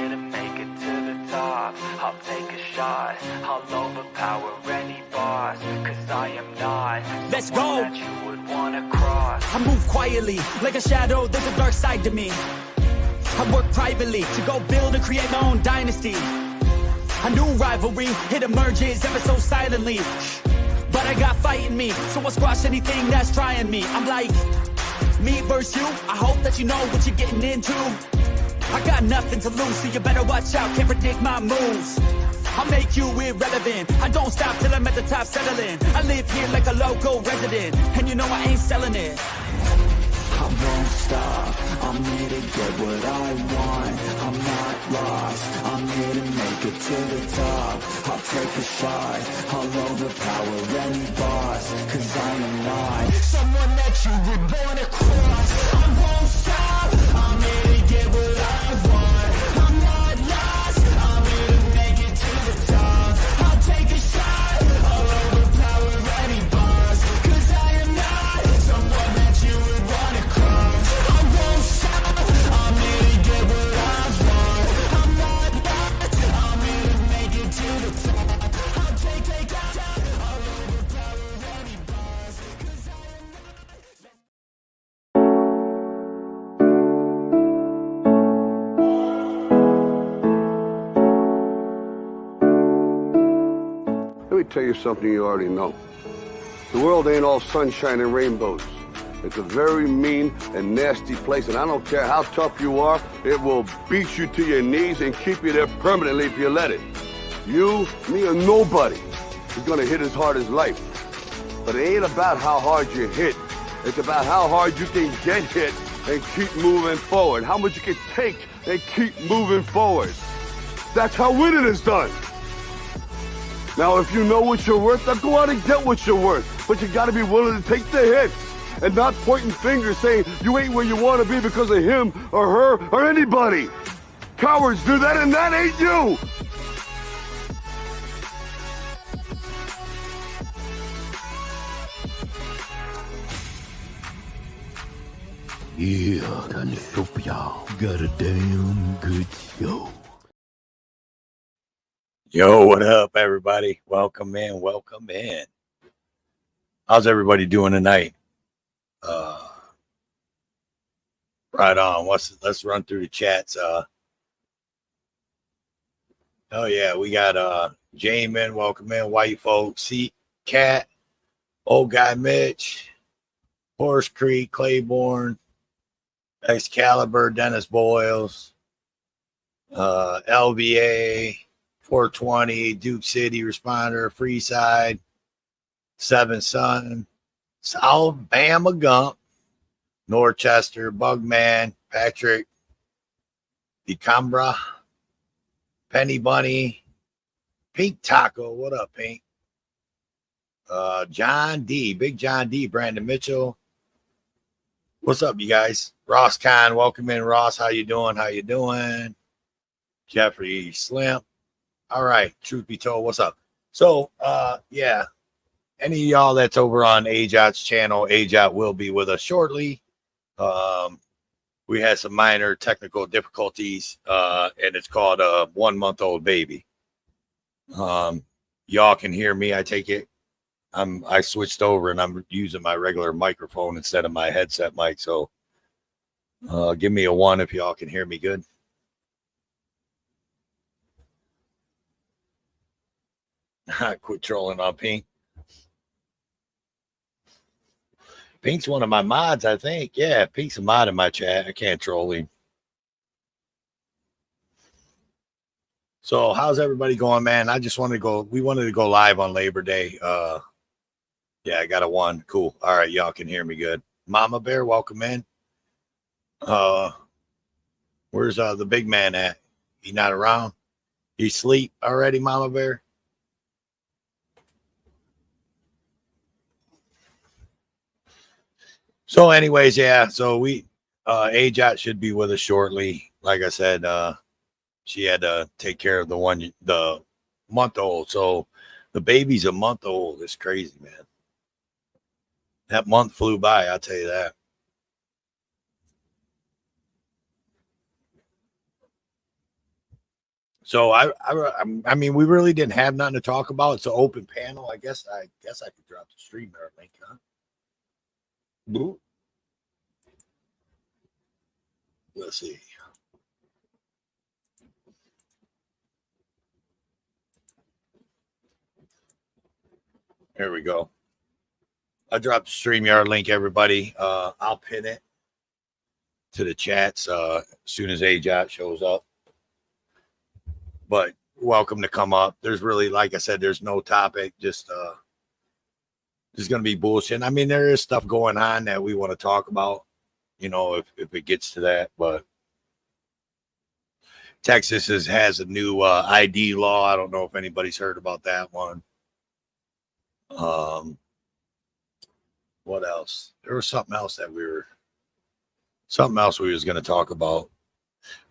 here to make it to the top. I'll take a shot, I'll overpower any boss, cause I am not Let's someone go. that you would wanna cross. I move quietly, like a shadow, there's a dark side to me. I work privately to go build and create my own dynasty. A new rivalry, it emerges ever so silently. But I got fight in me, so I'll squash anything that's trying me. I'm like, me versus you, I hope that you know what you're getting into. I got nothing to lose, so you better watch out, can't predict my moves. I'll make you irrelevant, I don't stop till I'm at the top settling. I live here like a local resident, and you know I ain't selling it. I won't stop, I'm here to get what I want. I'm not lost, I'm here to make it to the top. I'll take a shot, I'll overpower any boss, cause I am not someone that you would wanna cross. I won't stop, I'm here to get what I want. I'm not lost, I'm here to make it to the top. I'll take a shot, I'll overpower any boss, cause I am not someone that you would wanna cross. I won't stop, I'm here to get what I want. I'm not lost, I'm here to make it to the top. I'll take a shot, I'll overpower any boss, cause I am not. Let me tell you something you already know. The world ain't all sunshine and rainbows. It's a very mean and nasty place, and I don't care how tough you are, it will beat you to your knees and keep you there permanently if you let it. You, me, or nobody is gonna hit as hard as life. But it ain't about how hard you hit. It's about how hard you can get hit and keep moving forward. How much you can take and keep moving forward. That's how winning is done. Now, if you know what you're worth, then go out and get what you're worth. But you gotta be willing to take the hits and not pointing fingers saying you ain't where you wanna be because of him or her or anybody. Cowards do that, and that ain't you. Yeah, gonna show for y'all. Got a damn good show. Yo, what up, everybody? Welcome in, welcome in. How's everybody doing tonight? Right on. Let's run through the chats. Oh yeah, we got Jamin, welcome in, white folks, C Cat, old guy Mitch, Horse Creek, Claiborne, Excalibur, Dennis Boyles, LVA, 420, Duke City, Responder, Freeside, Seven Sun, South Bama Gump, Norchester, Bugman, Patrick, DeCambra, Penny Bunny, Pink Taco, what up, Pink? John D, Big John D, Brandon Mitchell. What's up, you guys? Ross Khan, welcome in, Ross. How you doing? How you doing? Jeffrey Slim. All right, truth be told, what's up? So, yeah, any of y'all that's over on AJOT's channel, AJOT will be with us shortly. We had some minor technical difficulties, and it's called a 1-month-old baby. Y'all can hear me, I take it. I switched over and I'm using my regular microphone instead of my headset mic. So give me a 1 if y'all can hear me good. Quit trolling on Pink. Pink's one of my mods, I think. Yeah, Pink's a mod in my chat. I can't troll him. So how's everybody going, man? I just wanted to go. We wanted to go live on Labor Day. Yeah, I got a 1. Cool. All right, y'all can hear me good. Mama Bear, welcome in. Where's the big man at? He not around? He sleep already, Mama Bear? So anyways, yeah, so we AJOT should be with us shortly. Like I said, she had to take care of the month-old. So the baby's a month old. It's crazy, man. That month flew by, I'll tell you that. So I mean, we really didn't have nothing to talk about. It's an open panel. I guess I could drop the stream there link, huh? Boop. Let's see. Here we go. I dropped the StreamYard link, everybody. I'll pin it to the chats as soon as AJot shows up. But welcome to come up. There's really, like I said, there's no topic. Just there's gonna be bullshit. I mean, there is stuff going on that we want to talk about, you know, if it gets to that. But Texas has a new ID law. I don't know if anybody's heard about that one. What else? There was something else we was going to talk about.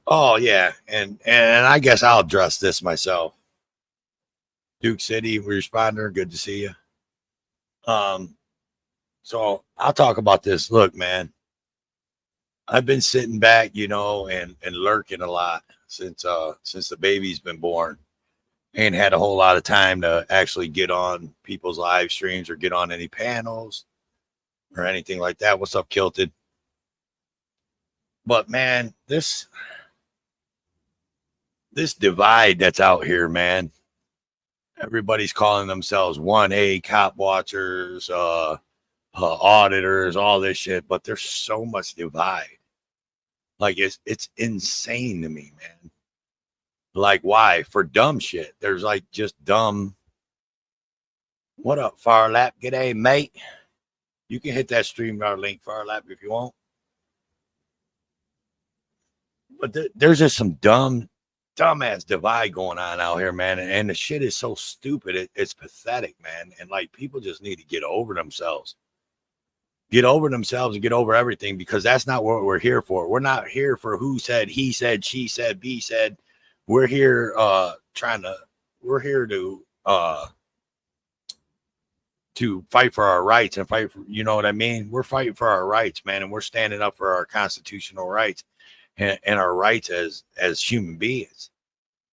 Oh yeah, and I guess I'll address this myself. Duke City responder, good to see you. So I'll talk about this. Look, man, I've been sitting back, you know, and lurking a lot since the baby's been born. Ain't had a whole lot of time to actually get on people's live streams or get on any panels or anything like that. What's up, Kilted? But man, this divide that's out here, man. Everybody's calling themselves 1A cop watchers, auditors, all this shit, but there's so much divide. Like it's insane to me, man. Like, why? For dumb shit. There's like just dumb. What up, Farlap? G'day, mate. You can hit that StreamYard link, Farlap, if you want. But there's just some dumbass divide going on out here, man. And the shit is so stupid. It's pathetic, man. And like, people just need to get over themselves. Get over themselves and get over everything, because that's not what we're here for. We're not here for who said, he said, she said, B said. We're here we're here to fight for our rights and fight for, you know what I mean? We're fighting for our rights, man, and we're standing up for our constitutional rights and our rights as human beings.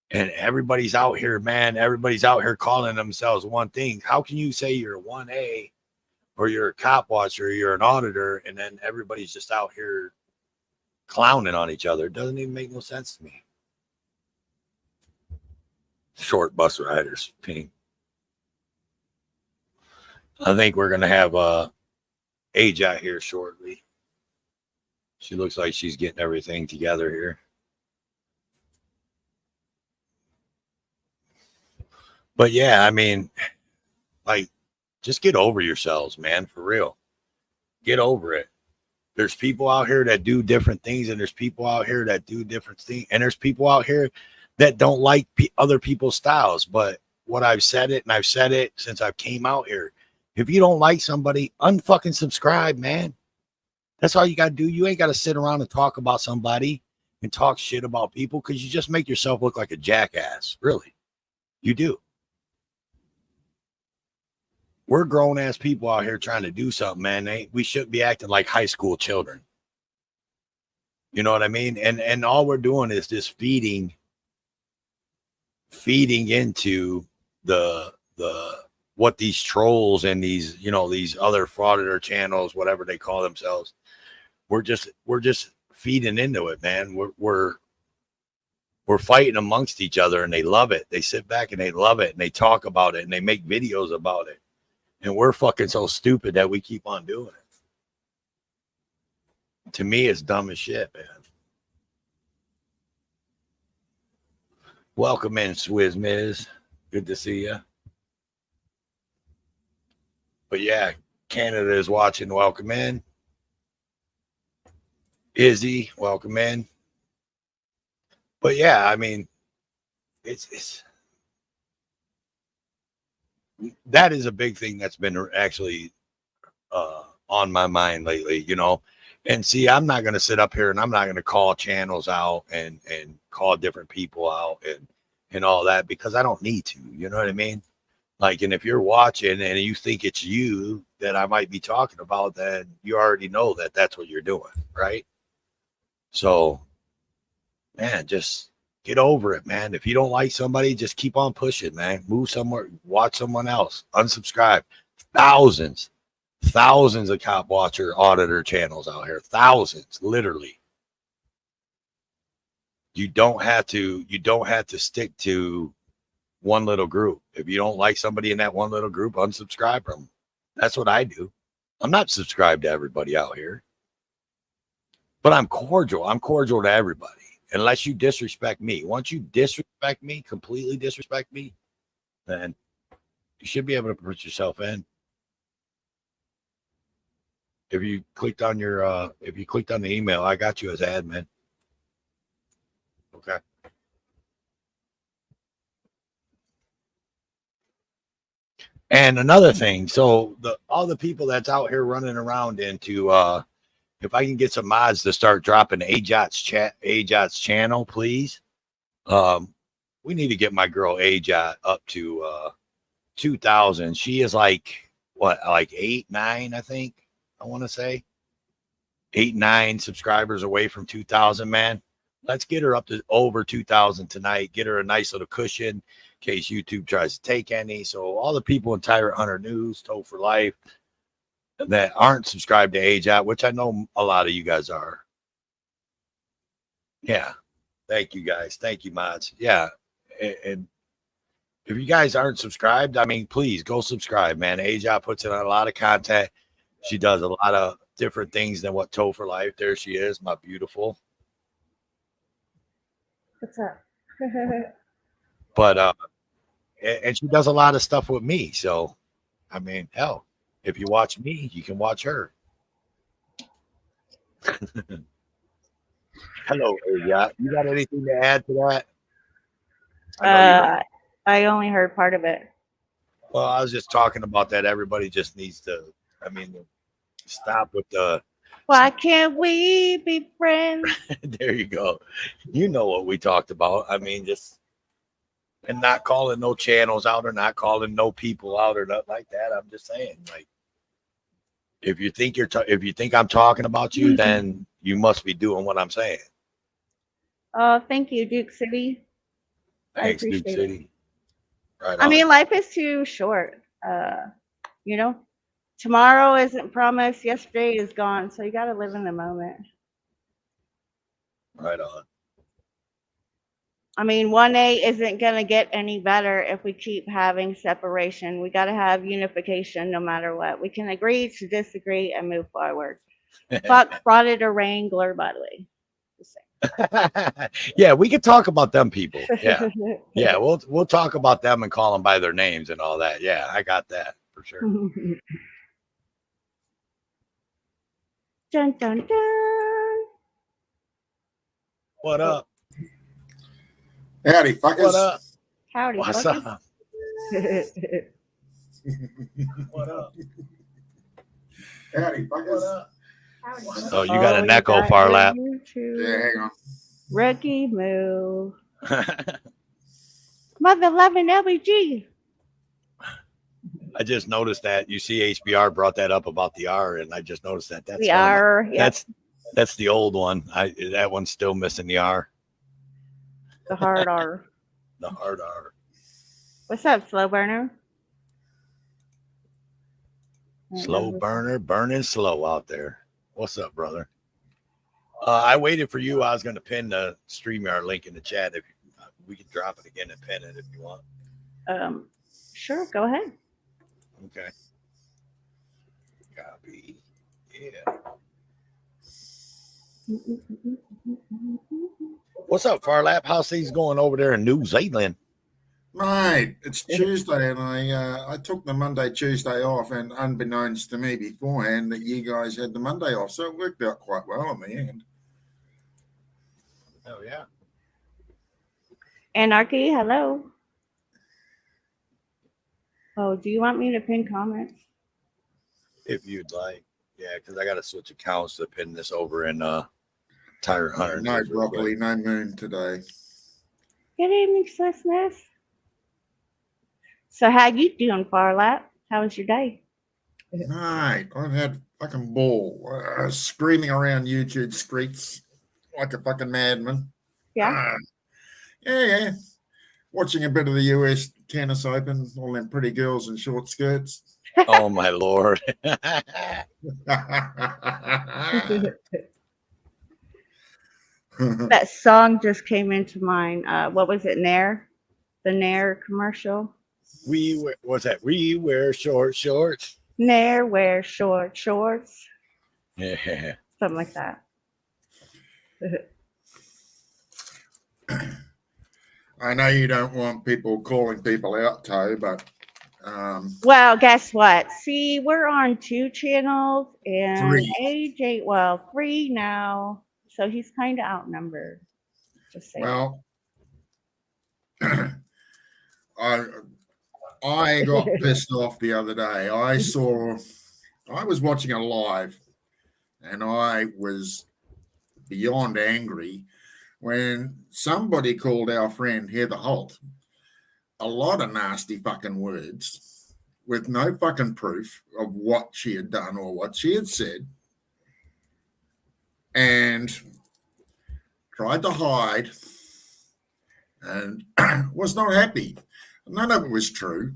And everybody's out here, man. Everybody's out here calling themselves one thing. How can you say you're 1A or you're a cop watcher or you're an auditor, and then everybody's just out here clowning on each other? It doesn't even make no sense to me. Short bus riders, ping. I think we're gonna have AJ here shortly. She looks like she's getting everything together here. But yeah, I mean, like, just get over yourselves, man, for real. Get over it. There's people out here that do different things, and there's people out here that do different things, and there's people out here that don't like other people's styles. But what I've said it, and I've said it since I came out here. If you don't like somebody, unfucking subscribe, man. That's all you got to do. You ain't got to sit around and talk about somebody and talk shit about people, because you just make yourself look like a jackass. Really. You do. We're grown ass people out here trying to do something, man. We shouldn't be acting like high school children. You know what I mean? And all we're doing is just feeding into the what these trolls and these, you know, these other frauditor channels, whatever they call themselves. We're just feeding into it, man. We're fighting amongst each other, and they love it. They sit back and they love it, and they talk about it, and they make videos about it. And we're fucking so stupid that we keep on doing it. To me, it's dumb as shit, man. Welcome in, Swizz Miz. Good to see you. But yeah, Canada is watching. Welcome in. Izzy, welcome in. But yeah, I mean, it's that is a big thing that's been actually on my mind lately, you know. And see, I'm not going to sit up here and I'm not going to call channels out and call different people out and all that, because I don't need to, you know what I mean? Like, and if you're watching and you think it's you that I might be talking about, then you already know that that's what you're doing, right? So, man, just Get over it, man. If you don't like somebody, just keep on pushing, man. Move somewhere, watch someone else, unsubscribe. Thousands of cop watcher auditor channels out here. Thousands, literally. You don't have to stick to one little group. If you don't like somebody in that one little group, unsubscribe them. That's what I do. I'm not subscribed to everybody out here. But I'm cordial. I'm cordial to everybody. Unless you disrespect me. Once you disrespect me, completely disrespect me, then you should be able to put yourself in. If you clicked on the email, I got you as admin. Okay. And another thing, so all the people that's out here running around into if I can get some mods to start dropping AJot's channel, please. We need to get my girl AJot up to 2,000. She is like 8, 9, I think. I want to say 8, 9 subscribers away from 2,000, man. Let's get her up to over 2,000 tonight. Get her a nice little cushion in case YouTube tries to take any. So all the people in Tyrant Hunter News, Toe for Life, that aren't subscribed to AJot, which I know a lot of you guys are. Yeah. Thank you, guys. Thank you, mods. Yeah. And if you guys aren't subscribed, I mean, please go subscribe, man. AJot puts in a lot of content. She does a lot of different things than what Toe for Life. There she is, my beautiful. What's up? But and she does a lot of stuff with me. So, I mean, hell, if you watch me, you can watch her. Hello, AJot. You got anything to add to that? I only heard part of it. Well, I was just talking about that. Everybody just needs to, stop with the. Why can't we be friends? There you go. You know what we talked about. I mean, just and not calling no channels out or not calling no people out or nothing like that. I'm just saying, like, if you think if you think I'm talking about you, then you must be doing what I'm saying. Oh, thank you, Duke City. Thanks, Duke City. Right. I mean, life is too short. Tomorrow isn't promised. Yesterday is gone. So you got to live in the moment. Right on. I mean, 1A isn't going to get any better if we keep having separation. We got to have unification no matter what. We can agree to disagree and move forward. Fuck Frauded or Wrangler, by the way. Yeah, we could talk about them people. Yeah. Yeah, we'll talk about them and call them by their names and all that. Yeah, I got that for sure. Dun, dun, dun. What up? Howdy, fuckers. What up? Howdy, What's fuckers. up? What up? Howdy, fuckers. What up? Oh, you got an echo, Farlap. Yeah, hang on. Rookie move. Mother loving LBG. I just noticed that you see HBR brought that up about the R, and I just noticed that that's The R. Yep. That's the old one. That one's still missing the R. The hard R. The hard R. What's up, slow burner? Slow burner, burning slow out there. What's up, brother? I waited for you. I was going to pin the StreamYard link in the chat. If we can drop it again and pin it if you want. Sure, go ahead. Okay. Copy. Yeah. What's up, Farlap? How's things going over there in New Zealand? Mate, it's Tuesday, and I took the Monday, Tuesday off, and unbeknownst to me beforehand that you guys had the Monday off, so it worked out quite well on the end. Oh, yeah. Anarchy, hello. Oh, do you want me to pin comments? If you'd like. Yeah, because I got to switch accounts to pin this over in Tyrant Hunter. No broccoli, no moon today. Good evening, Sliss. So how you doing, Farlap? How was your day? Mate, I've had fucking ball screaming around YouTube streets like a fucking madman. Yeah. Yeah. Watching a bit of the US Tennis Open, all them pretty girls in short skirts. Oh my Lord. That song just came into mind. What was it, Nair? The Nair commercial? What's that? We wear short shorts. Nair wear short shorts. Yeah. Something like that. I know you don't want people calling people out, Toe, but Well, guess what? See, we're on 2 channels and 3. AJ, 3 now. So he's kind of outnumbered. Just saying. Well, I got pissed off the other day. I was watching a live and I was beyond angry when somebody called our friend Heather Holt a lot of nasty fucking words with no fucking proof of what she had done or what she had said, and tried to hide and was not happy. None of it was true.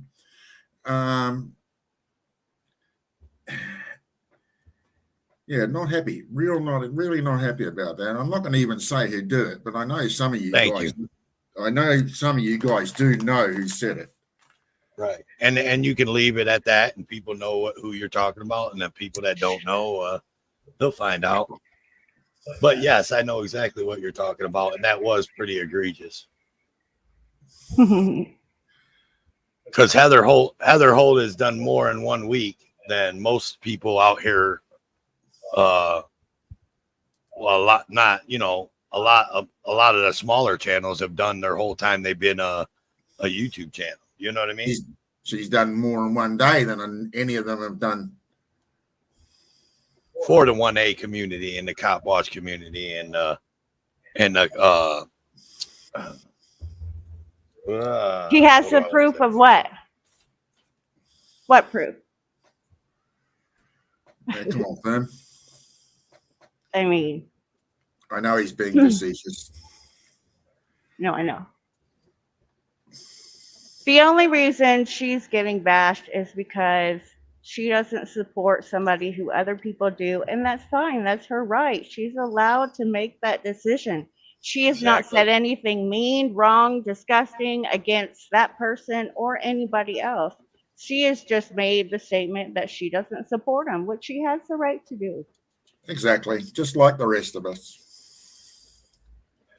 Yeah, not happy. Really not happy about that. I'm not going to even say who did it, but I know some of you Thank guys. you. I know some of you guys do know who said it. Right. And you can leave it at that, and people know who you're talking about, and the people that don't know, they'll find out. But yes, I know exactly what you're talking about, and that was pretty egregious. Because Heather Holt has done more in 1 week than most people out here. A lot of the smaller channels have done their whole time they've been a YouTube channel. You know what I mean? She's done more in one day than any of them have done. For the 1A community and the cop watch community and the He has the proof of what? What proof? Yeah, come on, fam. I mean, I know he's being facetious. no, I know. The only reason she's getting bashed is because she doesn't support somebody who other people do, and that's fine. That's her right. She's allowed to make that decision. She has not said anything mean, wrong, disgusting against that person or anybody else. She has just made the statement that she doesn't support him, which she has the right to do. Exactly. Just like the rest of us.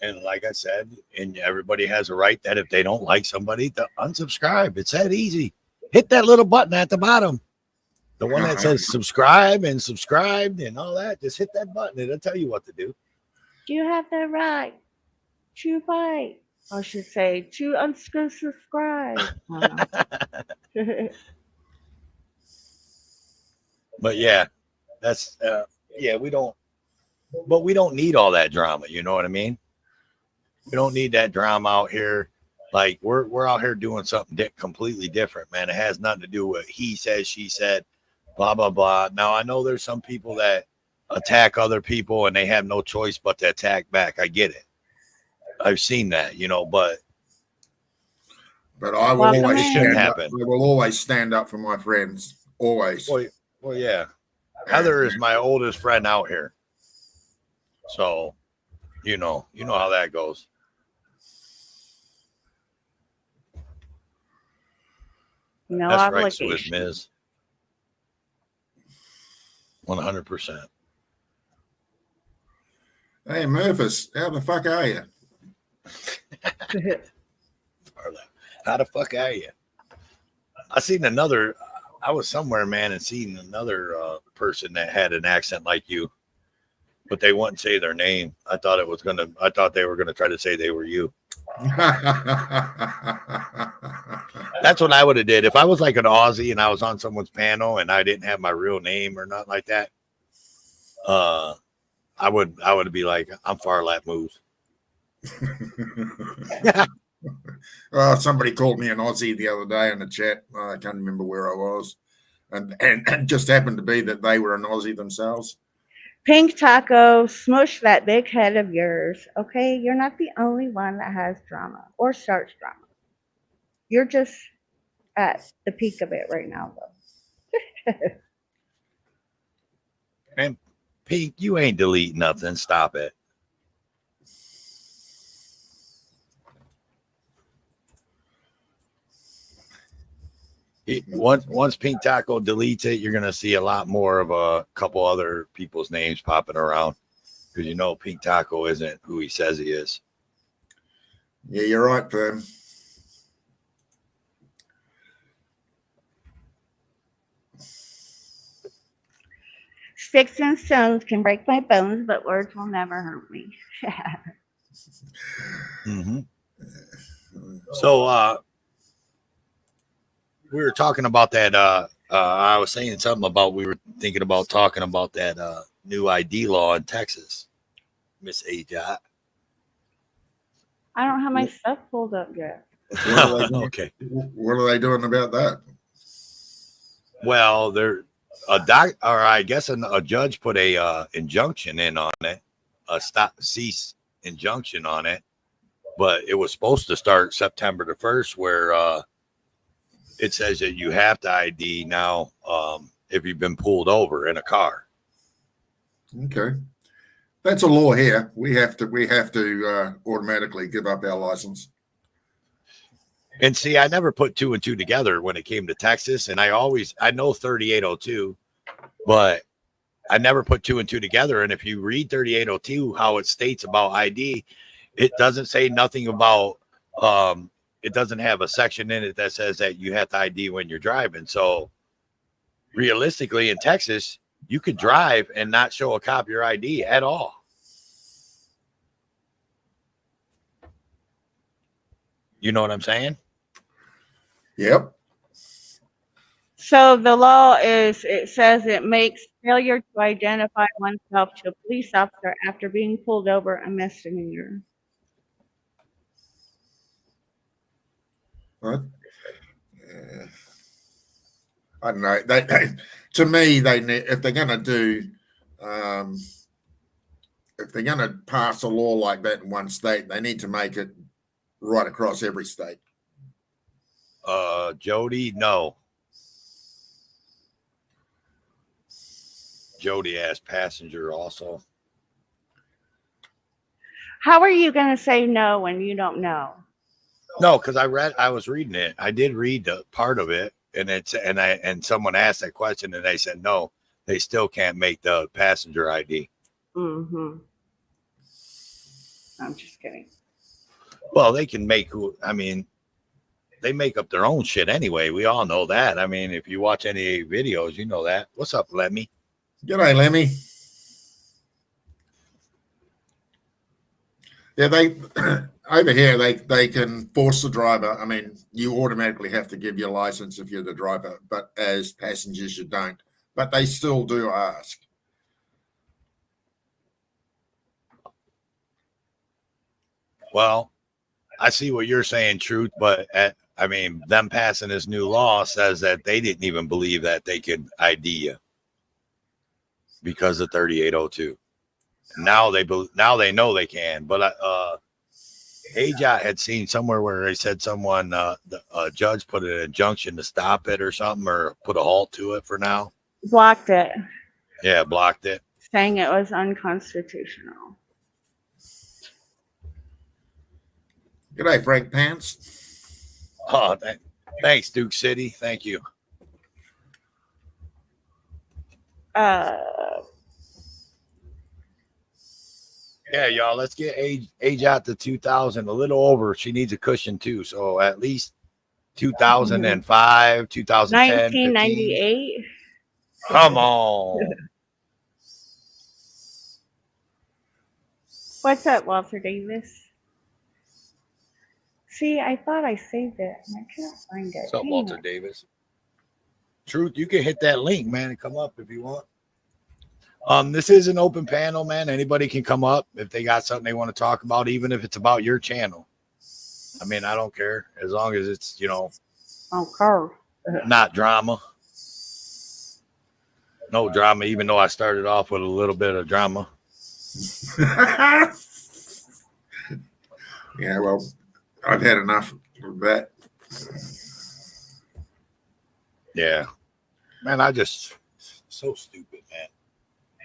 And like I said, and everybody has a right that if they don't like somebody, to unsubscribe. It's that easy. Hit that little button at the bottom. The one that says subscribe and subscribed and all that. Just hit that button. It'll tell you what to do. You have the right to fight. I should say to unsubscribe. But yeah, that's we don't need all that drama. You know what I mean? We don't need that drama out here. Like we're out here doing something completely different, man. It has nothing to do with he said, she said, blah, blah, blah. Now I know there's some people that attack other people and they have no choice but to attack back. I get it. I've seen that, but I will always shouldn't happen. I will always stand up for my friends. Always. Well, yeah. Heather is my oldest friend out here. So, you know how that goes. No That's obligation. right, Swiss Miz. 100%. Hey, Murphys, how the fuck are you? How the fuck are you? I was somewhere, man, and seen another person that had an accent like you, but they wouldn't say their name. I thought they were gonna try to say they were you. That's what I would have did if I was like an Aussie and I was on someone's panel and I didn't have my real name or nothing like that. I would be like, I'm Farlap Moves. Somebody called me an Aussie the other day in the chat. I can't remember where I was, and just happened to be that they were an Aussie themselves. Pink Taco, smush that big head of yours. Okay, you're not the only one that has drama or starts drama. You're just at the peak of it right now, though. And Pink, you ain't delete nothing. Stop it. Once Pink Taco deletes it, you're gonna see a lot more of a couple other people's names popping around because you know Pink Taco isn't who he says he is. Yeah, you're right, Pam. Sticks and stones can break my bones, but words will never hurt me. Mm-hmm. So we were talking about that. I was saying something about we were thinking about talking about that new ID law in Texas, Miss Ajat. I don't have my stuff pulled up yet. What are they doing? Okay. What are they doing about that? Well, I guess a judge put a injunction in on it, a cease injunction on it, but it was supposed to start September the 1st, where it says that you have to ID now if you've been pulled over in a car. Okay, that's a law here. We have to automatically give up our license. And see, I never put two and two together when it came to Texas, and I know 3802, but I never put two and two together. And if you read 3802, how it states about ID, it doesn't say nothing about it doesn't have a section in it that says that you have to ID when you're driving. So realistically, in Texas, you could drive and not show a cop your ID at all. You know what I'm saying? Yep. So the law it says it makes failure to identify oneself to a police officer after being pulled over a misdemeanor. Right. I don't know. To me, if they're going to do, if they're going to pass a law like that in one state, they need to make it right across every state. Jody, no. Jody asked passenger also. How are you going to say no when you don't know? No, because I was reading it. I did read the part of it, and someone asked that question, and they said no, they still can't make the passenger ID. Mm-hmm. I'm just kidding. Well, they can make they make up their own shit anyway. We all know that. I mean, if you watch any videos, you know that. What's up, Lemmy? G'day, Lemmy. Yeah, they over here they can force the driver. I mean, you automatically have to give your license if you're the driver, but as passengers you don't. But they still do ask. Well, I see what you're saying, Truth, but them passing this new law says that they didn't even believe that they could ID you because of 3802. Now they know they can, but AJA had seen somewhere where they said someone a judge put an injunction to stop it or something, or put a halt to it for now. Blocked it. Yeah, blocked it, saying it was unconstitutional. G'day, Frank Pants. Oh, thanks, Duke City. Thank you. Yeah, y'all, let's get age out to 2000, a little over. She needs a cushion too, so at least 2005, 2010, 1998. Come on. What's up, Walter Davis? See, I thought I saved it and I can't find it. What's up, Walter Davis? Truth, you can hit that link, man, and come up if you want. This is an open panel, man. Anybody can come up if they got something they want to talk about, even if it's about your channel. I mean, I don't care as long as it's, okay, not drama. No drama, even though I started off with a little bit of drama. Yeah, well, I've had enough of that. Yeah, man, I just so stupid, man.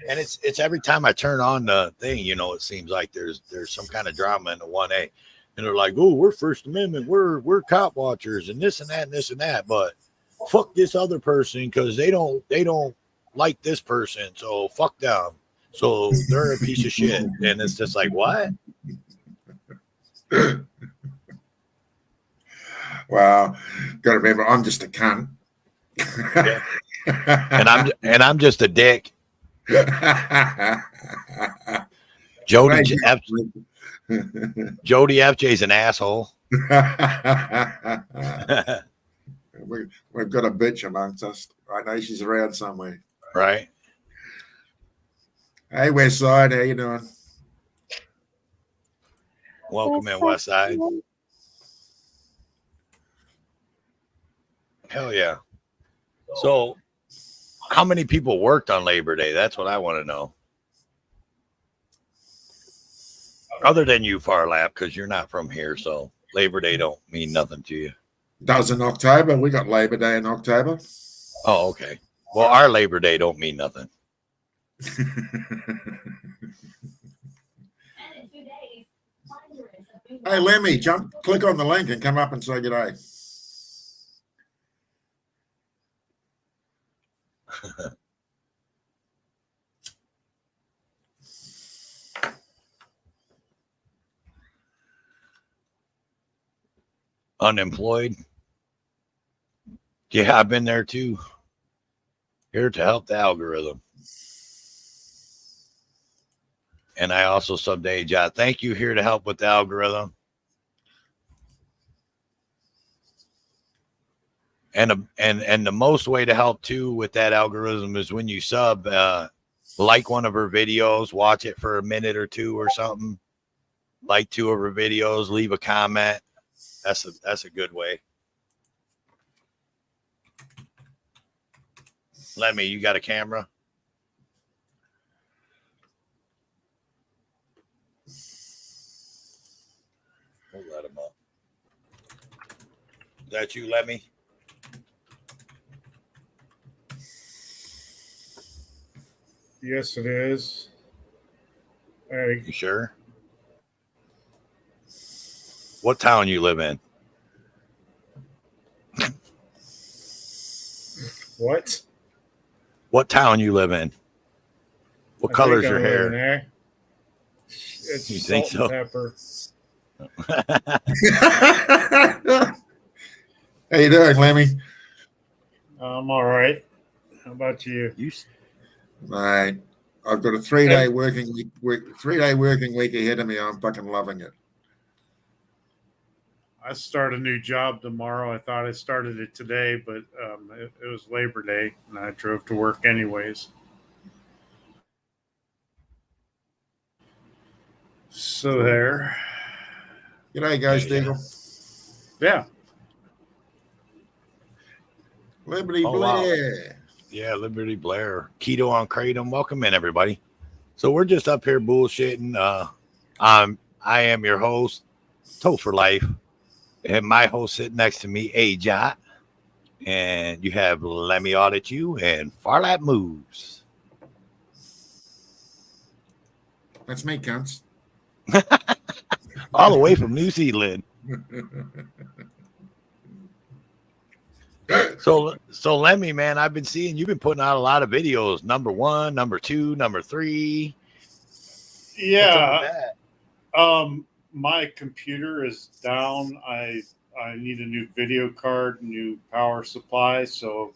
And it's every time I turn on the thing, you know, it seems like there's some kind of drama in the 1A, and they're like, "Oh, we're First Amendment, we're cop watchers, and this and that and this and that," but fuck this other person because they don't like this person, so fuck them. So they're a piece of shit, and it's just like, what? Well, got to remember, I'm just a cunt. Yeah. and I'm just a dick. Jody FJ's an asshole. We've got a bitch amongst us. I know she's around somewhere. Right. Hey, West Side, how you doing? Welcome in, West Side. Hell yeah. So, how many people worked on Labor Day? That's what I want to know. Other than you, Farlap, because you're not from here, so Labor Day don't mean nothing to you. Does in October. We got Labor Day in October. Oh, okay. Well, our Labor Day don't mean nothing. Hey, Lemmy, click on the link and come up and say good day. Unemployed? Yeah, I've been there too. Here to help the algorithm. And I also someday job. Thank you, here to help with the algorithm. And the most way to help too with that algorithm is when you sub, like one of her videos, watch it for a minute or two or something. Like 2 of her videos, leave a comment. That's a good way. Lemmy, you got a camera? We'll let him up. Is that you, Lemmy? Yes, it is. Hey, You sure? What town you live in? what? What town you live in? What color's your hair? It's You salt think so? and pepper. How you doing, Lemmy? I'm all right. How about you? Mate, I've got a 3-day working week. 3-day working week ahead of me. I'm fucking loving it. I start a new job tomorrow. I thought I started it today, but it was Labor Day, and I drove to work anyways. So there. G'day, Ghost Eagle. Yeah. Liberty Blair. Wow. Yeah, Liberty Blair. Keto on Kratom. Welcome in, everybody. So we're just up here bullshitting. I am your host, Toast for Life. And my host sitting next to me, A-Jot. And you have Lemmy Audit You and Farlap Moves. That's me, cunts. All the way from New Zealand. So Lemmy, man, I've been seeing you've been putting out a lot of videos. Number 1, number 2, number 3. Yeah. My computer is down. I need a new video card, new power supply. So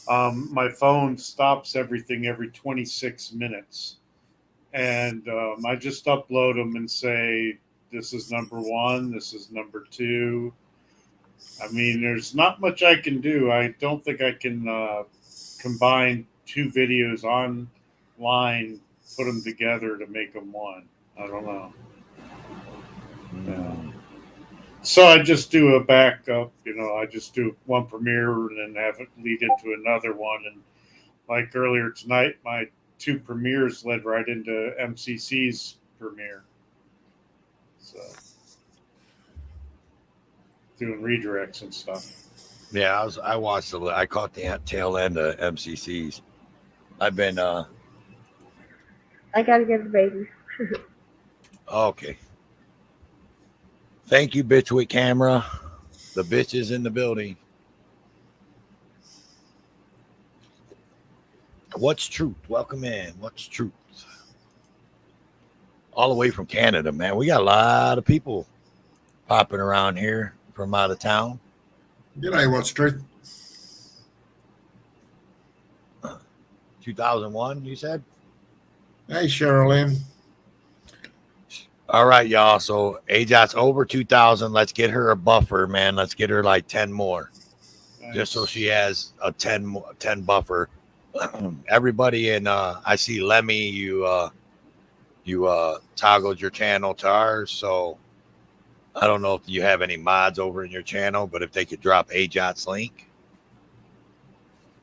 my phone stops everything every 26 minutes. And I just upload them and say, this is number 1, this is number 2. I mean, there's not much I can do. I don't think I can combine 2 videos online, put them together to make them one. I don't know. So I just do a backup, I just do one premiere and then have it lead into another one. And like earlier tonight, my 2 premieres led right into MCC's premiere. So doing redirects and stuff. Yeah, I watched I caught the tail end of MCC's. I've been I gotta get the baby. okay. Thank you, bitch with camera. The bitch is in the building. What's truth? Welcome in. What's truth? All the way from Canada, man. We got a lot of people popping around here from out of town. G'day, what's truth? 2001, you said? Hey, Sherilyn. All right, y'all. So AJOT's over 2,000. Let's get her a buffer, man. Let's get her like 10 more. Nice. Just so she has a 10 buffer. Everybody in I see Lemmy, you toggled your channel to ours, so I don't know if you have any mods over in your channel, but if they could drop AJOT's link.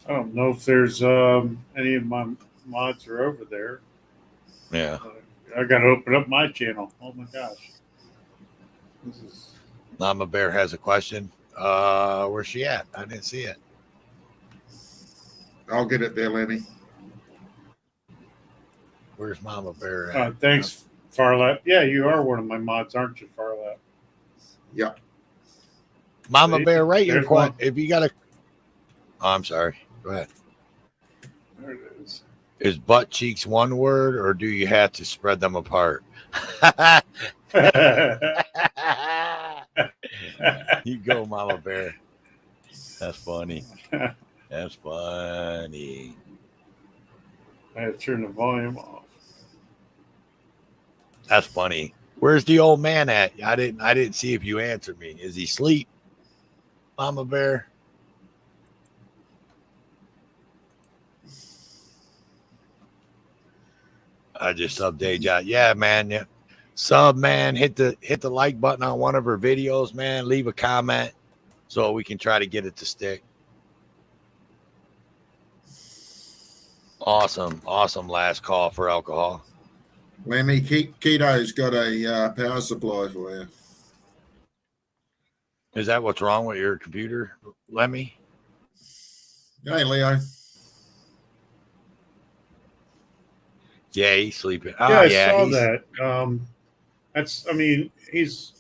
I don't know if there's any of my mods are over there. Yeah. I got to open up my channel. Oh my gosh. Mama Bear has a question. Where's she at? I didn't see it. I'll get it there, Lenny. Where's Mama Bear at? Thanks, Farlap. Yeah, you are one of my mods, aren't you, Farlap? Yeah. Mama Bear, right? Your question. If you got a... Oh, I'm sorry. Go ahead. There it is. Is butt cheeks one word, or do you have to spread them apart? You go, Mama Bear. That's funny. That's funny. I had to turn the volume off. That's funny. Where's the old man at? I didn't see if you answered me. Is he asleep, Mama Bear? I just subbed AJOT. Yeah, man. Yeah. Sub, man. Hit the like button on one of her videos, man. Leave a comment so we can try to get it to stick. Awesome last call for alcohol. Lemmy, Keto's got a power supply for you. Is that what's wrong with your computer, Lemmy? Hey, Leo. Yeah, he's sleeping. Oh, yeah, I saw that. I mean, he's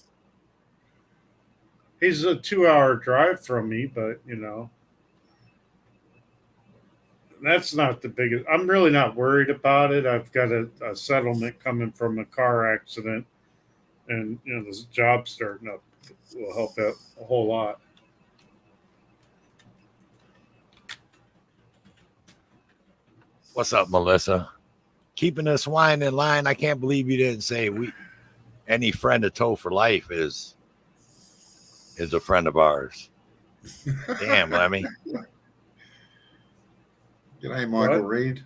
a 2-hour drive from me, but you know, that's not the biggest. I'm really not worried about it. I've got a settlement coming from a car accident, and you know, this job starting up will help out a whole lot. What's up, Melissa? Keeping the swine in line. I can't believe you didn't say any friend of Toe for Life is a friend of ours. Damn, Lemmy. G'day, Michael Reed.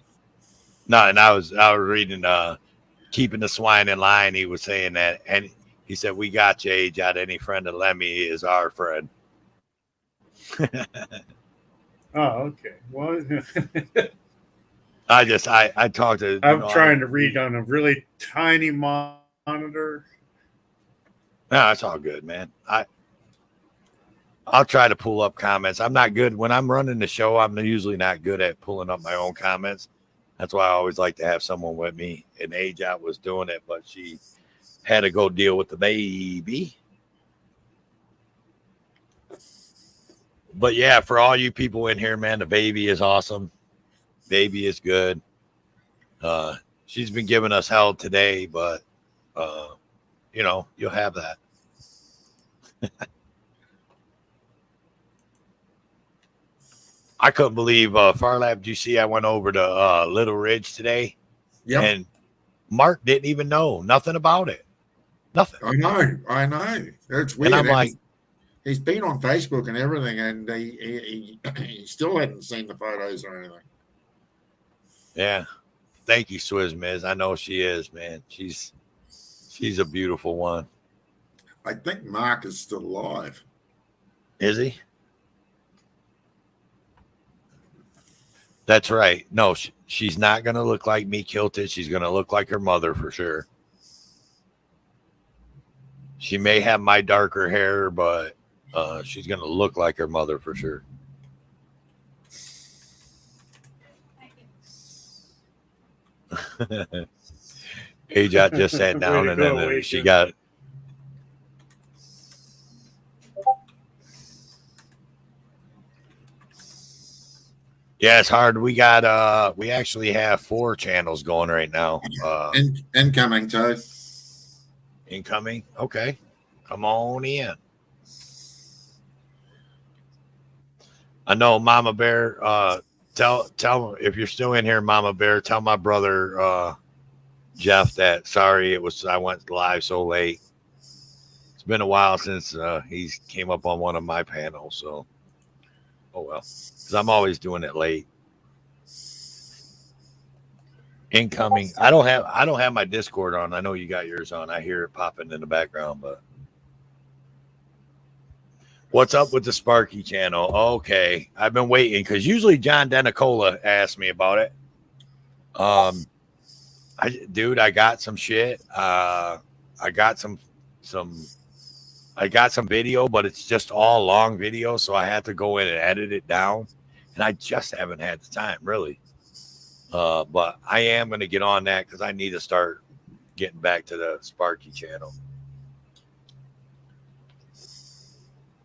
No, and I was reading Keeping the Swine in Line. He was saying that, and he said, we got you, AJOT. Any friend of Lemmy is our friend. Oh, okay. Well, I talked to. I'm trying to read on a really tiny monitor. No, it's all good, man. I'll try to pull up comments. I'm not good when I'm running the show. I'm usually not good at pulling up my own comments. That's why I always like to have someone with me. And AJOT was doing it, but she had to go deal with the baby. But yeah, for all you people in here, man, the baby is awesome. Baby is good. She's been giving us hell today, but you know, you'll have that. I couldn't believe Farlap. Did you see I went over to Little Ridge today? Yeah. And Mark didn't even know nothing about it. Nothing. I know. It's weird. And I'm like, he's been on Facebook and everything, and he still hadn't seen the photos or anything. Yeah. Thank you, Swizz Miz. I know she is, man. She's a beautiful one. I think Mark is still alive. Is he? That's right. No, she's not going to look like me kilted. She's going to look like her mother for sure. She may have my darker hair, but she's going to look like her mother for sure. Ajot just sat down and then she got. Yeah, it's hard. We actually have 4 channels going right now. Incoming, too. Incoming. Okay. Come on in. I know Mama Bear. Tell if you're still in here, Mama Bear, tell my brother Jeff that sorry I went live so late. It's been a while since he's came up on one of my panels, so oh well. Because I'm always doing it late. Incoming. I don't have my Discord on. I know you got yours on. I hear it popping in the background, but what's up with the Sparky channel? Okay. I've been waiting because usually John Denicola asks me about it. I got some shit. I got some video, but it's just all long video, so I had to go in and edit it down, and I just haven't had the time really. But I am going to get on that because I need to start getting back to the Sparky channel.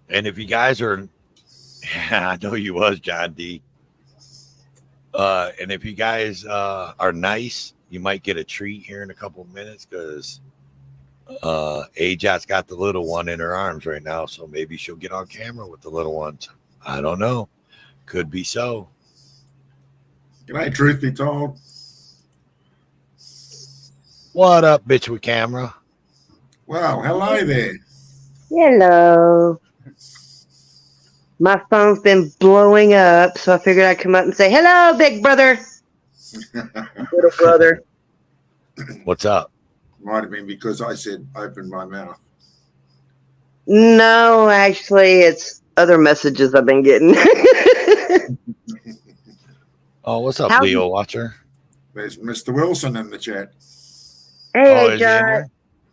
And if you guys are, I know you was John D. And if you guys are nice, you might get a treat here in a couple of minutes because Ajot's got the little one in her arms right now, so maybe she'll get on camera with the little ones. I don't know. Could be so. Can I truth be told? What up, bitch with camera? Well, hello there. Hello. My phone's been blowing up, so I figured I'd come up and say, hello, big brother. Little brother. What's up? Might have been because I said open my mouth. No, actually, it's other messages I've been getting. Oh, what's up, Leo Watcher? There's Mr. Wilson in the chat. Hey, John.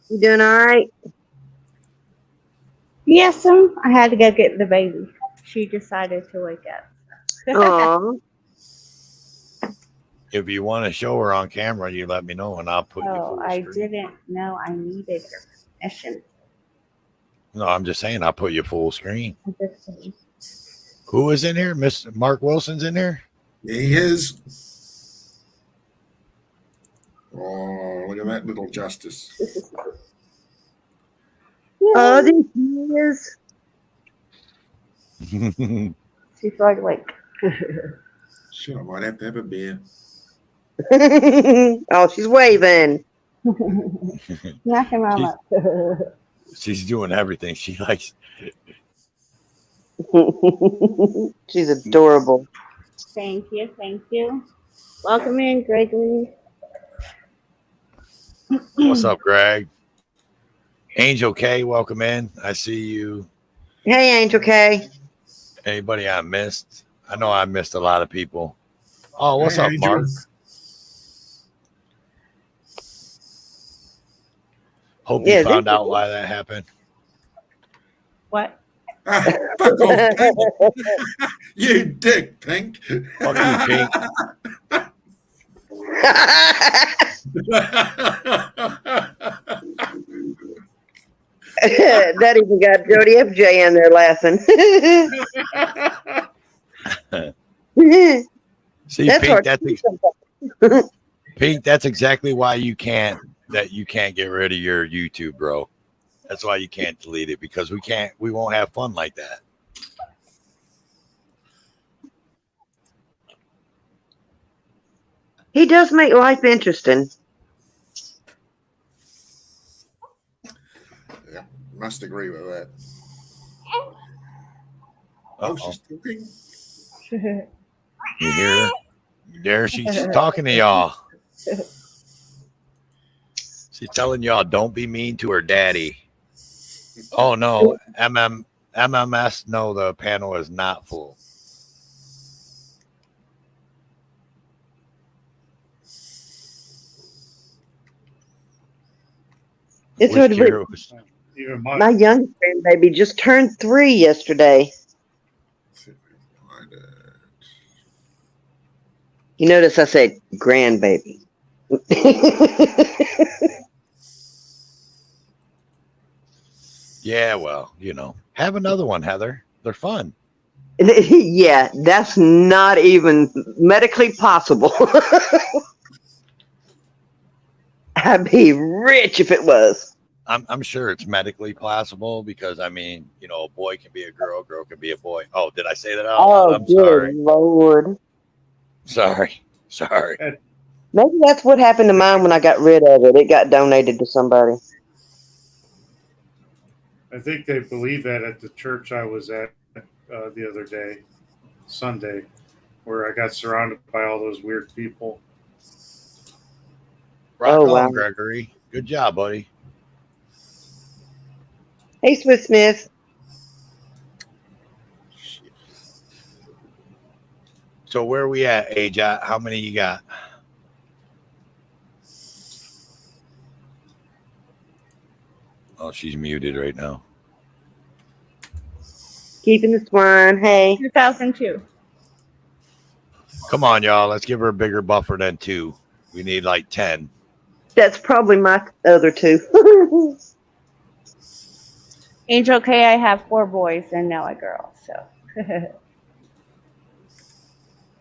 You doing all right? Yes, I had to go get the baby. She decided to wake up. Aww. If you want to show her on camera, you let me know and I'll put you full I screen. didn't know I needed her permission. No, I'm just saying I'll put you full screen. Who is in here? Mr. Mark Wilson's in here? He is. Oh, look at that little justice. Oh, there he is. She's wide awake. Sure, I might have to have a beer. Oh, she's waving. Knock him out. She's doing everything she likes. She's adorable. Thank you. Thank you. Welcome in, Gregory. What's up, Greg? Angel K, welcome in. I see you. Hey, Angel K. Anybody I missed? I know I missed a lot of people. Oh, what's up, Angel. Mark? Hope you found out why that happened. What? Fuck off, Pink. You dick, Pink. Fuck you, Pink. That even got Jody FJ in there laughing. See, Pink, that's exactly why you can't get rid of your YouTube, bro. That's why you can't delete it, because we won't have fun like that. He does make life interesting. Yeah, must agree with that. Uh-oh. Oh, she's talking. You hear her? There she's talking to y'all. She's telling y'all don't be mean to her daddy. Oh no, MMS, no, the panel is not full. It's Wish hard to believe. Kira was. Even My youngest grandbaby just turned 3 yesterday. You notice I said grandbaby. Yeah, well, you know, have another one, Heather. They're fun. Yeah, that's not even medically possible. I'd be rich if it was. I'm sure it's medically possible because I mean, you know, a boy can be a girl can be a boy. Oh, did I say that out loud? Oh, I'm good sorry. Lord. Sorry. Maybe that's what happened to mine when I got rid of it. It got donated to somebody. I think they believe that at the church I was at the other day, Sunday, where I got surrounded by all those weird people. Rock Oh, on, wow. Gregory. Good job, buddy. Hey, Swiss Smith. So where are we at, AJ? How many you got? Oh, she's muted right now. Keeping the swine. Hey. 2002. Come on, y'all. Let's give her a bigger buffer than 2. We need like 10. That's probably my other 2. Angel K, I have 4 boys and now a girl. So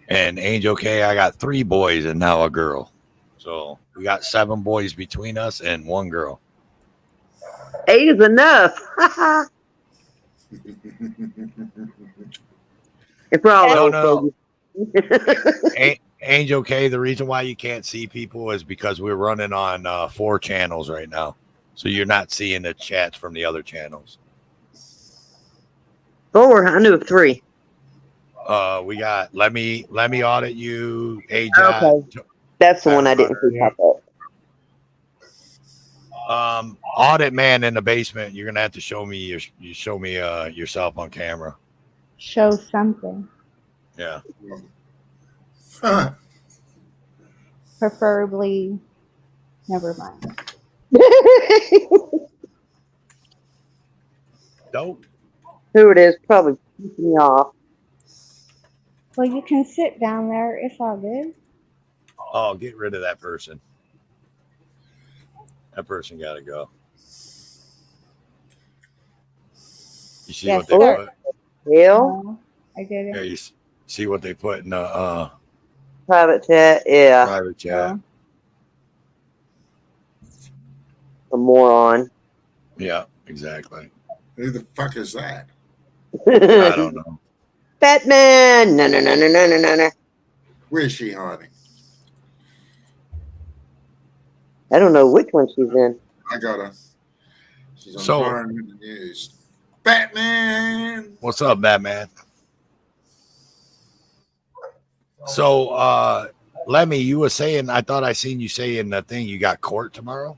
And Angel K, I got 3 boys and now a girl. So we got 7 boys between us and 1 girl. 8 is enough. If we're all No. fogies. Angel K, the reason why you can't see people is because we're running on 4 channels right now. So you're not seeing the chats from the other channels. 4. I knew of 3. We got let me audit you, AJ. Okay. That's the one I didn't see pop up. Audit man in the basement. You're gonna have to show me yourself on camera. show something, Yeah. preferably. Never mind. Dope. Who it is probably pissing me off. Well, you can sit down there. It's all good. Oh, get rid of that person. That person got to go. You see what they put? Hell? No, I didn't. Yeah, you see what they put in the Private chat, yeah. private chat. A moron. Yeah, exactly. Who the fuck is that? I don't know. Batman! No. Where's she hiding? I don't know which one she's in. I got her. She's on So- fire in the news. Batman! What's up, Batman? So, Lemmy, you were saying, I thought I seen you say in the thing you got court tomorrow.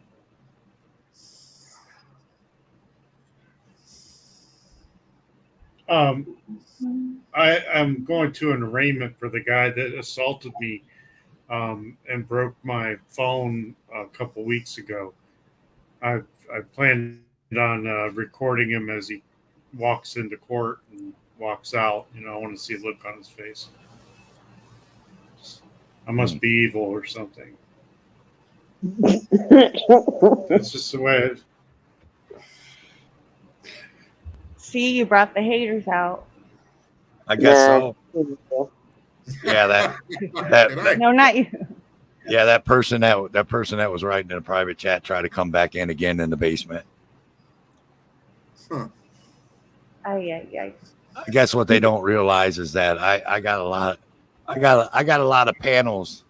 I am going to an arraignment for the guy that assaulted me and broke my phone a couple weeks ago. I planned on recording him as he walks into court and walks out. You know, I want to see a look on his face. I must be evil or something. That's just the way it. See, you brought the haters out. I guess so. Yeah, that No, not you. yeah, that person that was writing in a private chat tried to come back in again in the basement. Huh. Ay. I guess what they don't realize is that I got a lot of panels,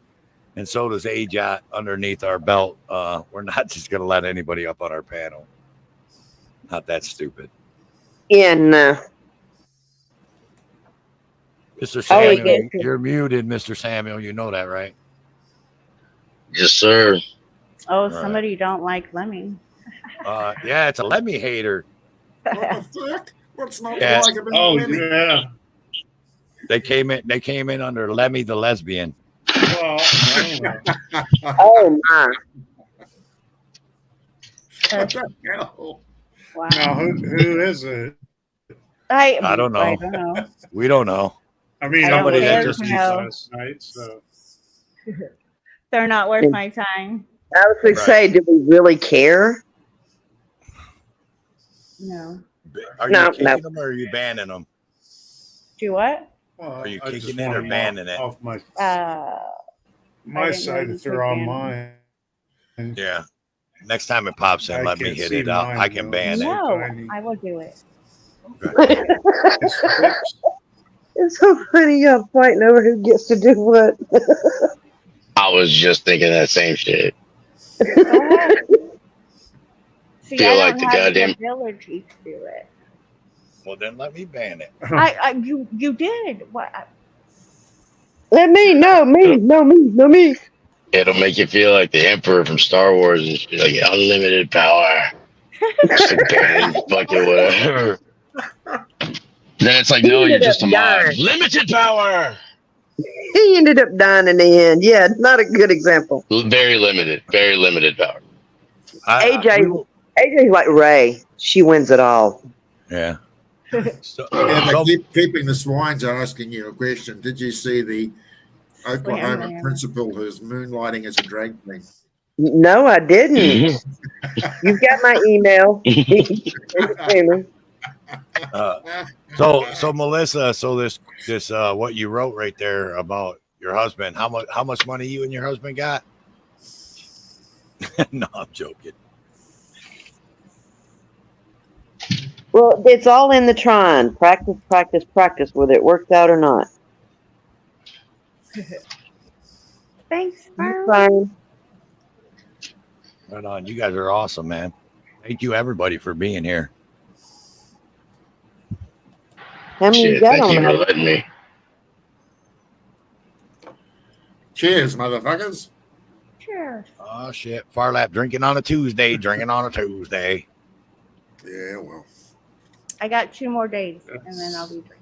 and so does AJOT underneath our belt. We're not just gonna let anybody up on our panel. Not that stupid. In Mr. Oh, Samuel, yes. you're muted, Mr. Samuel. You know that, right? Yes, sir. Oh, Right. somebody don't like Lemmy. Yeah, it's a Lemmy hater. What the fuck? What's not Yeah. to like about Oh, Lemmy? yeah. They came in under Lemmy the lesbian. Well, I don't know. oh my. What the hell? Wow. Now, who is it? I don't know. I don't know. We don't know. I mean, I I don't Somebody was that care just to asleep know. last night, so They're not worth my time. I was going to Right. say, do we really care? No. Are No, you no. kicking them or are you banning them? Do what? well, Are you I kicking just it or want 'em banning it? off my I my didn't know side you if they're could on ban mine. Yeah. Next time it pops in, I let me can't hit see it out. mine, I can though. ban it. No, Tiny. I will do it. It's fixed. It's so funny y'all fighting over who gets to do what. I was just thinking that same shit. Go ahead. See, Feel I like don't the have goddamn. the ability to do it. Well, then let me ban it. You did. What? Let me, no me. It'll make you feel like the Emperor from Star Wars and shit, like unlimited power. Just like banning fucking whatever. Then it's like, He no, you're ended up just a mod. dying. Limited power. He ended up dying in the end. Yeah, not a good example. Very limited power. AJ's like Ray. She wins it all. Yeah. So, Yeah, but so keeping the swines asking you a question. Did you see the Oklahoma Slam. principal who's moonlighting as a drag queen? No, I didn't. You've got my email. so Melissa, so this what you wrote right there about your husband, how much money you and your husband got? No, I'm joking. Well, it's all in the trying. Practice, whether it works out or not. Thanks, You're Vern. fine. Right on. You guys are awesome, man. Thank you everybody for being here. How many you Shit, got thank on you for there? letting me. Cheers, motherfuckers. Cheers. Oh shit. Far lap drinking on a Tuesday. Yeah, well. I got 2 more days, and then I'll be drinking.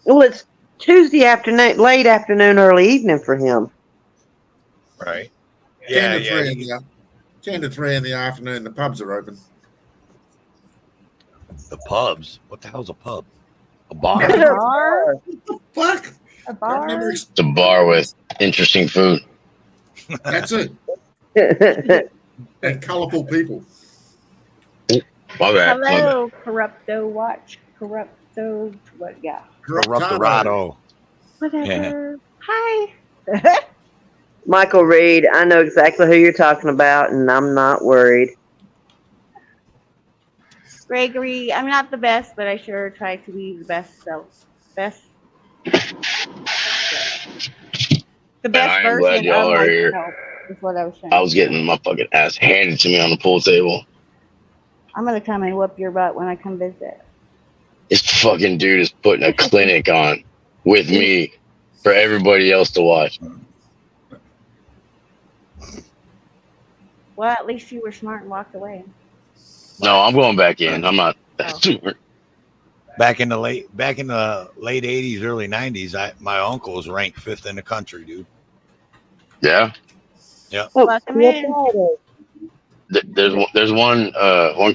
Well, it's Tuesday afternoon, late afternoon, early evening for him. Right. 10 to 3 in the afternoon, the pubs are open. The pubs. What the hell's a pub? A bar? A bar? Fuck. A bar? It's a bar with interesting food. That's it. And colorful people. My bad. Hello, Corrupto Watch. Corrupto, what? Yeah. Corruptorado. Whatever. Hi. Michael Reed, I know exactly who you're talking about, and I'm not worried. Gregory, I'm not the best, but I sure try to be the best self. Best. The best I am version glad y'all of are here. myself is what I was saying. I was getting my fucking ass handed to me on the pool table. I'm gonna come and whoop your butt when I come visit. This fucking dude is putting a clinic on with me for everybody else to watch. Well, at least you were smart and walked away. No, I'm going back in. I'm not that super. Back in the late 80s, early 90s, my uncle was ranked 5th in the country, dude. Yeah. Yeah. Welcome in. There's one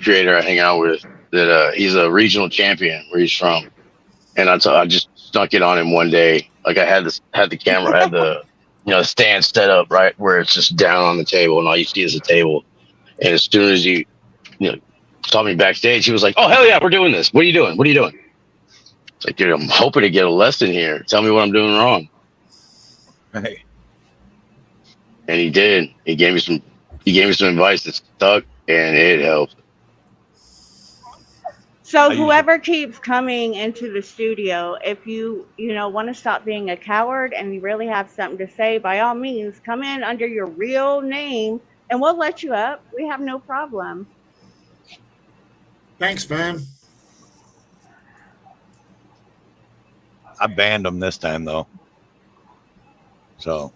creator I hang out with that he's a regional champion where he's from, and I just snuck it on him one day. Like I had the camera, I had the stand set up right where it's just down on the table, and all you see is a table. And as soon as he saw me backstage, he was like, "Oh hell yeah, we're doing this. What are you doing? What are you doing?" It's like, dude, I'm hoping to get a lesson here. Tell me what I'm doing wrong. Hey. And he did. He gave me some advice that stuck, and it helped. So whoever keeps coming into the studio, if you want to stop being a coward and you really have something to say, by all means, come in under your real name and we'll let you up. We have no problem. Thanks, fam. I banned them this time though. So.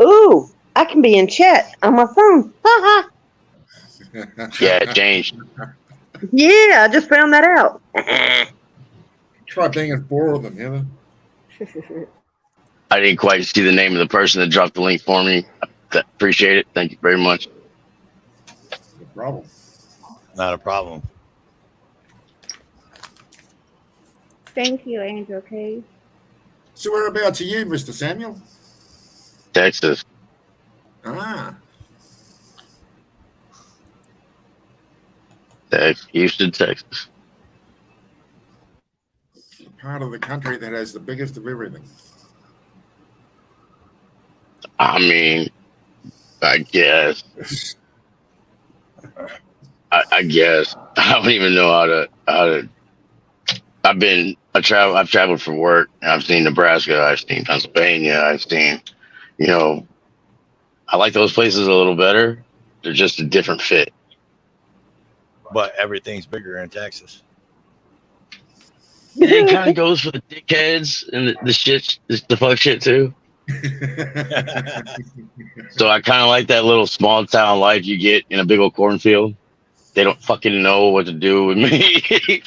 Ooh, I can be in chat on my phone. Yeah, it changed. Yeah, I just found that out. Try being in 4 of them, I didn't quite see the name of the person that dropped the link for me. I appreciate it. Thank you very much. problem. Not a problem. Thank you, Angel Case. So whereabouts are you, Mr. Samuel? Texas. Ah, Houston, Texas. the part of the country that has the biggest of everything. I mean, I guess. I guess. I don't even know how to. I've traveled for work. I've seen Nebraska. I've seen Pennsylvania. I've seen, you know, I like those places a little better. They're just a different fit. But everything's bigger in Texas. It kind of goes for the dickheads and the shit, the fuck shit too. So I kind of like that little small town life you get in a big old cornfield. They don't fucking know what to do with me.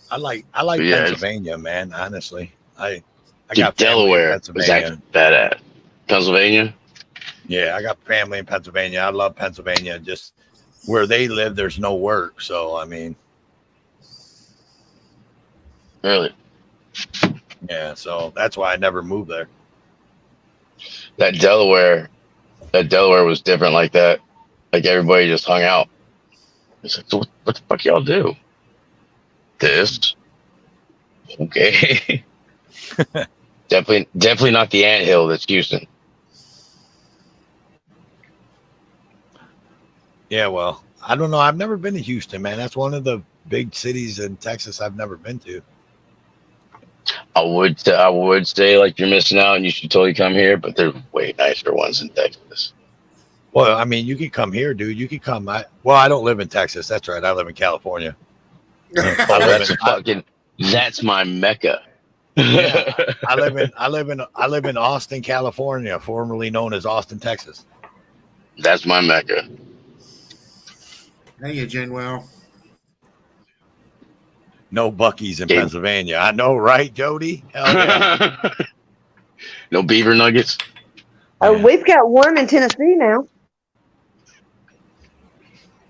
I like Yeah, Pennsylvania, man. Honestly, I dude, got family in Delaware was actually Pennsylvania. badass. Pennsylvania, Yeah, I got family in Pennsylvania. I love Pennsylvania. Just where they live, there's no work. So I mean, really. yeah. So that's why I never moved there. That Delaware was different like that. Like everybody just hung out. It's like, so what the fuck y'all do? This. Okay. Definitely not the anthill that's Houston. Yeah, well, I don't know. I've never been to Houston, man. That's one of the big cities in Texas I've never been to. I would say like you're missing out and you should totally come here, but there's way nicer ones in Texas. Well, I mean, you could come here, dude. You could come. I don't live in Texas. That's right. I live in California. That's my mecca. Yeah, I live in Austin, California, formerly known as Austin, Texas. That's my mecca. Hey, Genwell. No Buc-ee's in Pennsylvania. I know, right, Jody? Hell yeah. No beaver nuggets. Oh, we've got one in Tennessee now.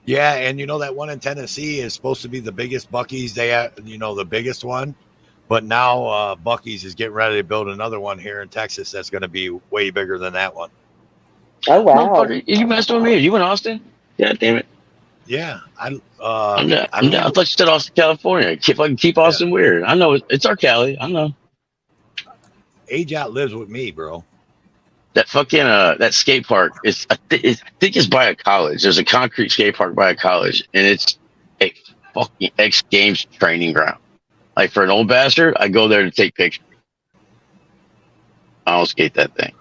Yeah, and you know that one in Tennessee is supposed to be the biggest Buc-ee's. They have, the biggest one. But now Buc-ee's is getting ready to build another one here in Texas that's going to be way bigger than that one. Oh, wow. You messed with me? Are you in Austin? Yeah, damn it. Yeah. I thought you said Austin, California. Keep Austin weird. I know it's our Cali. I know. Age Out lives with me, bro. That fucking that skate park is I think it's by a college. There's a concrete skate park by a college, and it's a fucking X Games training ground. Like for an old bastard, I go there to take pictures. I don't skate that thing.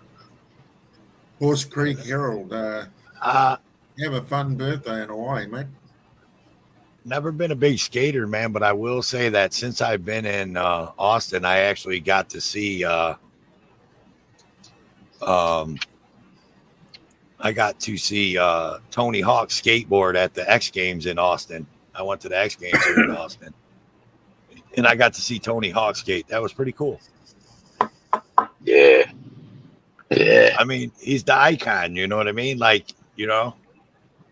Horse Creek Herald. Have a fun birthday in Hawaii, mate. Never been a big skater, man, but I will say that since I've been in Austin, I actually got to see Tony Hawk skateboard at the X Games in Austin. I went to the X Games here in Austin, and I got to see Tony Hawk skate. That was pretty cool. Yeah. I mean, he's the icon. You know what I mean? Like,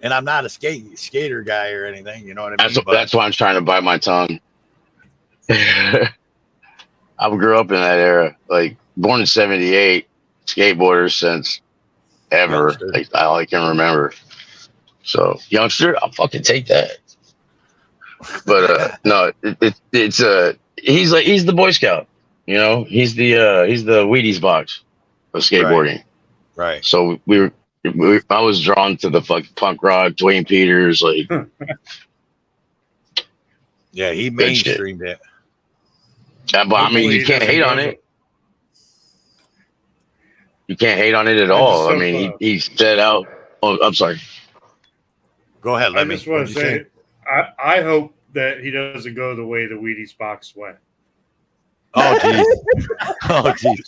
and I'm not a skater guy or anything. You know what I mean? That's why I'm trying to bite my tongue. I grew up in that era. Like, born in '78, skateboarders since ever. Like, all I can remember. So, youngster, I'll fucking take that. But no, he's the Boy Scout. He's the Wheaties box of skateboarding. Right. So I was drawn to the fucking punk rock, Dwayne Peters, like. Yeah, he mainstreamed it. Yeah, but I mean, you can't hate on it. You can't hate on it at all. I mean, he set out. Oh, I'm sorry. Go ahead. I just want to say, I hope that he doesn't go the way the Wheaties box went. Oh, geez. Oh, geez.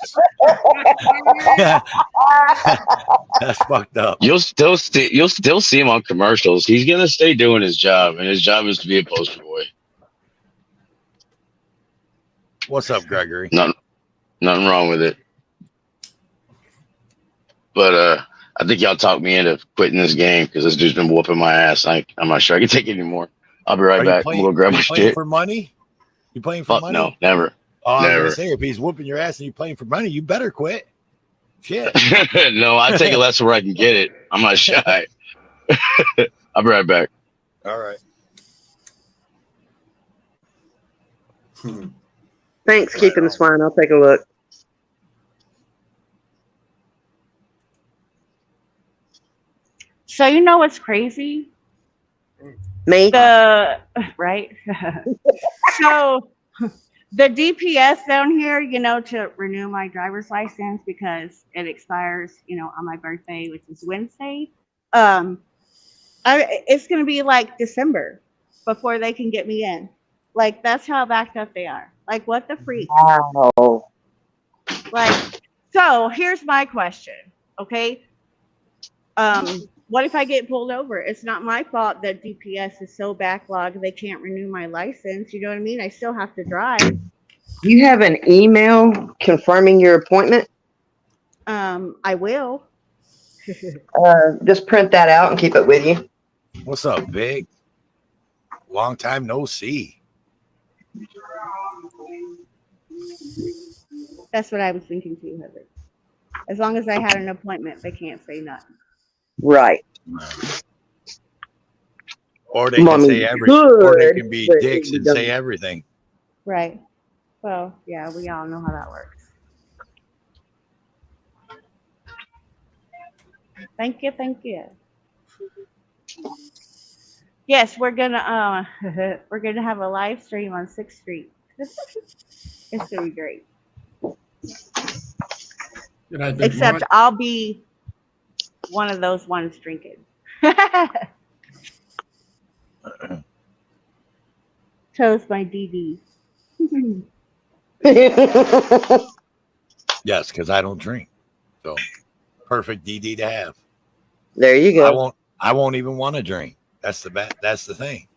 That's fucked up. You'll still see him on commercials. He's gonna stay doing his job, and his job is to be a poster boy. What's up, Gregory? Nothing wrong with it. But I think y'all talked me into quitting this game because this dude's been whooping my ass. I'm not sure I can take it anymore. I'll be right Are you back. I'm playing? gonna go grab Are my you playing shit. for money? You playing for Fuck money? no, never. Oh, I was Never. gonna say, if he's whooping your ass and you playing for money, you better quit. Shit. No, I take it less where I can get it. I'm not shy. I'll be right back. All right. Thanks, keeping the swine. I'll take a look. So you know what's crazy? Me? Right? So the DPS down here, to renew my driver's license because it expires, on my birthday, which is Wednesday. It's gonna be like December before they can get me in. Like that's how backed up they are. Like what the freak? Wow. Like, so here's my question. Okay. What if I get pulled over? It's not my fault that DPS is so backlogged they can't renew my license. You know what I mean? I still have to drive. You have an email confirming your appointment? I will. Just print that out and keep it with you. What's up, Big? Long time no see. That's what I was thinking too, Heather. As long as I had an appointment, they can't say nothing. Right. Or they can say everything. Or they can be dicks and say everything. Right. Well, yeah, we all know how that works. Thank you, thank you. Yes, we're gonna have a live stream on 6th Street. It's gonna be great. Except I'll be one of those ones drinking. Toast my DD. Yes, because I don't drink. So perfect DD to have. There you go. I won't even want to drink. That's the thing.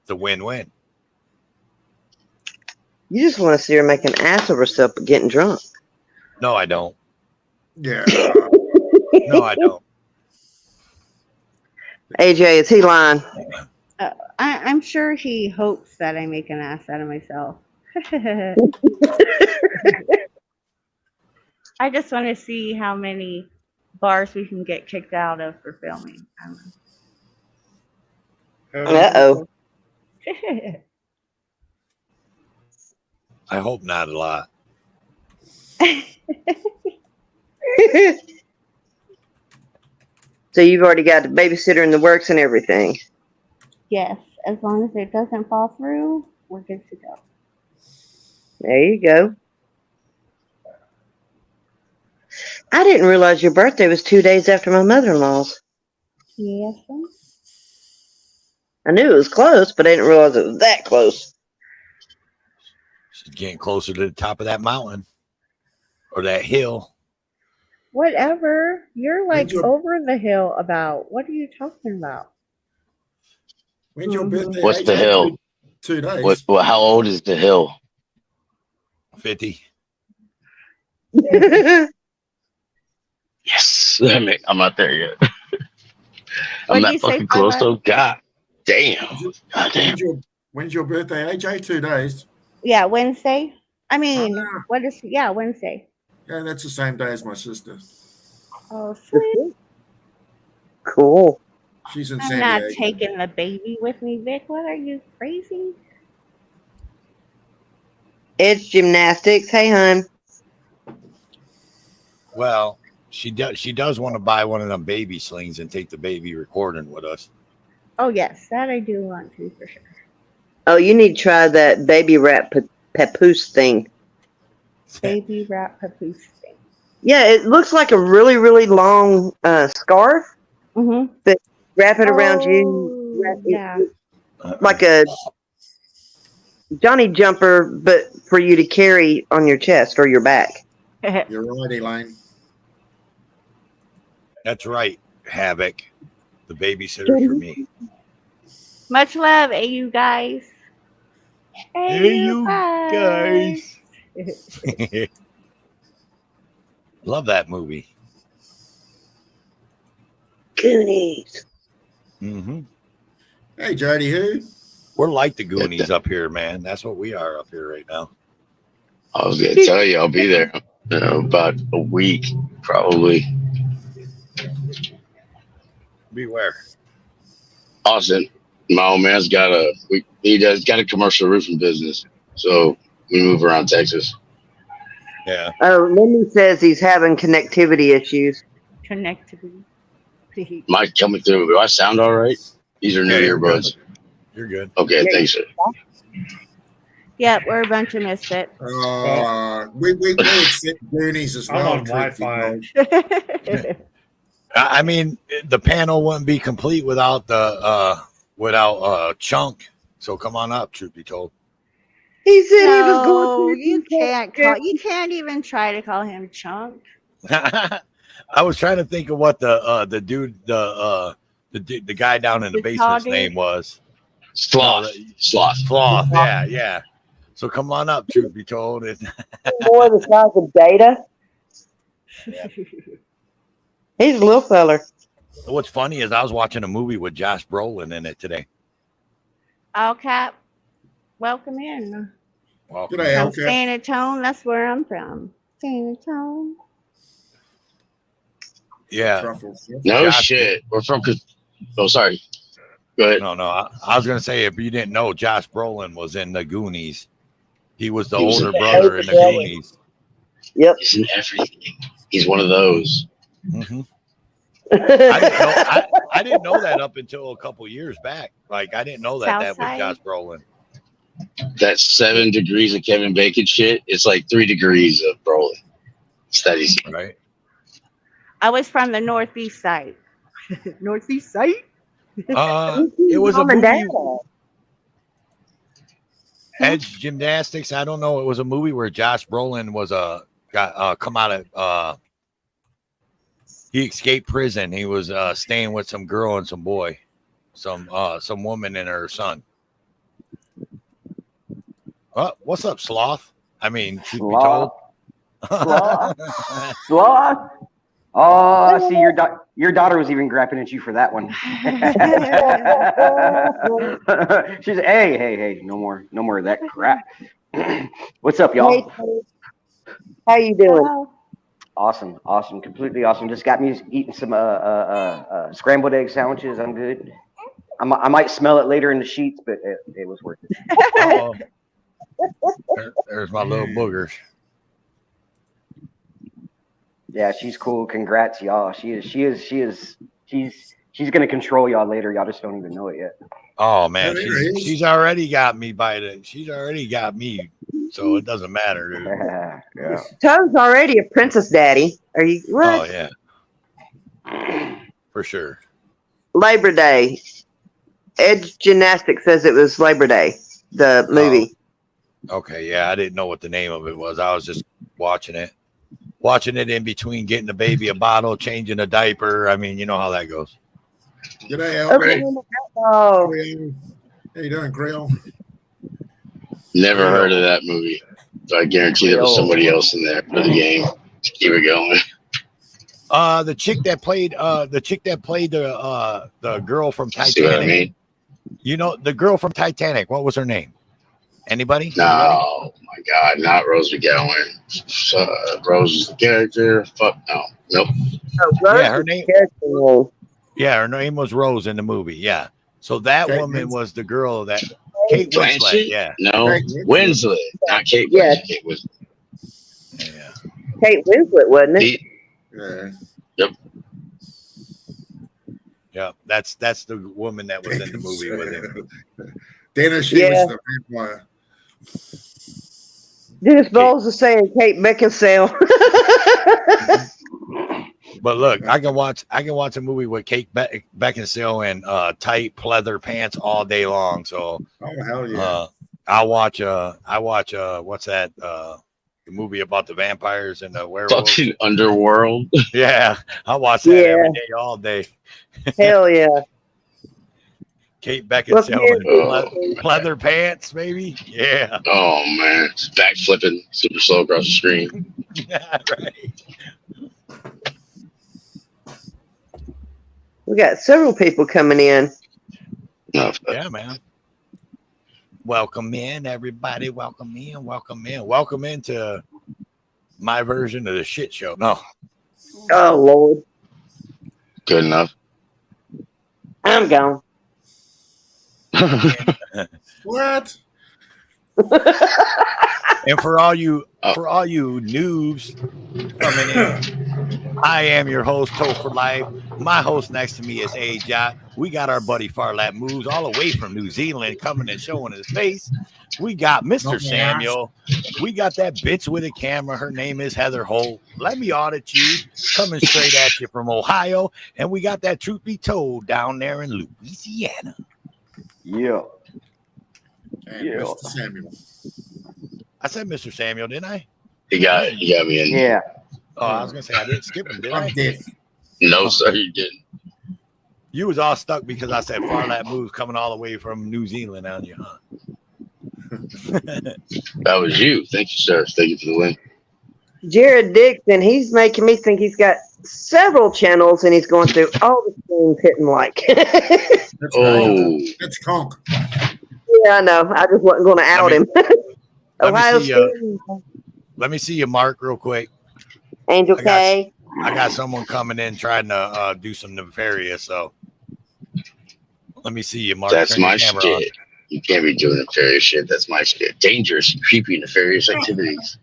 It's a win-win. You just want to see her make an ass of herself but getting drunk. No, I don't. Yeah. No, I don't. AJ, is he lying? I'm sure he hopes that I make an ass out of myself. I just want to see how many bars we can get kicked out of for filming. Uh-oh. I hope not a lot. So you've already got the babysitter in the works and everything. Yes, as long as it doesn't fall through, we're good to go. There you go. I didn't realize your birthday was 2 days after my mother-in-law's. Yes, sir. I knew it was close, but I didn't realize it was that close. She's getting closer to the top of that mountain or that hill. Whatever. You're like over the hill about. What are you talking about? When's your birthday? What's the hill? 2 days. How old is the hill? 50. Yes. I'm not there yet. I'm not fucking close though. God damn. God damn. When's your birthday, AJ? 2 days. Yeah, Wednesday. I mean, Wednesday. Yeah, that's the same day as my sister. Oh, sweet. Cool. She's in I'm San not Diego. taking the baby with me, Vic. What are you, crazy? It's gymnastics. Hey, hon. Well, she does want to buy one of them baby slings and take the baby recording with us. Oh, yes, that I do want to for sure. Oh, you need to try that baby wrap papoose thing. Baby wrap papoose thing. Yeah, it looks like a really, really long scarf. Mm-hmm. But wrap it around you. Yeah. Like a Johnny jumper, but for you to carry on your chest or your back. You're right, Elaine. That's right, Havoc. The babysitter's for me. Much love, you guys. Hey, you guys. Love that movie. Goonies. Mm-hmm. Hey, Jody, who? We're like the Goonies up here, man. That's what we are up here right now. I was gonna tell you, I'll be there about a week, probably. Beware. Austin, my old man's got got a commercial roofing business, so we move around Texas. Yeah. Oh, Lindy says he's having connectivity issues. Connectivity. Mike coming through. Do I sound all right? These are new Yeah, you're earbuds. You're good. Okay, Yeah. thanks, sir. Yeah, we're a bunch of misfits. We accept Goonies as I'm well. on truth be Wi-Fi. told. I mean, the panel wouldn't be complete without the Chunk. So come on up, truth be told. He said he was No, going to. you can't even try to call him Chunk. I was trying to think of what the dude the guy down in the The tall basement's dude? name was. Sloth. Sloth. Yeah. So come on up, truth be told. More the size of Data. He's a little feller. What's funny is I was watching a movie with Josh Brolin in it today. All Cap, welcome in. Welcome. G'day, From Al Cap. San Antonio, that's where I'm from. San Antonio. Yeah. Truffles. No Josh- shit. We're from. Oh, sorry. Go ahead. No. I was gonna say, if you didn't know, Josh Brolin was in the Goonies. He was the He was older in brother in the everything. Goonies. Yep. He's in everything. He's one of those. Mm-hmm. I didn't know that up until a couple years back. Like I didn't know that was Southside? Josh Brolin. That 7 degrees of Kevin Bacon shit. It's like 3 degrees of Brolin. It's that easy. Right. I was from the northeast side. Northeast side? It was a Mom and Dad. movie. Edge Gymnastics. I don't know. It was a movie where Josh Brolin was come out of he escaped prison. He was staying with some girl and some boy, some woman and her son. What's up, Sloth? I mean, should be told. Sloth. Sloth. Oh, see, your daughter was even grapping at you for that one. She's hey, no more of that crap. What's up, y'all? How you doing? Awesome, completely awesome. Just got me eating some scrambled egg sandwiches. I'm good. I might smell it later in the sheets, but it was worth it. There's my little boogers. Yeah, she's cool. Congrats, y'all. She's gonna control y'all later. Y'all just don't even know it yet. Oh man, she's already got me she's already got me, so it doesn't matter, dude. Yeah. Tom's already a princess daddy. Are you what? Oh yeah. For sure. Labor Day. Edge Gymnastics says it was Labor Day, the movie. Okay, yeah, I didn't know what the name of it was. I was just watching it in between getting the baby a bottle, changing a diaper. I mean, you know how that goes. G'day, Al. Okay. Oh. How you doing, Creole? Never heard of that movie. So I guarantee there was somebody else in there for the game to keep it going. The chick that played the girl from Titanic. See what I mean? You know, the girl from Titanic. What was her name? Anybody? No, my God, not Rose McGowan. Rose is the character. Fuck no. Nope. Yeah, her name. Yeah, her name was Rose in the movie. Yeah. So that woman was the girl that Kate Winslet. Blanchett? Yeah. No, Winslet, not Kate. Yeah. Winslet. Kate Winslet. Yeah. Kate Winslet, wasn't it? Yeah. Yep. Yeah, that's the woman that was in the movie with him. Dennis, she was the vampire. Dennis Bowles is saying Kate Beckinsale. But look, I can watch a movie with Kate Beckinsale and tight pleather pants all day long. So hell yeah. I watch what's that the movie about the vampires and the werewolves. Fucking Underworld. Yeah, I watch that every day, all day. Hell yeah. Kate Beckinsale and pleather pants, maybe. Yeah. Oh man, it's back flipping super slow across the screen. Yeah, right. We got several people coming in. No, Yeah, man. Welcome in, everybody. Welcome in. Welcome in. Welcome into my version of the shit show. No. Oh, Lord. good enough. I'm gone. What? And for all you noobs coming in, I am your host, Toast for Life. My host next to me is A-Jot. We got our buddy Farlat Moves all the way from New Zealand coming and showing his face. We got Mr. Samuel. We got that bitch with a camera. Her name is Heather Holt. Let me audit you. Coming straight at you from Ohio. And we got that Truth Be Told down there in Louisiana. Yeah. And Yeah. Mr. Samuel. I said Mr. Samuel, didn't I? He got me in. Yeah. Oh, I was going to say I didn't skip him, did I? I'm deaf. No, sir, you didn't. You was all stuck because I said Farlat Moves coming all the way from New Zealand on you, huh? That was you. Thank you, sir. Thank you for the win. Jared Dixon, he's making me think he's got several channels and he's going through all the streams hitting like. That's Oh, That's conk. Yeah, I know. I just wasn't going to out him. Ohio State. Let me see you, Mark, real quick. Angel K. I got someone coming in trying to do some nefarious, so let me see you, Mark. that's Turn your my camera shit. on. You can't be doing nefarious shit. That's my shit. Dangerous, creepy, nefarious activities.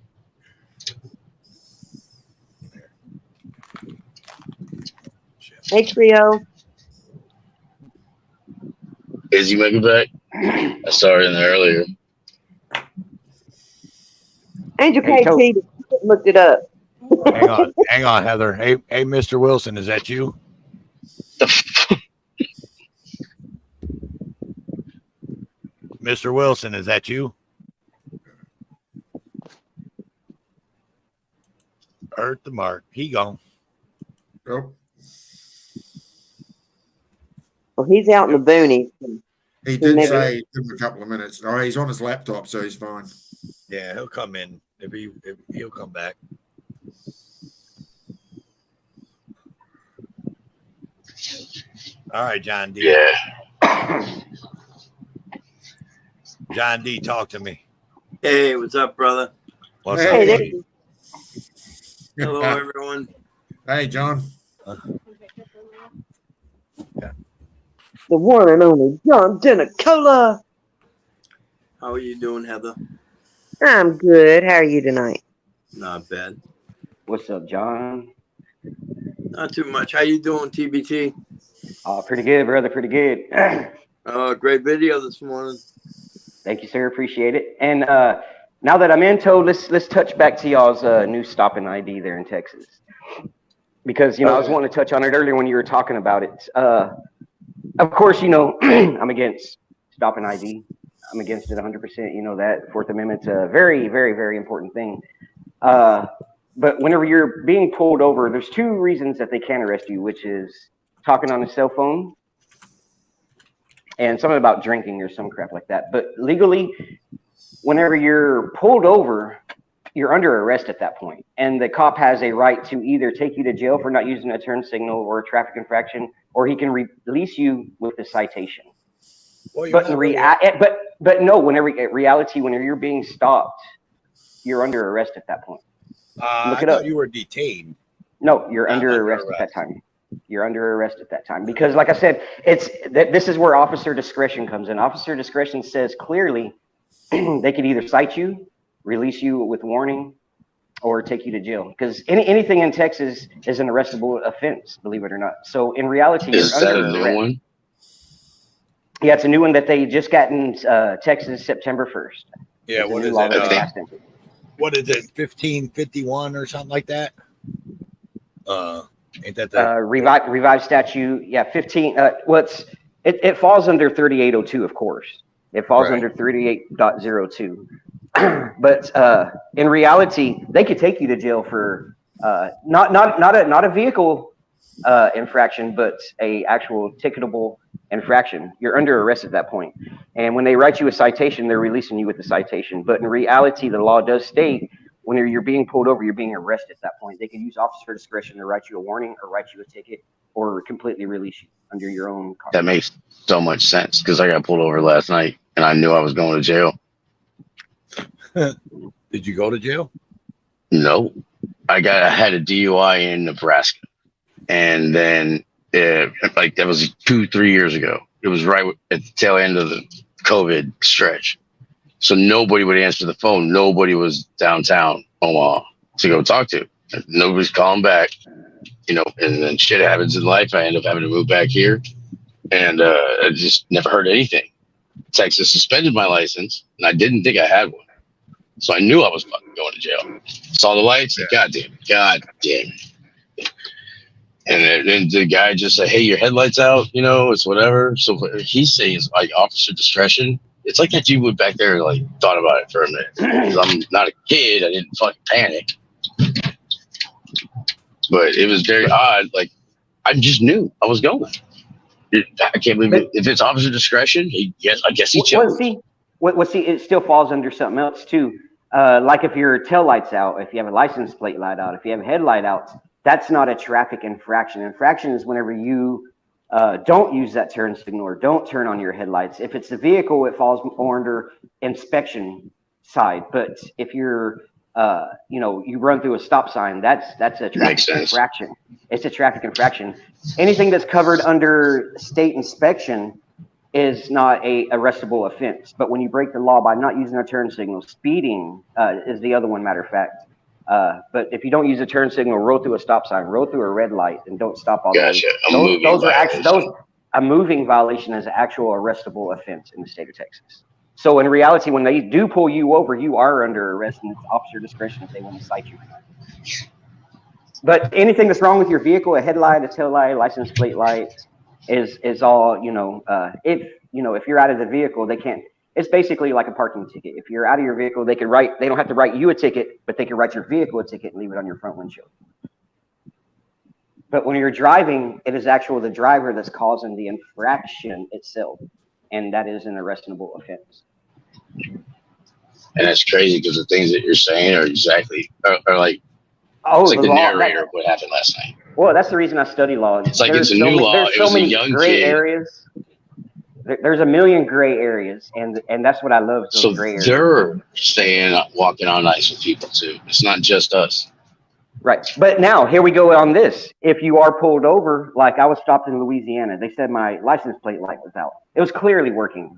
Hey, Trio. Izzy, make it back. I saw her in there earlier. Angel Hey, K cheated. Looked it up. Hang on, Heather. Hey, Mr. Wilson, is that you? Mr. Wilson, is that you? Earth the mark. He gone. Oh, Well, he's out in the boonies. he did Maybe. say give him a couple of minutes. Oh, he's on his laptop, so he's fine. Yeah, he'll come in. If he'll come back. All right, John D. Yeah. John D, talk to me. Hey, what's up, brother? What's Hey. up, Hey, buddy? Hello, everyone. Hey, John. The one and only John Denicola. How are you doing, Heather? I'm good. How are you tonight? Not bad. What's up, John? Not too much. How you doing, TBT? Pretty good, brother. Pretty good. Great video this morning. Thank you, sir. Appreciate it. And now that I'm in tow, let's touch back to y'all's new stopping ID there in Texas, because I was wanting to touch on it earlier when you were talking about it. Of course, I'm against stopping ID. I'm against it 100%. You know that. Fourth Amendment's a very, very, very important thing. But whenever you're being pulled over, there's two reasons that they can arrest you, which is talking on a cell phone and something about drinking or some crap like that. But legally, whenever you're pulled over, you're under arrest at that point. And the cop has a right to either take you to jail for not using a turn signal or a traffic infraction, or he can release you with a citation. Well, But no, whenever you're being stopped, you're under arrest at that point. Look it I up. thought you were detained. No, you're under arrest at that time. You're under arrest at that time because, like I said, this is where officer discretion comes in. Officer discretion says clearly they could either cite you, release you with warning, or take you to jail. Because anything in Texas is an arrestable offense, believe it or not. So in reality, Is you're that under a new arrest. one? Yeah, it's a new one that they just got in Texas September 1st. Yeah, It's a what new is law it? that they passed into. What is it? 1551 or something like that? Ain't that the Revived statute? Yeah, 15. It falls under 3802, of course. It falls under 38.02. But in reality, they could take you to jail for not a vehicle infraction, but a actual ticketable infraction. You're under arrest at that point. And when they write you a citation, they're releasing you with the citation. But in reality, the law does state when you're being pulled over, you're being arrested at that point. They can use officer discretion to write you a warning or write you a ticket or completely release you under your own car. That makes so much sense because I got pulled over last night and I knew I was going to jail. Did you go to jail? No, I had a DUI in Nebraska, and then like that was 2-3 years ago. It was right at the tail end of the COVID stretch, so nobody would answer the phone. Nobody was downtown Omaha to go talk to. Nobody's calling back, you know. And then shit happens in life. I end up having to move back here, and I just never heard anything. Texas suspended my license, and I didn't think I had one. So I knew I was fucking going to jail. Saw the lights, God damn. And then the guy just said, "Hey, your headlights out, you know, it's whatever." So he's saying it's like officer discretion. It's like that you went back there and like thought about it for a minute. 'Cause I'm not a kid, I didn't fucking panic. But it was very odd. Like I just knew I was going. I can't believe it. If it's officer discretion, I guess he chose. See, it still falls under something else too. Like if your tail light's out, if you have a license plate light out, if you have a headlight out, that's not a traffic infraction. Infraction is whenever you don't use that turn signal or don't turn on your headlights. If it's a vehicle, it falls more under inspection side. But if you're, you run through a stop sign, that's a traffic infraction. It's a traffic infraction. Anything that's covered under state inspection is not a arrestable offense. But when you break the law by not using a turn signal, speeding is the other one, matter of fact. But if you don't use a turn signal, roll through a stop sign, roll through a red light, and don't stop all those are actually a moving violation is an actual arrestable offense in the state of Texas. So in reality, when they do pull you over, you are under arrest, and it's officer discretion if they want to cite you. But anything that's wrong with your vehicle, a headlight, a tail light, license plate light, is all, if you're out of the vehicle, they can't. It's basically like a parking ticket. If you're out of your vehicle, they don't have to write you a ticket, but they can write your vehicle a ticket and leave it on your front windshield. But when you're driving, it is actually the driver that's causing the infraction itself, and that is an arrestable offense. And that's crazy because the things that you're saying are exactly like the narrator of what happened last night. Well, that's the reason I study law. It's like it's a new law. It was a young gray kid. Areas. There's a million gray areas, and that's what I love. So gray areas. they're staying walking on ice with people too. It's not just us. Right. But now here we go on this. If you are pulled over, like I was stopped in Louisiana, they said my license plate light was out. It was clearly working.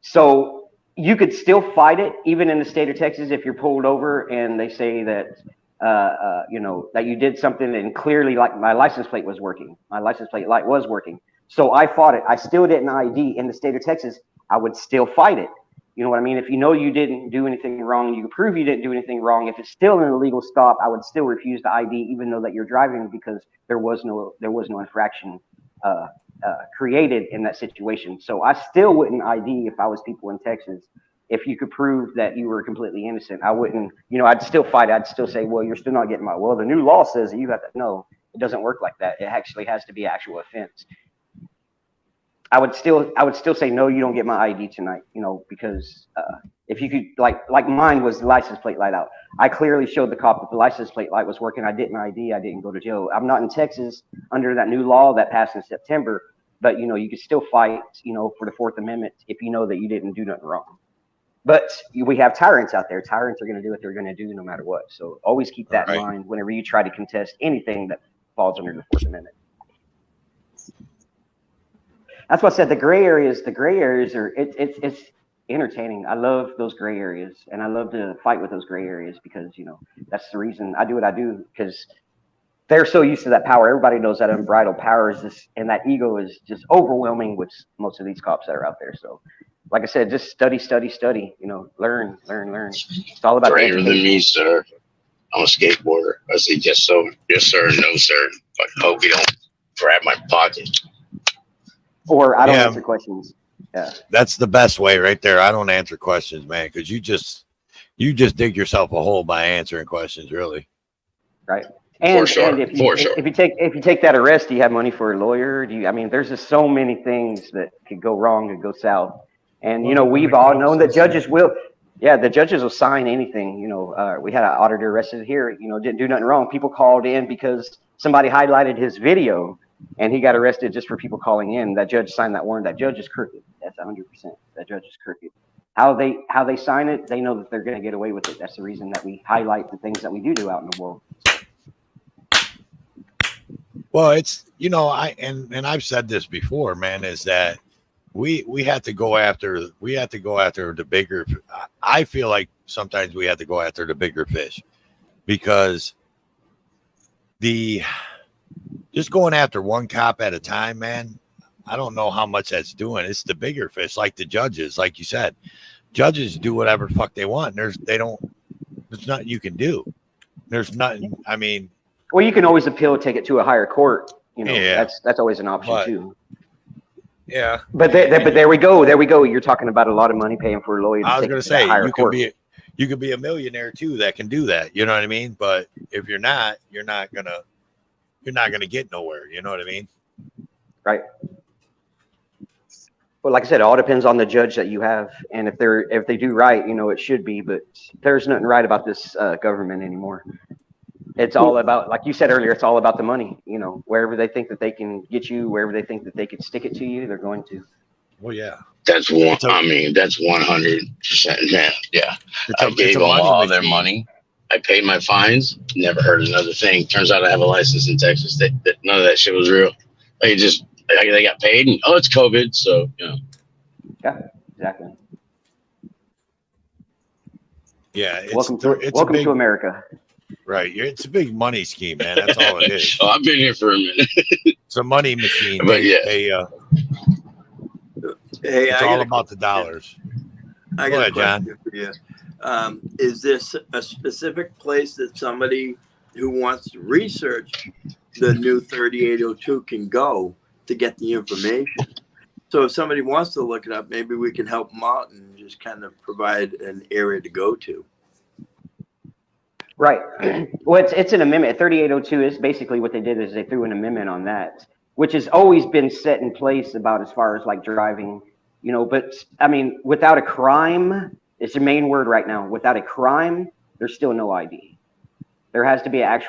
So you could still fight it, even in the state of Texas, if you're pulled over and they say that that you did something and clearly like my license plate was working. My license plate light was working. So I fought it. I still didn't ID in the state of Texas. I would still fight it. You know what I mean? If you know you didn't do anything wrong, you can prove you didn't do anything wrong. If it's still an illegal stop, I would still refuse to ID, even though that you're driving, because there was no infraction created in that situation. So I still wouldn't ID if I was people in Texas. If you could prove that you were completely innocent, I wouldn't. I'd still fight. I'd still say, well, you're still not getting my. Well, the new law says that you have to. No, it doesn't work like that. It actually has to be actual offense. I would still say, no, you don't get my ID tonight, because if you could, like mine was the license plate light out. I clearly showed the cop that the license plate light was working. I didn't ID. I didn't go to jail. I'm not in Texas under that new law that passed in September, but, you could still fight, for the Fourth Amendment if you know that you didn't do nothing wrong. But we have tyrants out there. Tyrants are going to do what they're going to do no matter what. So always keep that in mind whenever you try to contest anything that falls under the Fourth Amendment. That's what I said. The gray areas are it's entertaining. I love those gray areas, and I love to fight with those gray areas because that's the reason I do what I do, because they're so used to that power. Everybody knows that unbridled power is this, and that ego is just overwhelming with most of these cops that are out there. So, like I said, just study. Learn. It's all about braver than me, sir. I'm a skateboarder. I say yes, so yes, sir, no, sir. But hope you don't grab my pocket. Or I don't answer questions. Yeah, that's the best way right there. I don't answer questions, man, because you just dig yourself a hole by answering questions, really. Right. And if you take that arrest, do you have money for a lawyer? There's just so many things that could go wrong and go south. And we've all known that judges will. Yeah, the judges will sign anything. We had an auditor arrested here. Didn't do nothing wrong. People called in because somebody highlighted his video, and he got arrested just for people calling in. That judge signed that warrant. That judge is crooked. That's 100%. That judge is crooked. How they sign it, they know that they're going to get away with it. That's the reason that we highlight the things that we do out in the world. Well, it's and I've said this before, man, is that we have to go after the bigger. I feel like sometimes we have to go after the bigger fish, because just going after one cop at a time, man, I don't know how much that's doing. It's the bigger fish, like the judges, like you said. Judges do whatever the fuck they want. There's nothing you can do. There's nothing. I mean, well, you can always appeal, take it to a higher court. Yeah. That's always an option too. Yeah. But there we go. There we go. You're talking about a lot of money paying for a lawyer. I was going to say you could be a millionaire too that can do that. You know what I mean? But if you're not gonna get nowhere. You know what I mean? Right. Well, like I said, it all depends on the judge that you have, and if they do right, it should be. But there's nothing right about this government anymore. It's all about, like you said earlier, it's all about the money. Wherever they think that they can get you, wherever they think that they can stick it to you, they're going to. Well, yeah. That's 100%. Yeah. I gave them all their money. I paid my fines. Never heard another thing. Turns out I have a license in Texas. That none of that shit was real. They got paid, and it's COVID, so Yeah, exactly. Yeah. Welcome to America. Right. It's a big money scheme, man. That's all it is. Oh, I've been here for a minute. It's a money machine. But it's all about the dollars. I got a question for you. Is this a specific place that somebody who wants to research the new 3802 can go to get the information? So if somebody wants to look it up, maybe we can help them out and just kind of provide an area to go to. Right. Well, it's an amendment. 3802 is basically what they did is they threw an amendment on that, which has always been set in place about as far as like driving, but I mean, without a crime, it's the main word right now. Without a crime, there's still no ID. There has to be a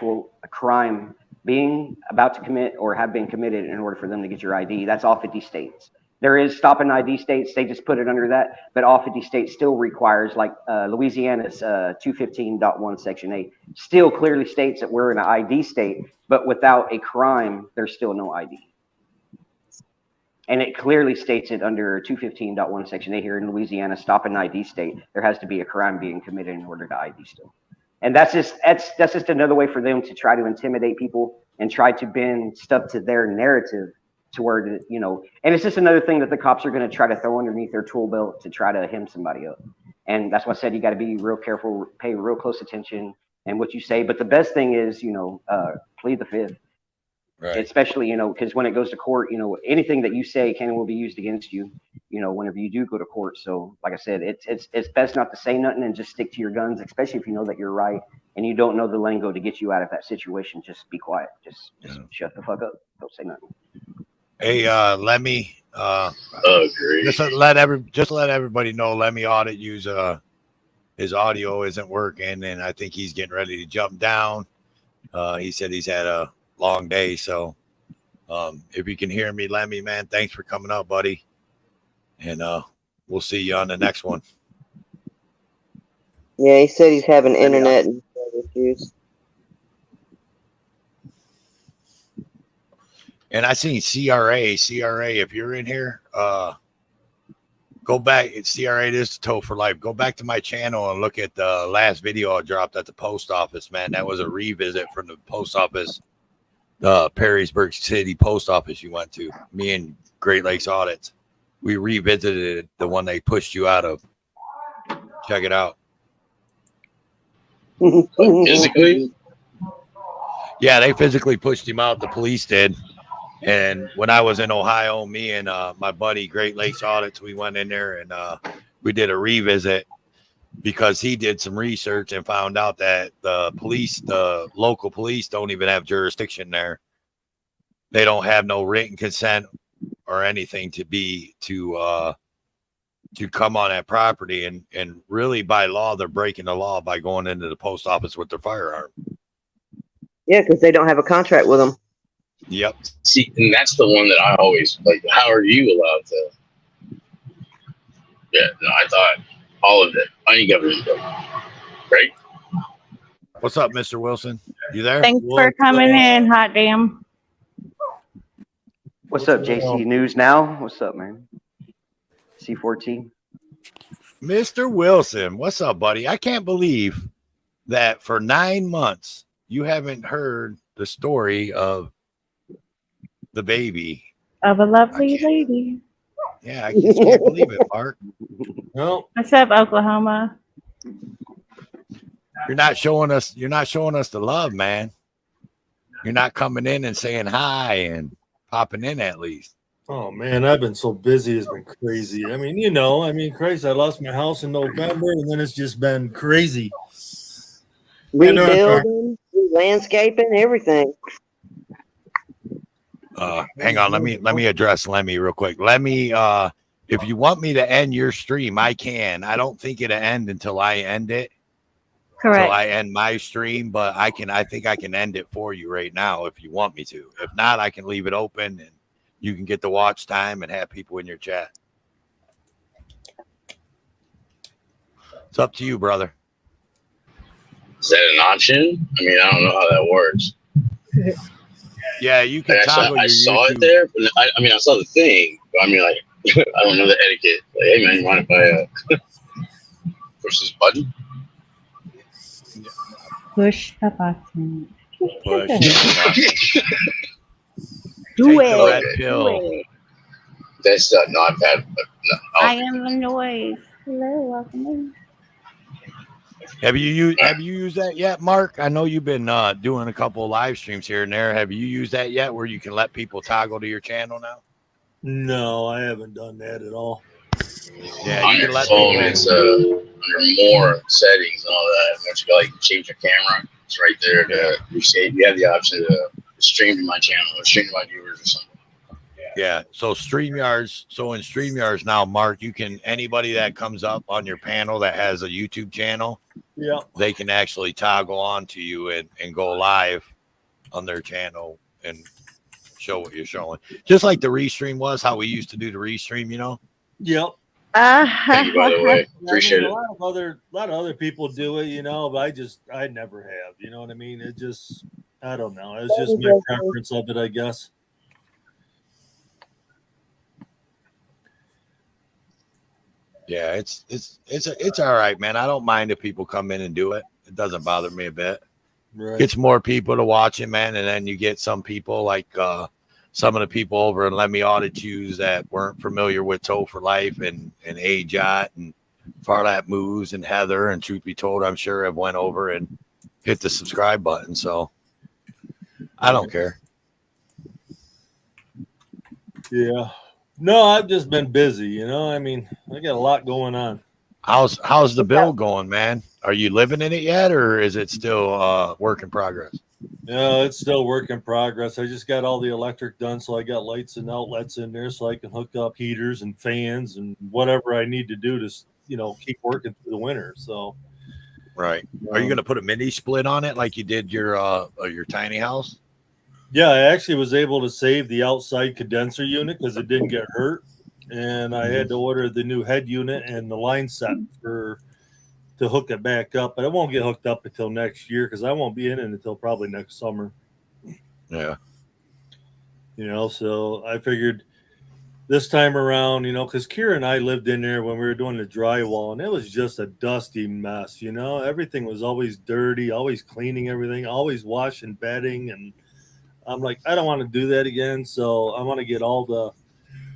crime being about to commit or have been committed in order for them to get your ID. That's all 50 states. There is stop and ID states. They just put it under that, but all 50 states still requires, like Louisiana's 215.1 Section 8 still clearly states that we're in an ID state, but without a crime, there's still no ID. And it clearly states it under 215.1 Section 8 here in Louisiana, stop and ID state. There has to be a crime being committed in order to ID still. And that's just another way for them to try to intimidate people and try to bend stuff to their narrative to where, and it's just another thing that the cops are going to try to throw underneath their tool belt to try to hem somebody up. And that's why I said you got to be real careful, pay real close attention and what you say. But the best thing is, plead the fifth. Right. Especially, because when it goes to court, anything that you say can and will be used against you, whenever you do go to court. So like I said, it's best not to say nothing and just stick to your guns, especially if you know that you're right and you don't know the lingo to get you out of that situation. Just be quiet. Just shut the fuck up. Don't say nothing. Hey, Lemmy, just let everybody know Lemmy Audit his audio isn't working, and I think he's getting ready to jump down. He said he's had a long day, so if you can hear me, Lemmy, man, thanks for coming up, buddy, and we'll see you on the next one. Yeah, he said he's having internet issues. And I seen CRA, if you're in here, go back. It's CRA, this is Toe for Life. Go back to my channel and look at the last video I dropped at the post office, man. That was a revisit from the post office, the Perrysburg City post office you went to. Me and Great Lakes Audits. We revisited the one they pushed you out of. Check it out. Physically? Yeah, they physically pushed him out. The police did. And when I was in Ohio, me and my buddy Great Lakes Audits, we went in there and we did a revisit because he did some research and found out that the local police don't even have jurisdiction there. They don't have no written consent or anything to to come on that property, and really by law they're breaking the law by going into the post office with their firearm. Yeah, because they don't have a contract with them. Yep. See, and that's the one that I always like. How are you allowed to? Yeah, no, I thought all of it, any government building, right? What's up, Mr. Wilson? You there? Thanks for coming in, hot damn. What's up, JC News Now? What's up, man? C14. Mr. Wilson, what's up, buddy? I can't believe that for 9 months you haven't heard the story of the baby. Of a lovely lady. Yeah, I just can't believe it, Mark. No. What's up, Oklahoma? You're not showing us the love, man. You're not coming in and saying hi and popping in at least. Oh man, I've been so busy. It's been crazy. I mean, Christ, I lost my house in November, and then it's just been crazy. Rebuilding, landscaping, everything. Hang on, let me address Lemmy real quick. Lemmy, if you want me to end your stream, I can. I don't think it'll end until I end it. Correct. Until I end my stream, but I think I can end it for you right now if you want me to. If not, I can leave it open and you can get the watch time and have people in your chat. It's up to you, brother. Is that an option? I mean, I don't know how that works. Yeah, you can toggle I saw it there, but I saw the thing. But I mean, like, I don't know the etiquette. Like, hey, man, you mind if I push this button? Push the button. Push Do Take the red it. pill. Do it. That's not bad. No, I am the noise. Hello, welcome in. Have you used that yet, Mark? I know you've been doing a couple of live streams here and there. Have you used that yet, where you can let people toggle to your channel now? No, I haven't done that at all. Yeah, on you your can let phone, people. it's under more settings and all that. Once you go, like, change your camera, it's right there. You have the option to stream to my channel or stream to my viewers or something. Yeah. So StreamYards. So in StreamYards now, Mark, you can, anybody that comes up on your panel that has a YouTube channel, yeah, they can actually toggle on to you and go live on their channel and show what you're showing. Just like the restream was, how we used to do the restream, you know? Yep. Thank you, by the way. Appreciate A it. lot of other people do it, you know, but I never have. You know what I mean? It just, I don't know. It's just my preference of it, I guess. Yeah, it's all right, man. I don't mind if people come in and do it. It doesn't bother me a bit. Right. Gets more people to watch it, man, and then you get some people like some of the people over in Lemmy Auditudes that weren't familiar with Toe for Life and AJOT and Farlap Moves and Heather, and truth be told, I'm sure have went over and hit the subscribe button. So I don't care. Yeah. No, I've just been busy, you know. I mean, I got a lot going on. How's the build going, man? Are you living in it yet, or is it still work in progress? No, it's still work in progress. I just got all the electric done, so I got lights and outlets in there, so I can hook up heaters and fans and whatever I need to do to, you know, keep working through the winter. So, right. Are you going to put a mini split on it like you did your tiny house? Yeah, I actually was able to save the outside condenser unit because it didn't get hurt, and I had to order the new head unit and the line set to hook it back up. But it won't get hooked up until next year because I won't be in it until probably next summer. Yeah. You know, so I figured this time around, you know, because Kira and I lived in there when we were doing the drywall, and it was just a dusty mess. You know, everything was always dirty, always cleaning everything, always washing bedding, and I'm like, I don't want to do that again. So I want to get all the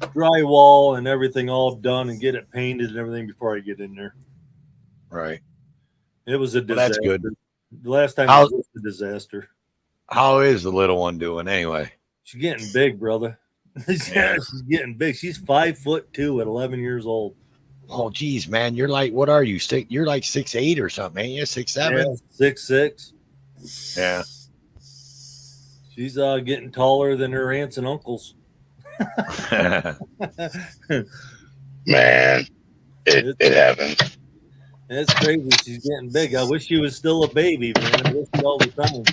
drywall and everything all done and get it painted and everything before I get in there. Right. It was a disaster. Well, that's good. The last time it was a disaster. How is the little one doing anyway? She's getting big, brother. She's getting big. She's 5'2" at 11 years old. Oh, geez, man. You're like, what are you? You're like 6'8" or something, ain't you? 6'7"? Yeah, 6'6". Yeah. She's getting taller than her aunts and uncles. Man. it happens. It's crazy. She's getting big. I wish she was still a baby, man. I wish it all the time.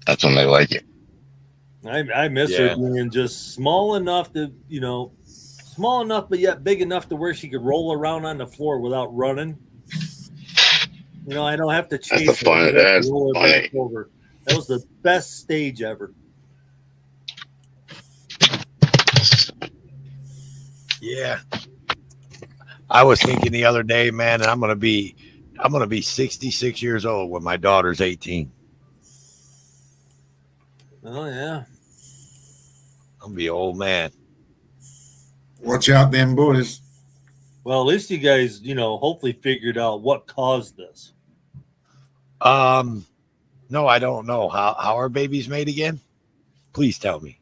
That's when they like it. I miss her being just small enough to, small enough, but yet big enough to where she could roll around on the floor without running. I don't have to chase That's her. funny. I have to That's roll her funny. back over. That was the best stage ever. Yeah. I was thinking the other day, man, and I'm gonna be 66 years old when my daughter's 18. Oh yeah. I'm gonna be an old man. Watch out, them boys. Well, at least you guys, hopefully figured out what caused this. No, I don't know. How are babies made again? Please tell me.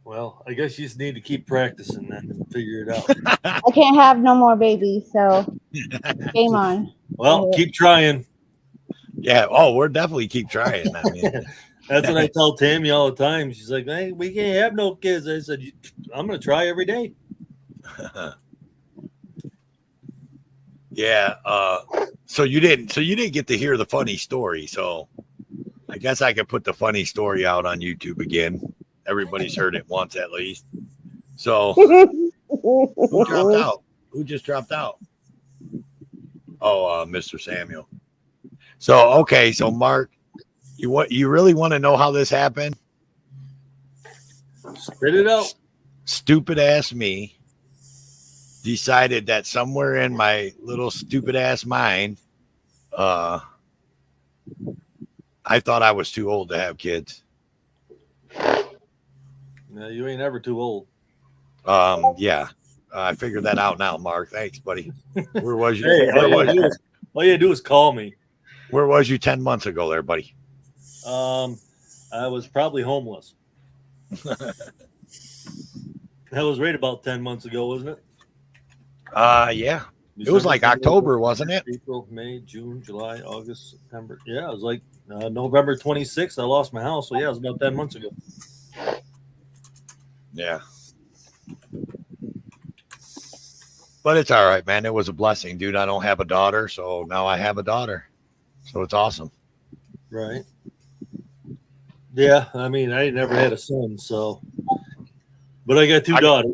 Well, I guess you just need to keep practicing then and figure it out. I can't have no more babies, so game on. Well, keep trying. Yeah. Oh, we're definitely keep trying. I mean, that's what I tell Tammy all the time. She's like, "Hey, we can't have no kids." I said, "I'm gonna try every day." Yeah. So you didn't get to hear the funny story. So I guess I could put the funny story out on YouTube again. Everybody's heard it once at least. So who dropped out? Who just dropped out? Oh, Mr. Samuel. So okay, so Mark, you really want to know how this happened? Spit it out. Stupid ass me decided that somewhere in my little stupid ass mind, I thought I was too old to have kids. No, you ain't ever too old. Yeah. I figured that out now, Mark. Thanks, buddy. Where was you? Hey, all you do is call me. Where was you 10 months ago there, buddy? I was probably homeless. That was right about 10 months ago, wasn't it? Yeah. It was like October, wasn't it? April, May, June, July, August, September. Yeah, it was like November 26th. I lost my house. So, yeah, it was about 10 months ago. Yeah. But it's all right, man. It was a blessing, dude. I don't have a daughter, so now I have a daughter. So it's awesome. Right. Yeah, I mean, I never had a son, so. But I got two daughters.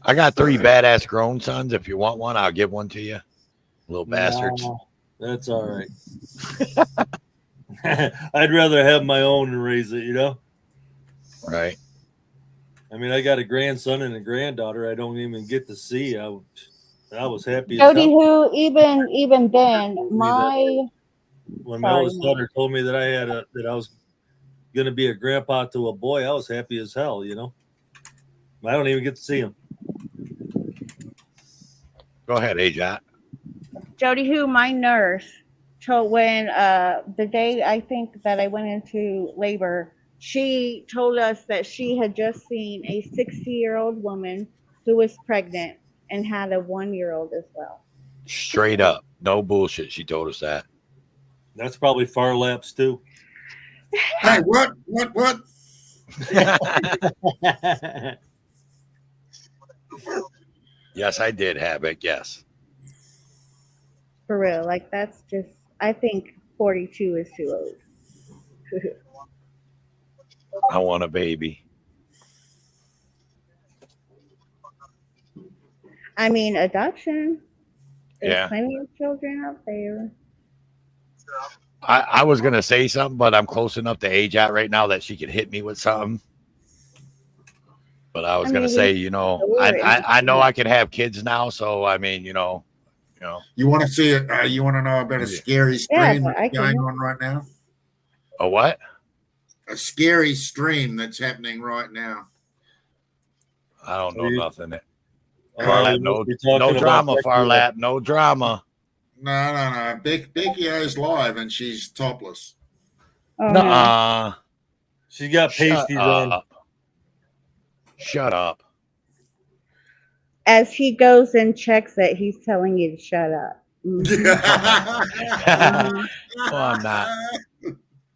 I got 3 badass grown sons. If you want one, I'll give one to you. Little bastards. No, that's all right. I'd rather have my own and raise it, Right. I mean, I got a grandson and a granddaughter I don't even get to see. I was happy. Jody, who even then, my when my oldest daughter told me that that I was going to be a grandpa to a boy, I was happy as hell. I don't even get to see him. Go ahead, Ajat. Jody, who my nurse told when the day I think that I went into labor. She told us that she had just seen a 60-year-old woman who was pregnant and had a 1-year-old as well. Straight up. No bullshit. She told us that. That's probably far lapse too. Hey, what? Yes, I did have it. Yes. For real. Like, that's just, I think 42 is too old. I want a baby. I mean, adoption. There's Yeah. plenty of children out there. I was going to say something, but I'm close enough to age out right now that she could hit me with something. But I was going to say, I know I can have kids now. So, I mean, you want to see it? You want to know about a scary stream that's going on right now? A what? A scary stream that's happening right now. I don't know nothing. Farlap, no drama, Farlap. No drama. No. Becky is live and she's topless. Nuh-uh. She got pasties on. Shut up. As he goes and checks it, he's telling you to shut up. Mm-hmm. Well, I'm not.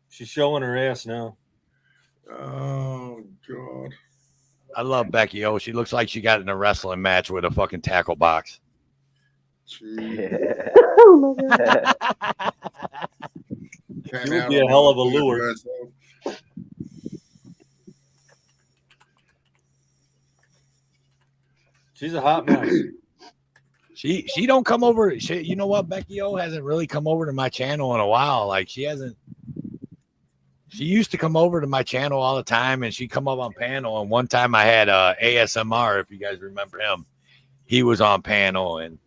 She's showing her ass now. Oh, God. I love Becky O. She looks like she got in a wrestling match with a fucking tackle box. Oh my God. She would be a hell of a lure. She's a hot mess. She don't come over. You know what? Becky O hasn't really come over to my channel in a while. Like she hasn't. She used to come over to my channel all the time, and she'd come up on panel. And one time I had ASMR, if you guys remember him. He was on panel, and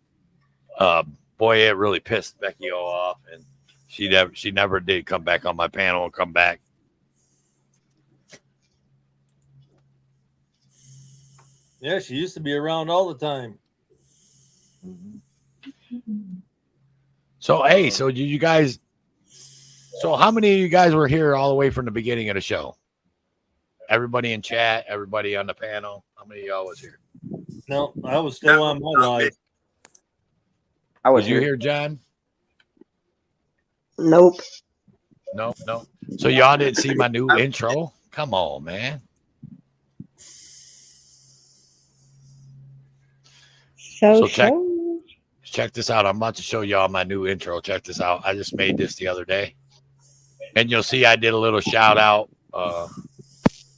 boy, it really pissed Becky O off. And she never did come back on my panel and come back. Yeah, she used to be around all the time. So hey, so you guys. So how many of you guys were here all the way from the beginning of the show? Everybody in chat, everybody on the panel. How many of y'all was here? No, I was still on my live. Was you here, John? Nope. No. So y'all didn't see my new intro? Come on, man. So check this out. I'm about to show y'all my new intro. Check this out. I just made this the other day. And you'll see I did a little shout out.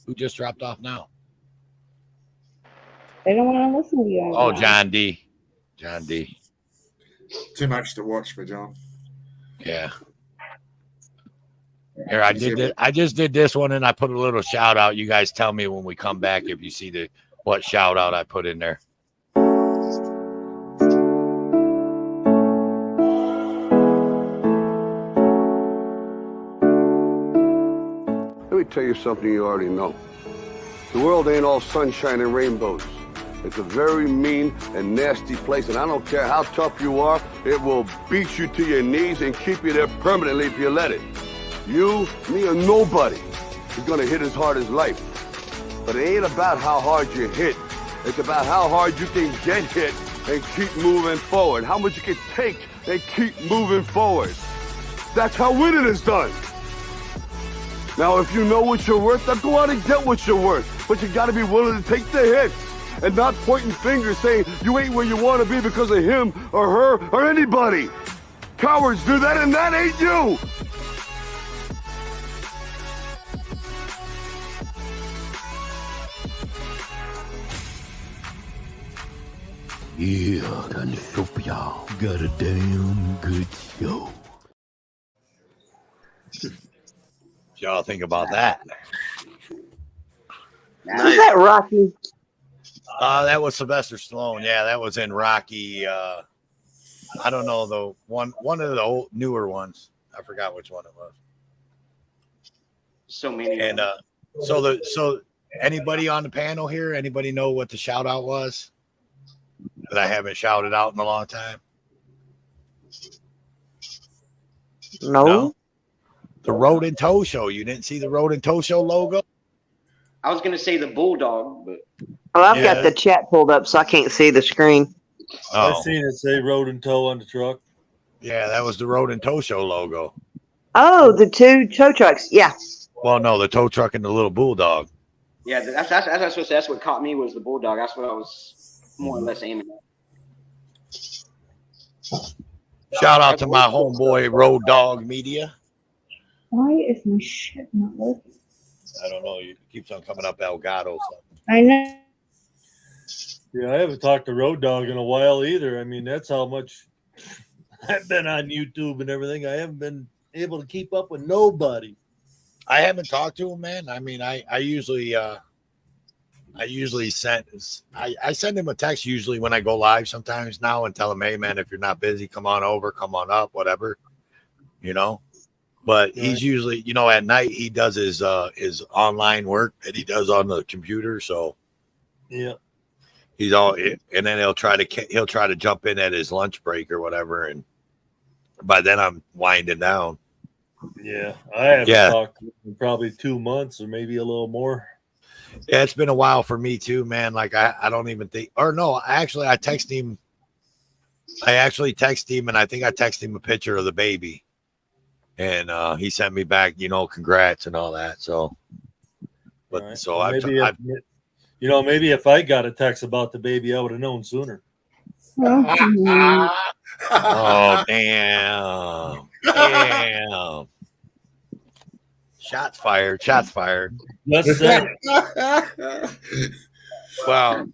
Who just dropped off now? They don't want to listen to you. Oh, John D. John D. Too much to watch for John. Yeah. Here, I just did this one, and I put a little shout out. You guys tell me when we come back if you see what shout out I put in there. Let me tell you something you already know. The world ain't all sunshine and rainbows. It's a very mean and nasty place, and I don't care how tough you are, it will beat you to your knees and keep you there permanently if you let it. You, me, or nobody is gonna hit as hard as life. But it ain't about how hard you hit. It's about how hard you can get hit and keep moving forward. How much you can take and keep moving forward. That's how winning is done. Now, if you know what you're worth, then go out and get what you're worth. But you gotta be willing to take the hits and not pointing fingers saying you ain't where you wanna be because of him or her or anybody. Cowards do that, and that ain't you. Yeah, gonna show for y'all. Got a damn good show. What y'all think about that? Who's that, Rocky? That was Sylvester Stallone. Yeah, that was in Rocky. I don't know though. One of the old newer ones. I forgot which one it was. So many. And so anybody on the panel here? Anybody know what the shout out was that I haven't shouted out in a long time? No. The Road and Toe Show. You didn't see the Road and Toe Show logo? I was gonna say the bulldog, but I've got the chat pulled up, so I can't see the screen. I've seen it say Road and Toe on the truck. Yeah, that was the Road and Toe Show logo. Oh, the two tow trucks. Yeah. Well, no, the tow truck and the little bulldog. yeah, that's what caught me was the bulldog. That's what I was more or less aiming at. Shout out to my homeboy Road Dog Media. Why is my shit not working? I don't know. It keeps on coming up Elgato. Something. I know. Yeah, I haven't talked to Road Dog in a while either. I mean, that's how much I've been on YouTube and everything. I haven't been able to keep up with nobody. I haven't talked to him, man. I mean, I usually send him a text usually when I go live sometimes now and tell him, hey man, if you're not busy, come on over, come on up, whatever, you know. But he's usually, you know, at night he does his online work that he does on the computer. So yeah, he's all, and then he'll try to jump in at his lunch break or whatever, and by then I'm winding down. Yeah, I haven't talked to him in probably 2 months or maybe a little more. Yeah, it's been a while for me too, man. Like I don't even think, or no, actually I text him. I actually text him, and I think I texted him a picture of the baby, and he sent me back, you know, congrats and all that. So, but right. so well, You know, maybe if I got a text about the baby, I would have known sooner. Oh, damn. Damn. Shots fired. Shots fired. Just saying. Well,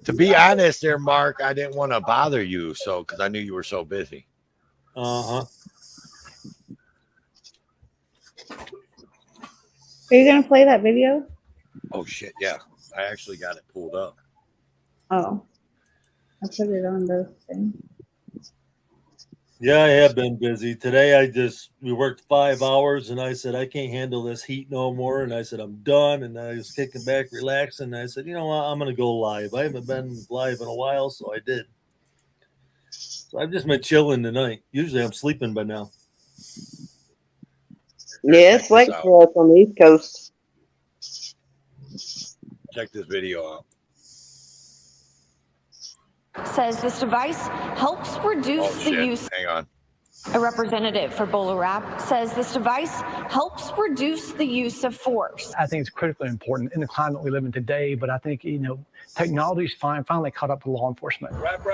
to be honest there, Mark, I didn't want to bother you, so because I knew you were so busy. Uh-huh. Are you gonna play that video? Oh shit, yeah. I actually got it pulled up. Oh, I put it on the thing. Yeah, I have been busy. Today we worked 5 hours and I said, I can't handle this heat no more. And I said, I'm done. And I was kicking back, relaxing. And I said, you know what? I'm going to go live. I haven't been live in a while, so I did. So I've just been chilling tonight. Usually I'm sleeping by now. Yeah, it's late for us on the East Coast. Check this video out. Says this device helps reduce the use. Hang on. A representative for BolaWrap says this device helps reduce the use of force. I think it's critically important in the climate we live in today, but I think, technology's finally caught up to law enforcement. Wrap.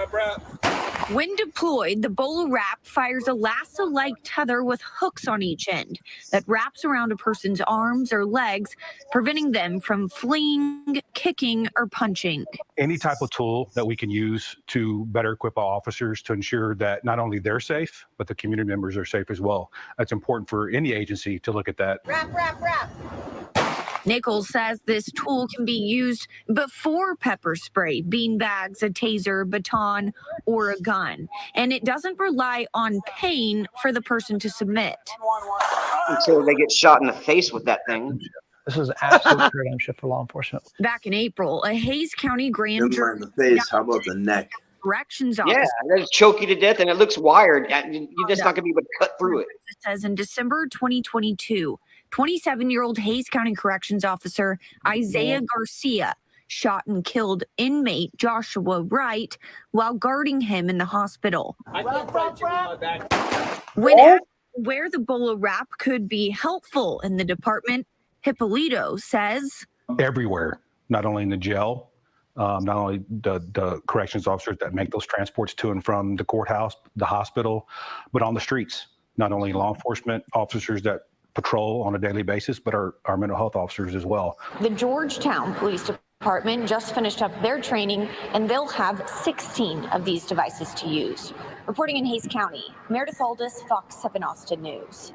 When deployed, the BolaWrap fires a lasso-like tether with hooks on each end that wraps around a person's arms or legs, preventing them from fleeing, kicking, or punching. Any type of tool that we can use to better equip our officers to ensure that not only they're safe, but the community members are safe as well. That's important for any agency to look at that. Wrap. Nichols says this tool can be used before pepper spray, bean bags, a taser, baton, or a gun. And it doesn't rely on pain for the person to submit. Until they get shot in the face with that thing. This is an absolute paradigm shift for law enforcement. Back in April, a Hayes County grand jury. The face. How about the neck? Corrections officer. Yeah, they choke you to death, and it looks wired. You're just not going to be able to cut through it. It says in December 2022, 27-year-old Hayes County Corrections Officer Isaiah Garcia shot and killed inmate Joshua Wright while guarding him in the hospital. When asked where the BolaWrap could be helpful in the department, Hippolito says, Everywhere, not only in the jail, not only the corrections officers that make those transports to and from the courthouse, the hospital, but on the streets, not only law enforcement officers that patrol on a daily basis, but our mental health officers as well. The Georgetown Police Department just finished up their training, and they'll have 16 of these devices to use. Reporting in Hayes County, Meredith Aldis, Fox 7 Austin News.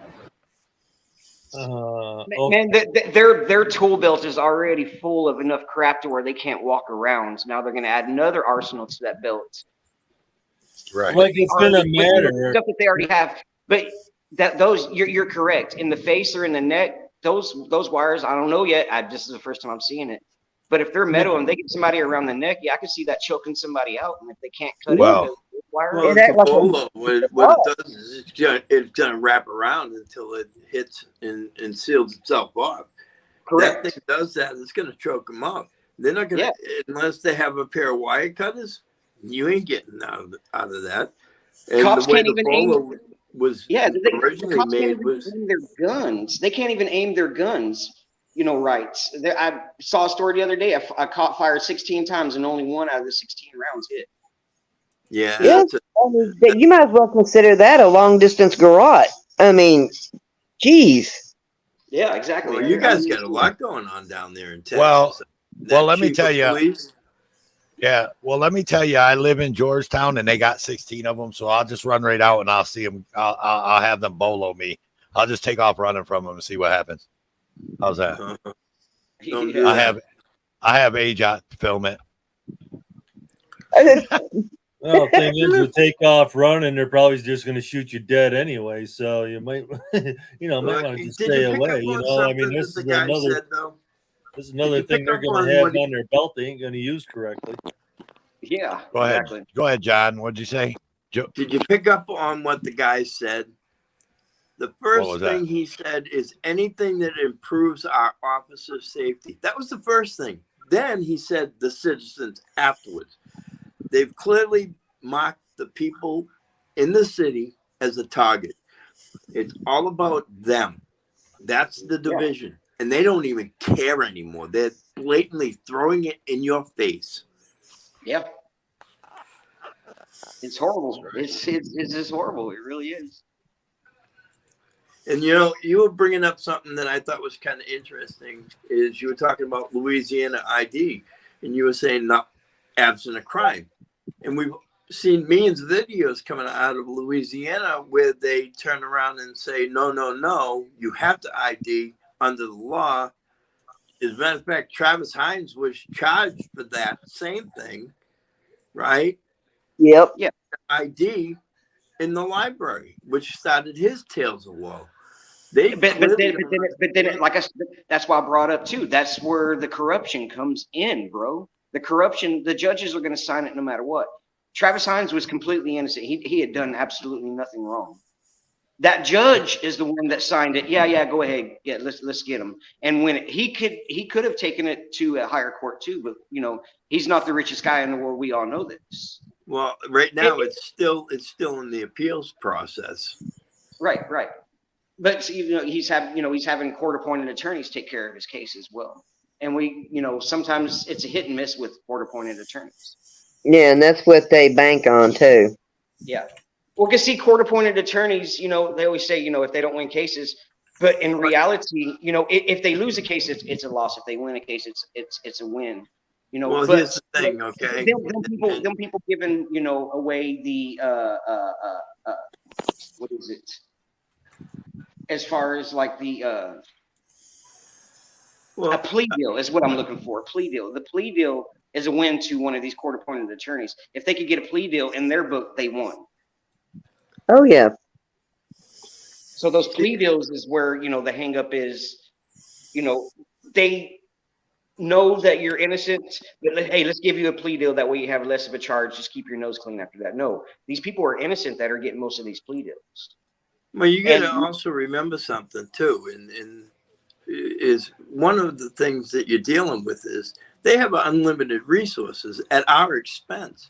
Man, their tool belt is already full of enough crap to where they can't walk around. So now they're going to add another arsenal to that belt. Right. Like it's gonna matter. Stuff that they already have, but you're correct. In the face or in the neck, those wires, I don't know yet. This is the first time I'm seeing it. But if they're metal and they get somebody around the neck, I can see that choking somebody out. And if they can't cut it, the wire. Well, what it does is it's gonna wrap around until it hits and seals itself off. Correct. That thing does that. It's gonna choke them out. They're not gonna unless they have a pair of wire cutters. You ain't getting out of that. And Cops the way can't the even aim. originally Cops made can't even aim their guns. They can't even aim their guns. Right. I saw a story the other day. I caught fire 16 times and only one out of the 16 rounds hit. Yeah. You might as well consider that a long distance garrote. I mean, geez. Yeah, exactly. Well, you guys got a lot going on down there in Texas. Well, let me tell you. Police. Yeah. Well, let me tell you, I live in Georgetown and they got 16 of them. So I'll just run right out and I'll see them. I'll have them bolo me. I'll just take off running from them and see what happens. How's that? I have AJOT film it. Well, the thing is, you take off running, they're probably just going to shoot you dead anyway. So you might, might want to just stay away. I mean, this is another thing they're going to have on their belt they ain't going to use correctly. Yeah. Go ahead. Exactly. Go ahead, John. What'd you say? Did you pick up on what the guy said? The first thing he said is anything that improves our officers' safety. That was the first thing. Then he said the citizens afterwards. They've clearly marked the people in the city as a target. It's all about them. That's the division. and they don't even care anymore. They're blatantly throwing it in your face. Yeah. It's horrible. It's just horrible. It really is. And you know, you were bringing up something that I thought was kind of interesting. Is you were talking about Louisiana ID, and you were saying not absent a crime, and we've seen millions of videos coming out of Louisiana where they turn around and say, no, you have to ID under the law. As a matter of fact, Travis Hines was charged for that same thing, right? Yep. Yeah. ID in the library, which started his tales of woe. But then, like I said, that's why I brought up too. That's where the corruption comes in, bro. The corruption, the judges are going to sign it no matter what. Travis Hines was completely innocent. He had done absolutely nothing wrong. That judge is the one that signed it. Yeah, go ahead. Yeah, let's get him. And when he could have taken it to a higher court too, but you know, he's not the richest guy in the world. We all know this. Well, right now it's still in the appeals process. Right. But you know, he's having court-appointed attorneys take care of his case as well. And sometimes it's a hit and miss with court-appointed attorneys. Yeah, and that's what they bank on too. Yeah. Well, because see, court-appointed attorneys, they always say, if they don't win cases, but in reality, if they lose a case, it's a loss. If they win a case, it's a win. Well, here's the thing, okay? Them people giving, away the what is it? As far as like the a plea deal is what I'm looking for. A plea deal. The plea deal is a win to one of these court-appointed attorneys. If they could get a plea deal in their book, they won. Oh yeah. So those plea deals is where the hang up is. They know that you're innocent, but hey, let's give you a plea deal. That way you have less of a charge. Just keep your nose clean after that. No, these people are innocent that are getting most of these plea deals. Well, you got to also remember something too, and is one of the things that you're dealing with is they have unlimited resources at our expense,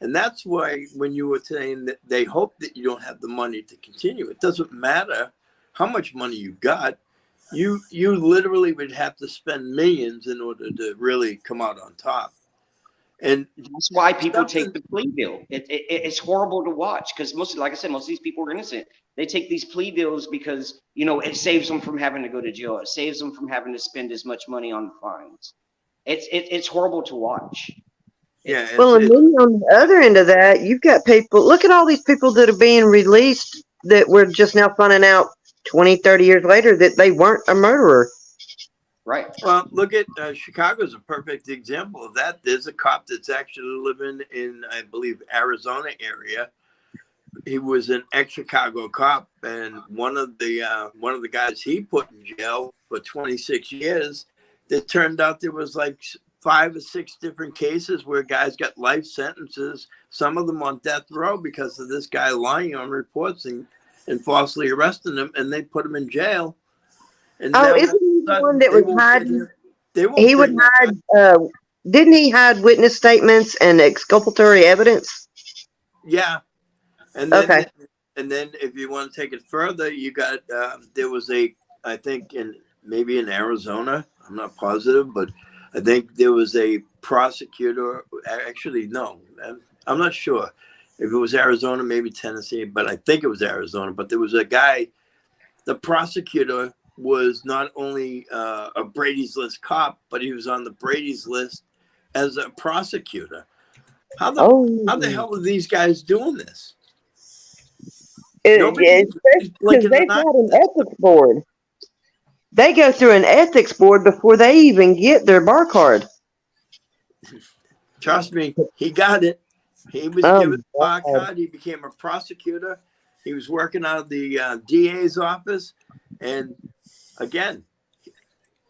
and that's why when you were saying that they hope that you don't have the money to continue, it doesn't matter how much money you got. You literally would have to spend millions in order to really come out on top. And that's why people take the plea deal. It's horrible to watch because like I said, most of these people are innocent. They take these plea deals because it saves them from having to go to jail. It saves them from having to spend as much money on fines. It's horrible to watch. Yeah. Well, and then on the other end of that, you've got people. Look at all these people that are being released that we're just now finding out 20, 30 years later that they weren't a murderer. Right. Well, look at Chicago's a perfect example of that. There's a cop that's actually living in, I believe, Arizona area. He was an ex-Chicago cop, and one of the guys he put in jail for 26 years. It turned out there was like 5 or 6 different cases where guys got life sentences. Some of them on death row because of this guy lying on reports and falsely arresting them, and they put him in jail. And isn't he the one that was hiding? He would hide. Didn't he hide witness statements and exculpatory evidence? Yeah, and then and then if you want to take it further, you got there was I think maybe in Arizona. I'm not positive, but I think there was a prosecutor. Actually, no, I'm not sure if it was Arizona, maybe Tennessee, but I think it was Arizona. But there was a guy. The prosecutor was not only a Brady's List cop, but he was on the Brady's List as a prosecutor. How the hell are these guys doing this? Because they've got an ethics board. They go through an ethics board before they even get their bar card. Trust me, he got it. He was given the bar card. He became a prosecutor. He was working out of the DA's office. And again,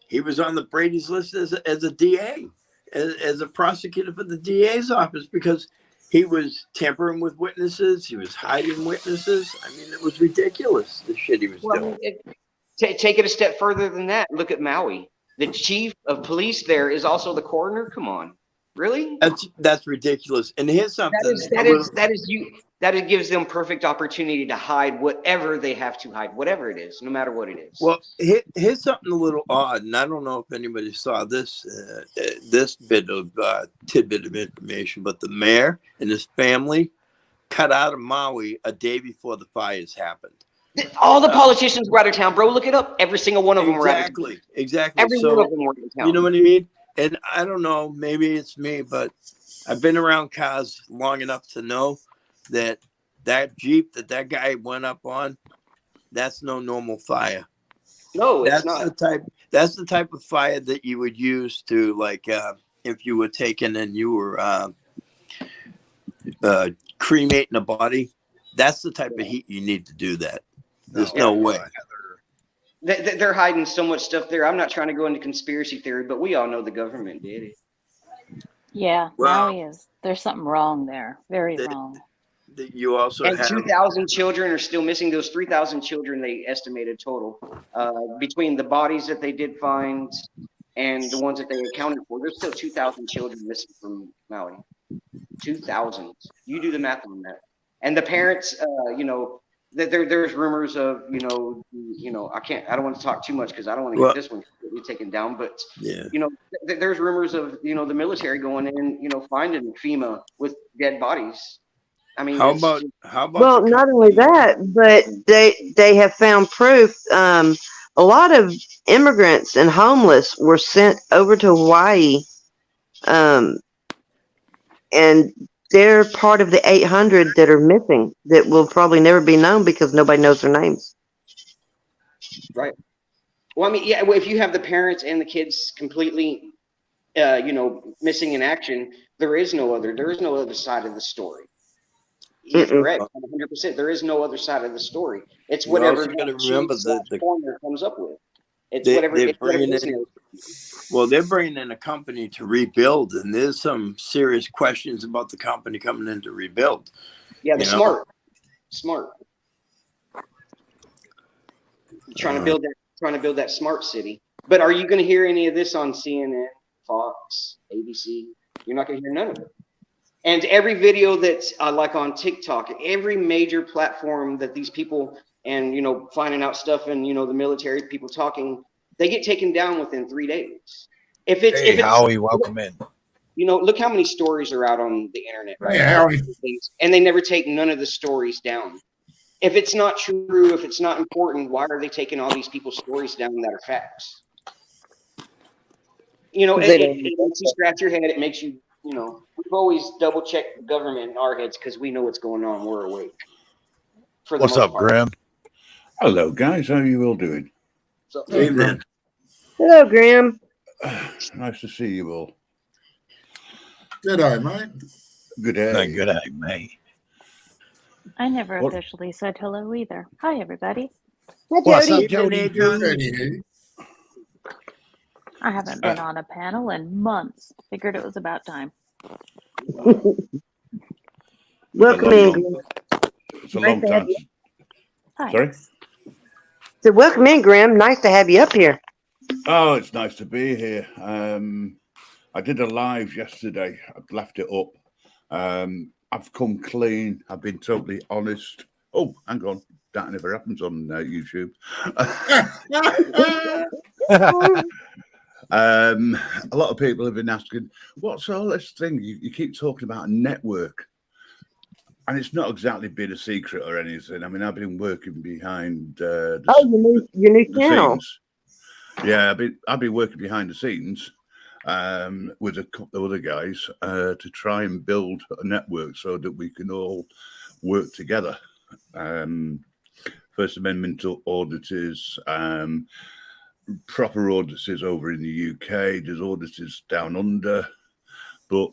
he was on the Brady's List as a DA, as a prosecutor for the DA's office because he was tampering with witnesses. He was hiding witnesses. I mean, it was ridiculous, the shit he was doing. Take it a step further than that. Look at Maui. The chief of police there is also the coroner. Come on. Really? That's ridiculous. And here's something. That is you. that it gives them perfect opportunity to hide whatever they have to hide, whatever it is, no matter what it is. Well, here's something a little odd, and I don't know if anybody saw this this bit of tidbit of information, but the mayor and his family cut out of Maui a day before the fires happened. All the politicians were out of town, bro. Look it up. Every single one of them were out of town. Exactly. Every one of them were out of town. You know what I mean? And I don't know, maybe it's me, but I've been around cars long enough to know that Jeep that guy went up on, that's no normal fire. No, it's not. That's the type of fire that you would use to, like, if you were taken and you were cremating a body. That's the type of heat you need to do that. There's no way. They're hiding so much stuff there. I'm not trying to go into conspiracy theory, but we all know the government did it. Yeah, Well, Maui there's something wrong there. Very wrong. You also And have 2,000 children are still missing. Those 3,000 children they estimated total between the bodies that they did find and the ones that they accounted for. There's still 2,000 children missing from Maui. 2,000. You do the math on that. And the parents, you know, there's rumors of, you know, I don't want to talk too much because I don't want to get this one taken down. But you know, there's rumors of, you know, the military going in, you know, finding FEMA with dead bodies. I mean, how about Well, not only that, but they have found proof. A lot of immigrants and homeless were sent over to Hawaii, and they're part of the 800 that are missing that will probably never be known because nobody knows their names. Right. Well, I mean, yeah. Well, if you have the parents and the kids completely, you know, missing in action, there is no other side of the story. He's correct, 100%. There is no other side of the story. It's whatever the corner comes up with. It's they're bringing in a company to rebuild, and there's some serious questions about the company coming in to rebuild. Yeah, they're smart. Trying to build that smart city. But are you going to hear any of this on CNN, Fox, ABC? You're not going to hear none of it. And every video that's like on TikTok, every major platform that these people and, you know, finding out stuff and, you know, the military people talking, they get taken down within 3 days. If it's Howie, welcome in. You know, look how many stories are out on the internet right Hey, now. Howie. And they never take none of the stories down. If it's not true, if it's not important, why are they taking all these people's stories down that are facts? You know, it makes you scratch your head. It makes you, you know, we've always double checked the government in our heads because we know what's going on. We're awake. What's up, Graham? Hello, guys. How are you all doing? So, Amen. Hello, Graham. Nice to see you all. Good day, mate. Good day. Good day, mate. I never officially said hello either. Hi, everybody. Hi, What's up, Jody. Jody? I haven't been on a panel in months. Figured it was about time. Welcome in, Graham. It's a long time. Hi. Sorry? So welcome in, Graham. Nice to have you up here. Oh, it's nice to be here. I did a live yesterday. I've left it up. I've come clean. I've been totally honest. Oh, hang on. That never happens on YouTube. A lot of people have been asking, what's all this thing? You keep talking about a network. And it's not exactly been a secret or anything. I mean, I've been working behind your new channel. scenes. Yeah, I've been working behind the scenes with a couple of other guys to try and build a network so that we can all work together. First Amendment auditors, proper auditors over in the UK. There's auditors down under, but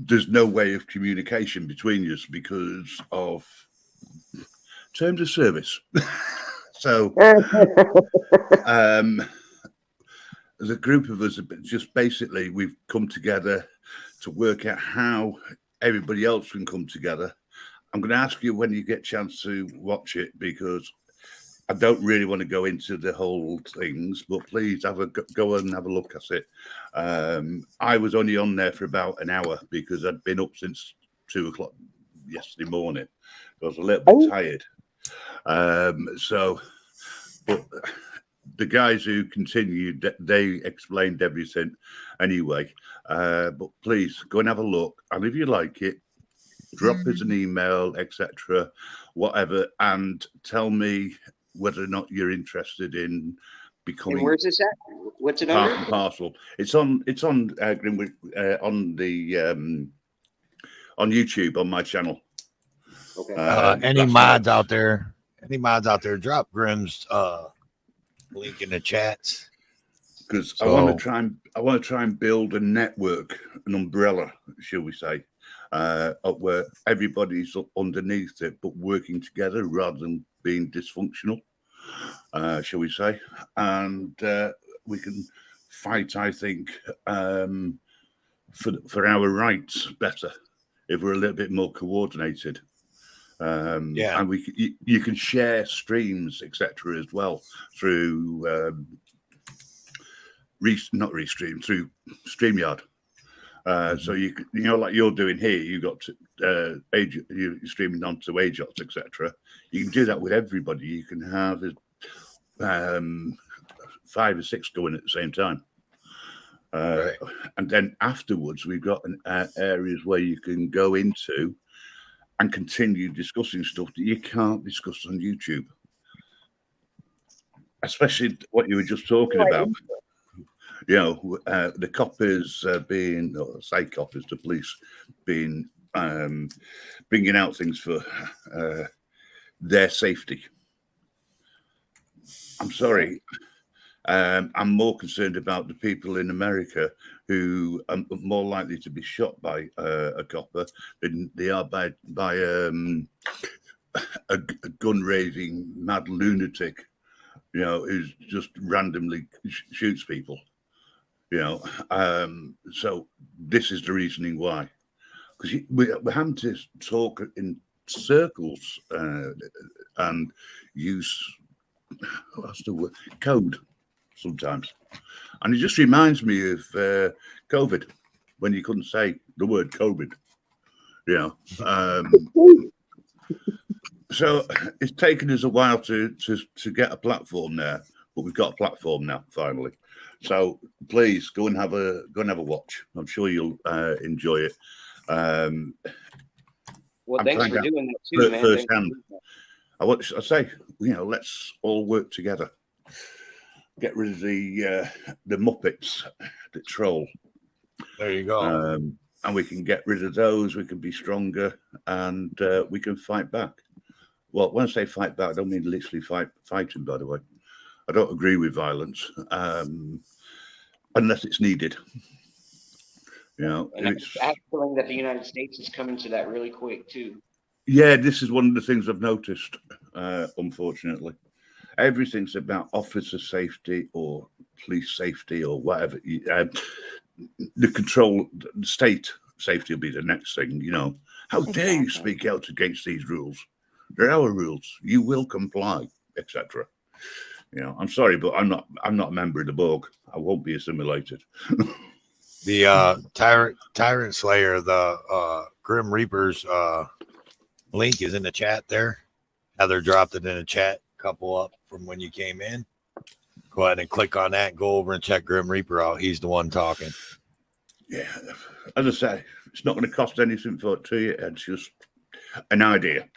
there's no way of communication between us because of terms of service. So as a group of us, just basically we've come together to work out how everybody else can come together. I'm going to ask you when you get a chance to watch it, because I don't really want to go into the whole things, but please go and have a look at it. I was only on there for about an hour because I'd been up since 2 o'clock yesterday morning. I was a little bit tired. But the guys who continued, they explained everything anyway. But please go and have a look. And if you like it, drop us an email, etc., whatever, and tell me whether or not you're interested in becoming. And where's this at? What's it part under? and parcel. It's on Greenwood on YouTube on my channel. Okay. Any mods out there? Any mods out there? Drop Grim's link in the chats. Because I want to try and build a network, an umbrella, shall we say, where everybody's underneath it, but working together rather than being dysfunctional, shall we say, and we can fight, I think, for our rights better if we're a little bit more coordinated. And you can share streams, etc., as well through through StreamYard. So you know, like you're doing here, you got you're streaming onto AJOTs, etc. You can do that with everybody. You can have 5 or 6 going at the same time. And then afterwards, we've got areas where you can go into and continue discussing stuff that you can't discuss on YouTube, especially what you were just talking about. You know, the coppers being, or say coppers, the police being, bringing out things for their safety. I'm sorry. I'm more concerned about the people in America who are more likely to be shot by a copper than they are by a gun-raving mad lunatic, you know, who's just randomly shoots people. You know, so this is the reasoning why, because we're having to talk in circles and use what's the word, code sometimes, and it just reminds me of COVID when you couldn't say the word COVID. You know, so it's taken us a while to get a platform there, but we've got a platform now finally. So please go and have a watch. I'm sure you'll enjoy it. Well, thanks for doing that too, man. Firsthand. I say, you know, let's all work together. Get rid of the Muppets that troll. There you go. And we can get rid of those. We can be stronger, and we can fight back. Well, when I say fight back, I don't mean literally fighting. By the way, I don't agree with violence unless it's needed. You know, and I have a feeling that the United States is coming to that really quick too. Yeah, this is one of the things I've noticed. Unfortunately, everything's about officer safety or police safety or whatever. The control, the state safety will be the next thing. You know, how dare you speak out against these rules? They're our rules. You will comply, etc. You know, I'm sorry, but I'm not a member of the Borg. I won't be assimilated. The Tyrant Slayer, the Grim Reapers link is in the chat there. Heather dropped it in the chat, couple up from when you came in. Go ahead and click on that and go over and check Grim Reaper out. He's the one talking. Yeah, as I say, it's not going to cost anything to you. It's just an idea,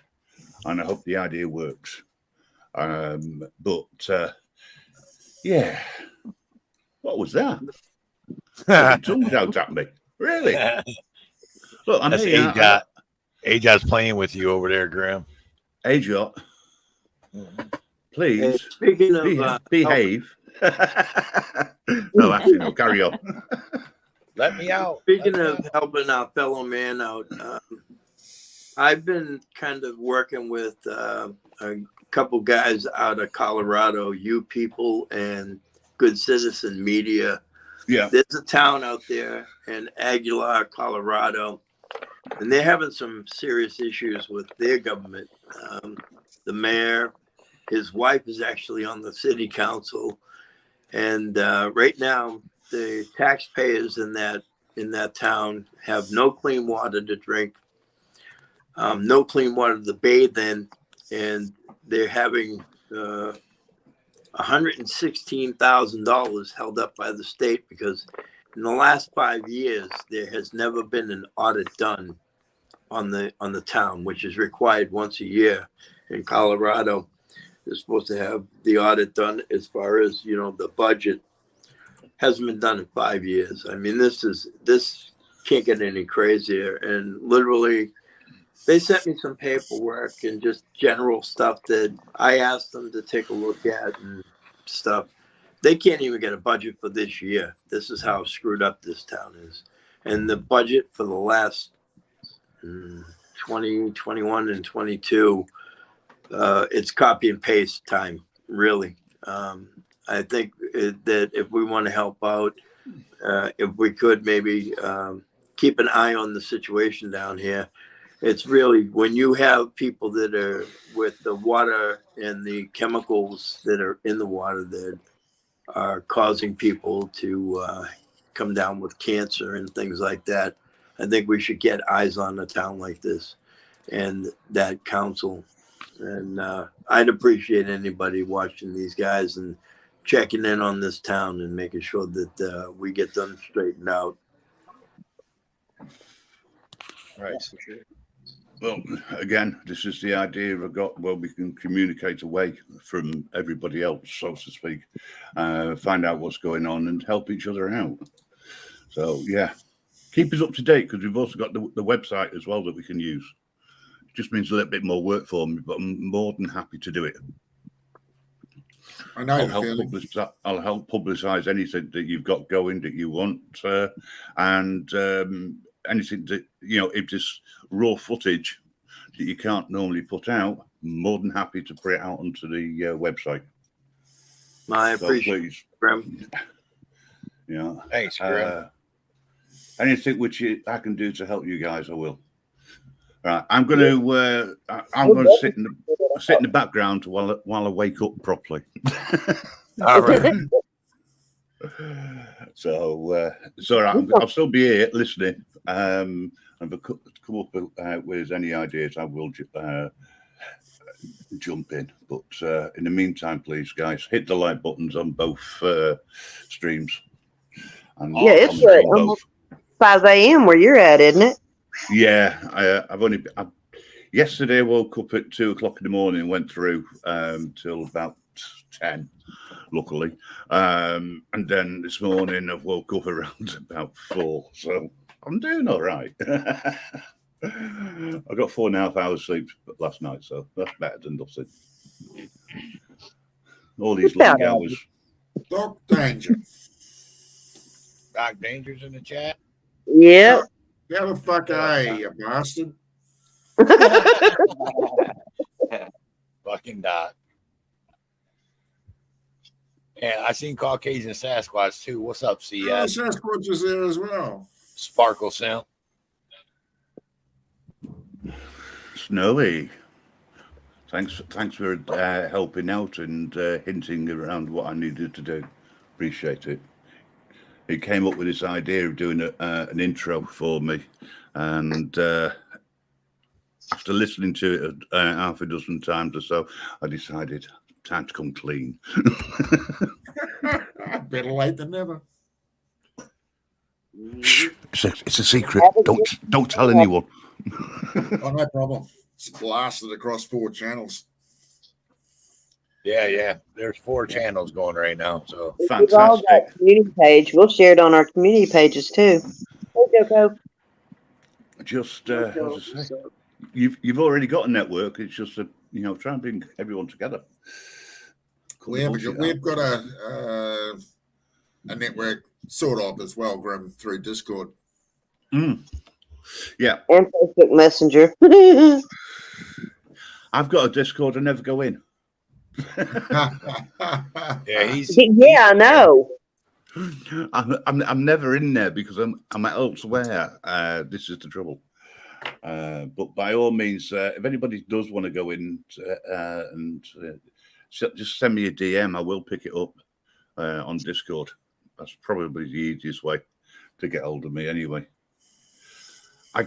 and I hope the idea works. Yeah, what was that? Tongued out at me, really? Look, That's AJOT's playing with you over there, Grim. AJOT, please. Speaking of behave. No, actually, no. Carry on. Let me out. Speaking of helping our fellow man out, I've been kind of working with a couple guys out of Colorado, You People and Good Citizen Media. Yeah. There's a town out there in Aguilar, Colorado, and they're having some serious issues with their government. The mayor, his wife is actually on the city council, and right now the taxpayers in that town have no clean water to drink. no clean water to bathe in, and they're having $116,000 held up by the state because in the last 5 years there has never been an audit done on the town, which is required once a year in Colorado. They're supposed to have the audit done as far as, you know, the budget. Hasn't been done in 5 years. I mean, this can't get any crazier. And literally, they sent me some paperwork and just general stuff that I asked them to take a look at and stuff. They can't even get a budget for this year. This is how screwed up this town is. And the budget for the last 20, 21, and 22, it's copy and paste time, really. I think that if we want to help out, if we could maybe keep an eye on the situation down here. It's really when you have people that are with the water and the chemicals that are in the water that are causing people to come down with cancer and things like that. I think we should get eyes on a town like this and that council. And I'd appreciate anybody watching these guys and checking in on this town and making sure that we get them straightened out. Right. Well, again, this is the idea I've got where we can communicate away from everybody else, so to speak, find out what's going on and help each other out. So, yeah, keep us up to date because we've also got the website as well that we can use. It just means a little bit more work for me, but I'm more than happy to do it. I know I'll help publicize anything that you've got going that you want, and anything that, you know, if there's raw footage that you can't normally put out, more than happy to put it out onto the website. I appreciate it, Grim. Yeah. Thanks, Grim. Anything which I can do to help you guys, I will. Right, I'm going to sit in the background while I wake up properly. All right. So it's all right. I'll still be here listening. And if I come up with any ideas, I will jump in. But in the meantime, please, guys, hit the like buttons on both streams. And yeah, it's like almost 5 a.m. where you're at, isn't it? Yeah, yesterday I woke up at 2 o'clock in the morning and went through till about 10, luckily. And then this morning I woke up around about 4, so I'm doing all right. I got 4.5 hours sleep last night, so that's better than nothing. All these long hours. Doc Danger. Doc Danger's in the chat. Yeah. How the fuck are you bastard? Fucking Doc. And I seen Caucasian Sasquatch too. What's up, CS? Sasquatch is there as well. Sparkle Sound. Snowy. Thanks for helping out and hinting around what I needed to do. Appreciate it. He came up with this idea of doing an intro for me, and after listening to it half a dozen times or so, I decided time to come clean. Better late than never. It's a secret. Don't tell anyone. Oh, no problem. It's blasted across 4 channels. Yeah. There's 4 channels going right now. So we've all got a community page. We'll share it on our community pages too. Hey, Joko. Just as I say, you've already got a network. It's just try and bring everyone together. We've got a network sort of as well, Grim, through Discord. Yeah. And Facebook Messenger. I've got a Discord. I never go in. Yeah, I know. I'm never in there because I'm elsewhere. This is the trouble. But by all means, if anybody does want to go in and just send me a DM, I will pick it up on Discord. That's probably the easiest way to get hold of me anyway. I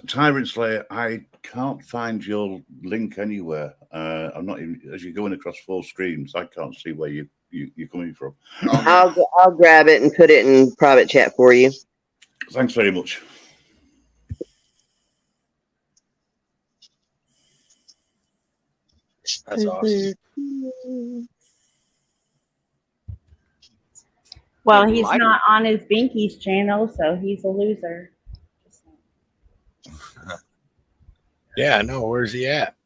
Tyrant Slayer, I can't find your link anywhere. I'm not even, as you're going across 4 screens, I can't see where you're coming from. I'll grab it and put it in private chat for you. Thanks very much. That's awesome. Well, he's not on his Binky's channel, so he's a loser. Yeah, I know. Where's he at?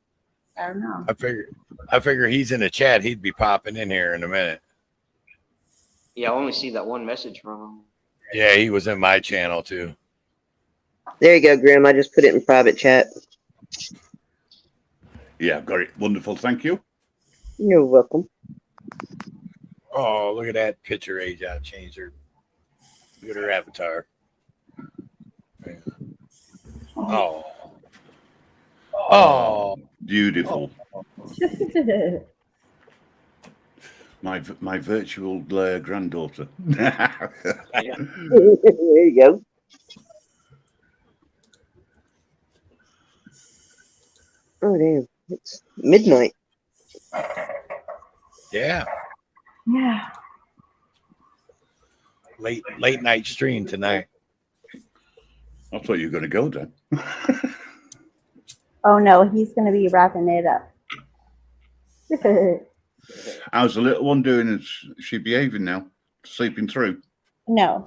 I don't know. I figure he's in the chat. He'd be popping in here in a minute. Yeah, I only see that one message from him. Yeah, he was in my channel too. There you go, Grim. I just put it in private chat. Yeah, I've got it. Wonderful. Thank you. You're welcome. Oh, look at that picture age out. Changed her. Look at her avatar. Oh. Oh. Beautiful. My virtual granddaughter. There you go. Oh, damn. It's midnight. Yeah. Yeah. Late night stream tonight. I thought you were going to go then. Oh no, he's going to be wrapping it up. How's the little one doing? Is she behaving now? Sleeping through? No,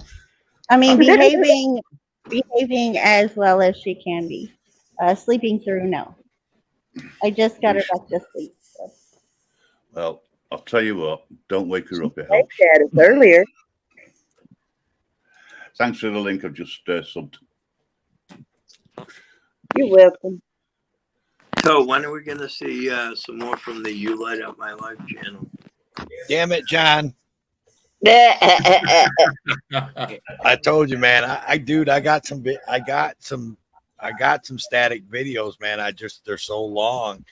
I mean behaving as well as she can be. Sleeping through, no. I just got her back to sleep. So. Well, I'll tell you what. Don't wake her up. It I helps. said it earlier. Thanks for the link. I've just subbed. You're welcome. So when are we going to see some more from the You Light Up My Life channel? Damn it, John. I told you, man. I got some static videos, man. They're so long,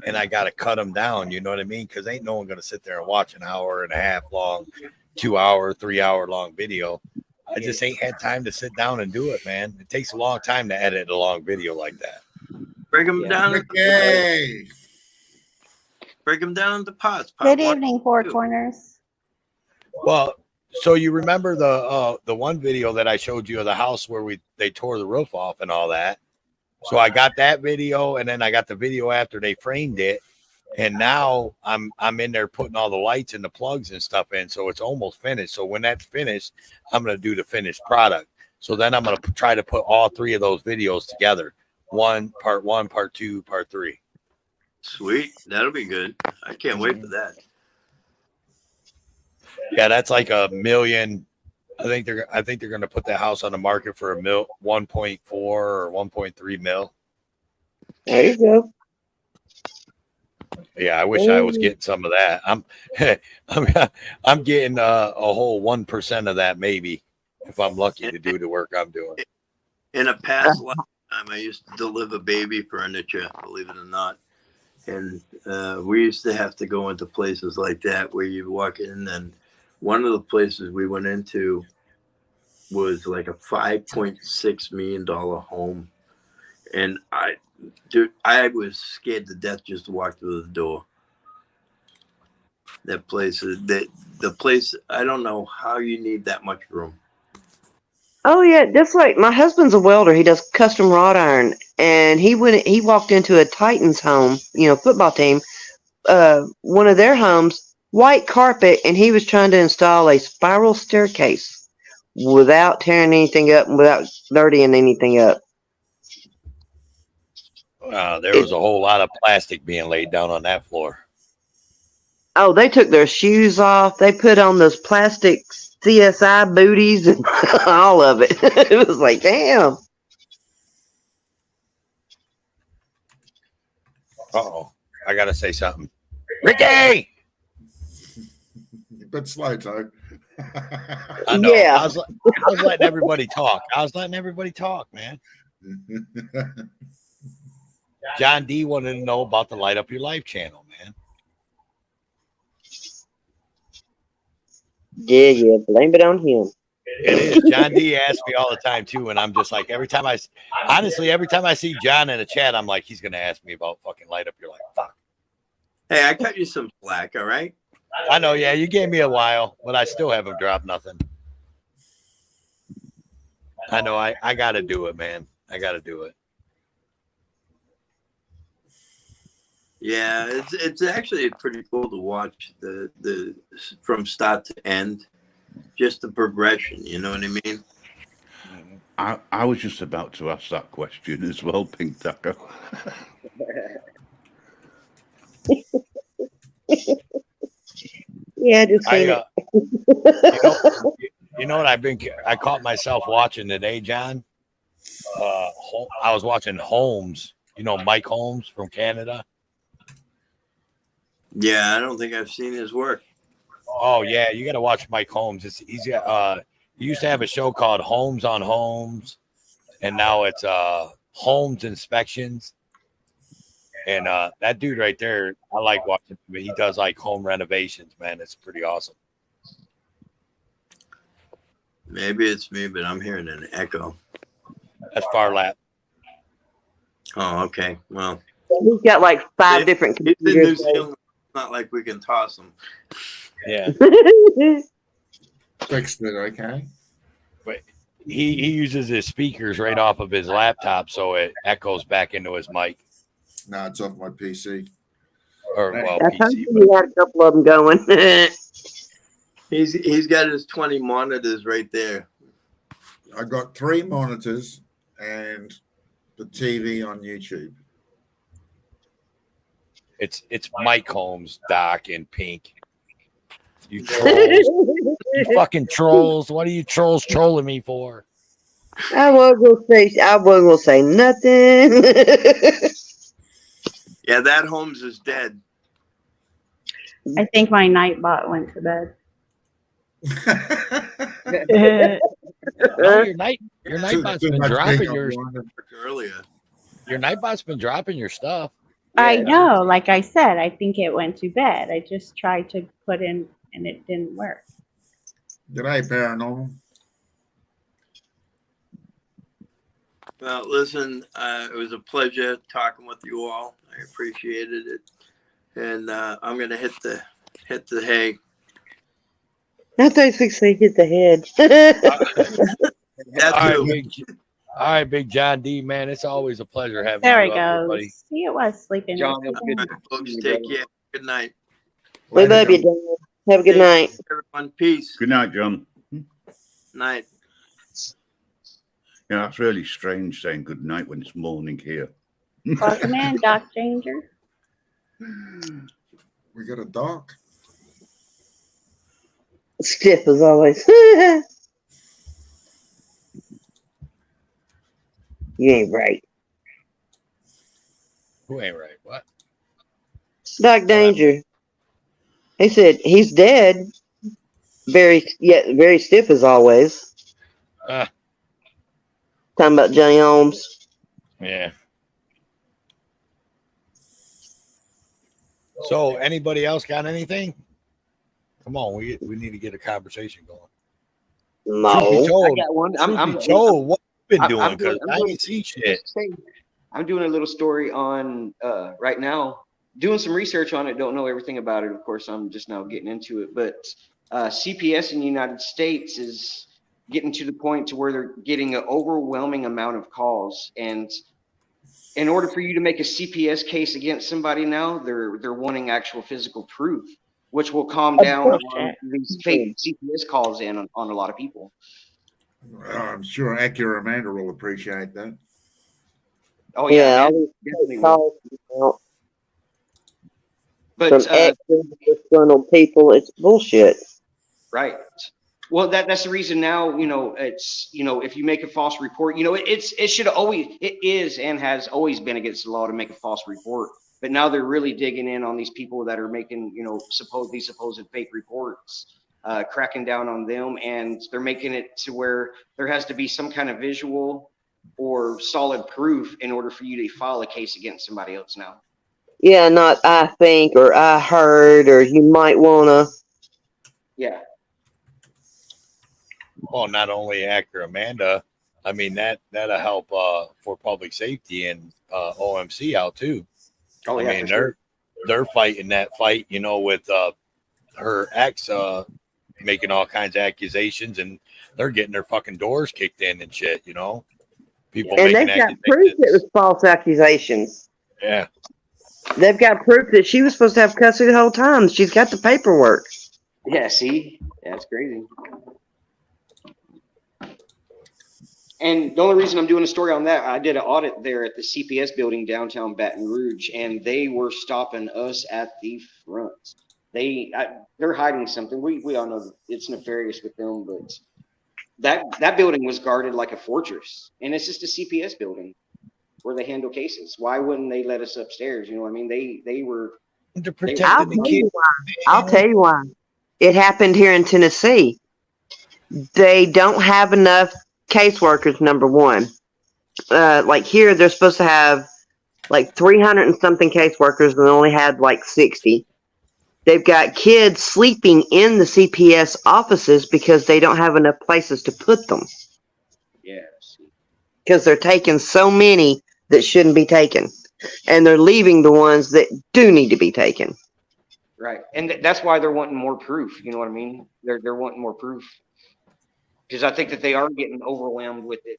and I got to cut them down. You know what I mean? Because ain't no one gonna sit there and watch an hour and a half long, 2 hour, 3 hour long video. I just ain't had time to sit down and do it, man. It takes a long time to edit a long video like that. Break them down. Okay. Break them down into pots. Good evening, Four Corners. Well, so you remember the one video that I showed you of the house where they tore the roof off and all that. So I got that video, and then I got the video after they framed it, and now I'm in there putting all the lights and the plugs and stuff in, so it's almost finished. So when that's finished, I'm gonna do the finished product. So then I'm gonna try to put all 3 of those videos together: part one, part 2, part 3. Sweet, that'll be good. I can't wait for that. Yeah, that's like $1 million. I think they're going to put that house on the market for 1.4 or 1.3 mil. There you go. Yeah, I wish I was getting some of that. I'm getting a whole 1% of that maybe if I'm lucky to do the work I'm doing. In a past lifetime, I used to deliver baby furniture, believe it or not. And we used to have to go into places like that where you walk in, and one of the places we went into was like a $5.6 million home. And I was scared to death just to walk through the door. That place the place, I don't know how you need that much room. Oh yeah, just like my husband's a welder. He does custom wrought iron, and he walked into a Titans home, football team, one of their homes, white carpet, and he was trying to install a spiral staircase without tearing anything up and without dirtying anything up. There was a whole lot of plastic being laid down on that floor. Oh, they took their shoes off. They put on those plastic CSI booties and all of it. It was like, damn. Uh-oh. I got to say something. Ricky! But slow, Toe. I know. Yeah. I was letting everybody talk. Man. John D wanted to know about the Light Up Your Life channel, man. Yeah, blame it on him. It is. John D asks me all the time too, and I'm just like, every time I see John in the chat, I'm like, he's gonna ask me about fucking light up. You're like, fuck. Hey, I cut you some slack, all right? I know, yeah, you gave me a while, but I still haven't dropped nothing. I know, I gotta do it, man. I gotta do it. Yeah, it's actually pretty cool to watch the from start to end, just the progression. You know what I mean? I was just about to ask that question as well, Pink Taco. Yeah, I just seen it. You know what I caught myself watching today, John? I was watching Holmes. You know Mike Holmes from Canada. Yeah, I don't think I've seen his work. Oh yeah, you got to watch Mike Holmes. He used to have a show called Holmes on Homes, and now it's Holmes Inspections. And that dude right there, I like watching him. He does like home renovations, man. It's pretty awesome. Maybe it's me, but I'm hearing an echo. That's Far Lap. Oh, okay. Well, he's got like 5 different it's in New computers. Zealand. It's not like we can toss them. Yeah. Fixed it, okay. But he uses his speakers right off of his laptop, so it echoes back into his mic. No, it's off my PC. Or well, I told PC. you he had a couple of them going. He's got his 20 monitors right there. I got 3 monitors and the TV on YouTube. It's Mike Holmes, Doc, and Pink. You trolls. You fucking trolls. What are you trolls trolling me for? I wasn't gonna say nothing. Yeah, that Holmes is dead. I think my nightbot went to bed. No, your nightbot's been dropping your earlier. Your nightbot's been dropping your stuff. I know, like I said, I think it went to bed. I just tried to put in and it didn't work. G'day, Paranormal. Well, listen, it was a pleasure talking with you all. I appreciated it, and I'm gonna hit the hay. I thought he hit the head. All right, Big John D, man. It's always a pleasure having There you he up, goes. buddy. See, it was sleeping. John, it was good. All right, folks, take care. Good night. We love you, Dan. Have a good night. Everyone, peace. Good night, John. Night. Yeah, that's really strange saying good night when it's morning here. Welcome in, Doc Danger. We got a doc. Stiff as always. You ain't right. Who ain't right? What? Doc Danger. He said he's dead. Very stiff as always. Talking about Johnny Holmes. Yeah. So, anybody else got anything? Come on, we need to get a conversation going. No, I got one. Joe, what you been I'm doing? doing- Because I'm I doing- ain't seen shit. I'm doing a little story on right now, doing some research on it. Don't know everything about it. Of course, I'm just now getting into it. But CPS in the United States is getting to the point to where they're getting an overwhelming amount of calls. And in order for you to make a CPS case against somebody now, they're wanting actual physical proof, which will calm down a lot of these fake CPS calls in on a lot of people. I'm sure Acura Amanda will appreciate that. Oh yeah, all man, these definitely calls will. from But external people. It's bullshit. right. Well, that's the reason now, it's, if you make a false report, it should always, it is and has always been against the law to make a false report. But now they're really digging in on these people that are making, supposed fake reports, cracking down on them. And they're making it to where there has to be some kind of visual or solid proof in order for you to file a case against somebody else now. Yeah, not I think or I heard or you might wanna. Yeah. Well, not only after Amanda, I mean that'll help for public safety and OMC out too. Oh, I yeah, mean for sure. they're fighting that fight, you know, with her ex making all kinds of accusations, and they're getting their fucking doors kicked in and shit, you know. People And making they've got proof it was false accusations. Yeah. They've got proof that she was supposed to have custody the whole time. She's got the paperwork. Yeah, see? That's crazy. And the only reason I'm doing a story on that, I did an audit there at the CPS building downtown Baton Rouge, and they were stopping us at the front. They're hiding something. We all know it's nefarious with them, but that building was guarded like a fortress, and it's just a CPS building where they handle cases. Why wouldn't they let us upstairs? You know what I mean? They were I'll tell you why. I'll tell you why. It happened here in Tennessee. They don't have enough caseworkers, number one. Like here, they're supposed to have like 300 and something caseworkers, and they only had like 60. They've got kids sleeping in the CPS offices because they don't have enough places to put them. Yes. Because they're taking so many that shouldn't be taken, and they're leaving the ones that do need to be taken. Right, and that's why they're wanting more proof. You know what I mean? They're wanting more proof because I think that they are getting overwhelmed with it.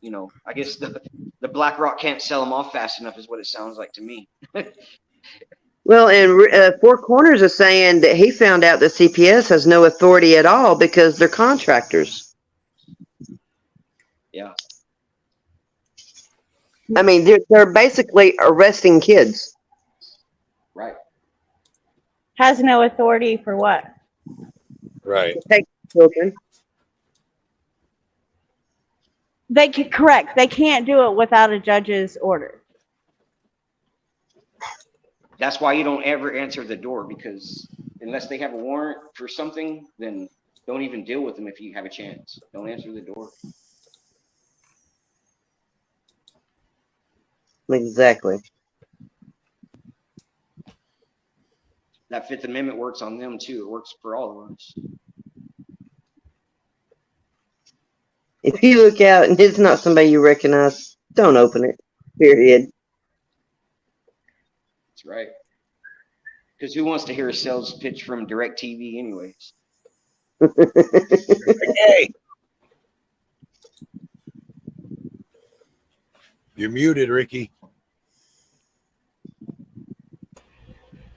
You know, I guess the BlackRock can't sell them off fast enough, is what it sounds like to me. Well, and Four Corners is saying that he found out that CPS has no authority at all because they're contractors. Yeah. I mean, they're basically arresting kids. Right. Has no authority for what? Right. Take children. Correct. They can't do it without a judge's order. That's why you don't ever answer the door, because unless they have a warrant for something, then don't even deal with them if you have a chance. Don't answer the door. Exactly. That Fifth Amendment works on them too. It works for all of us. If you look out and it's not somebody you recognize, don't open it. Period. That's right. Because who wants to hear a sales pitch from DirecTV anyways? Hey. You're muted, Ricky.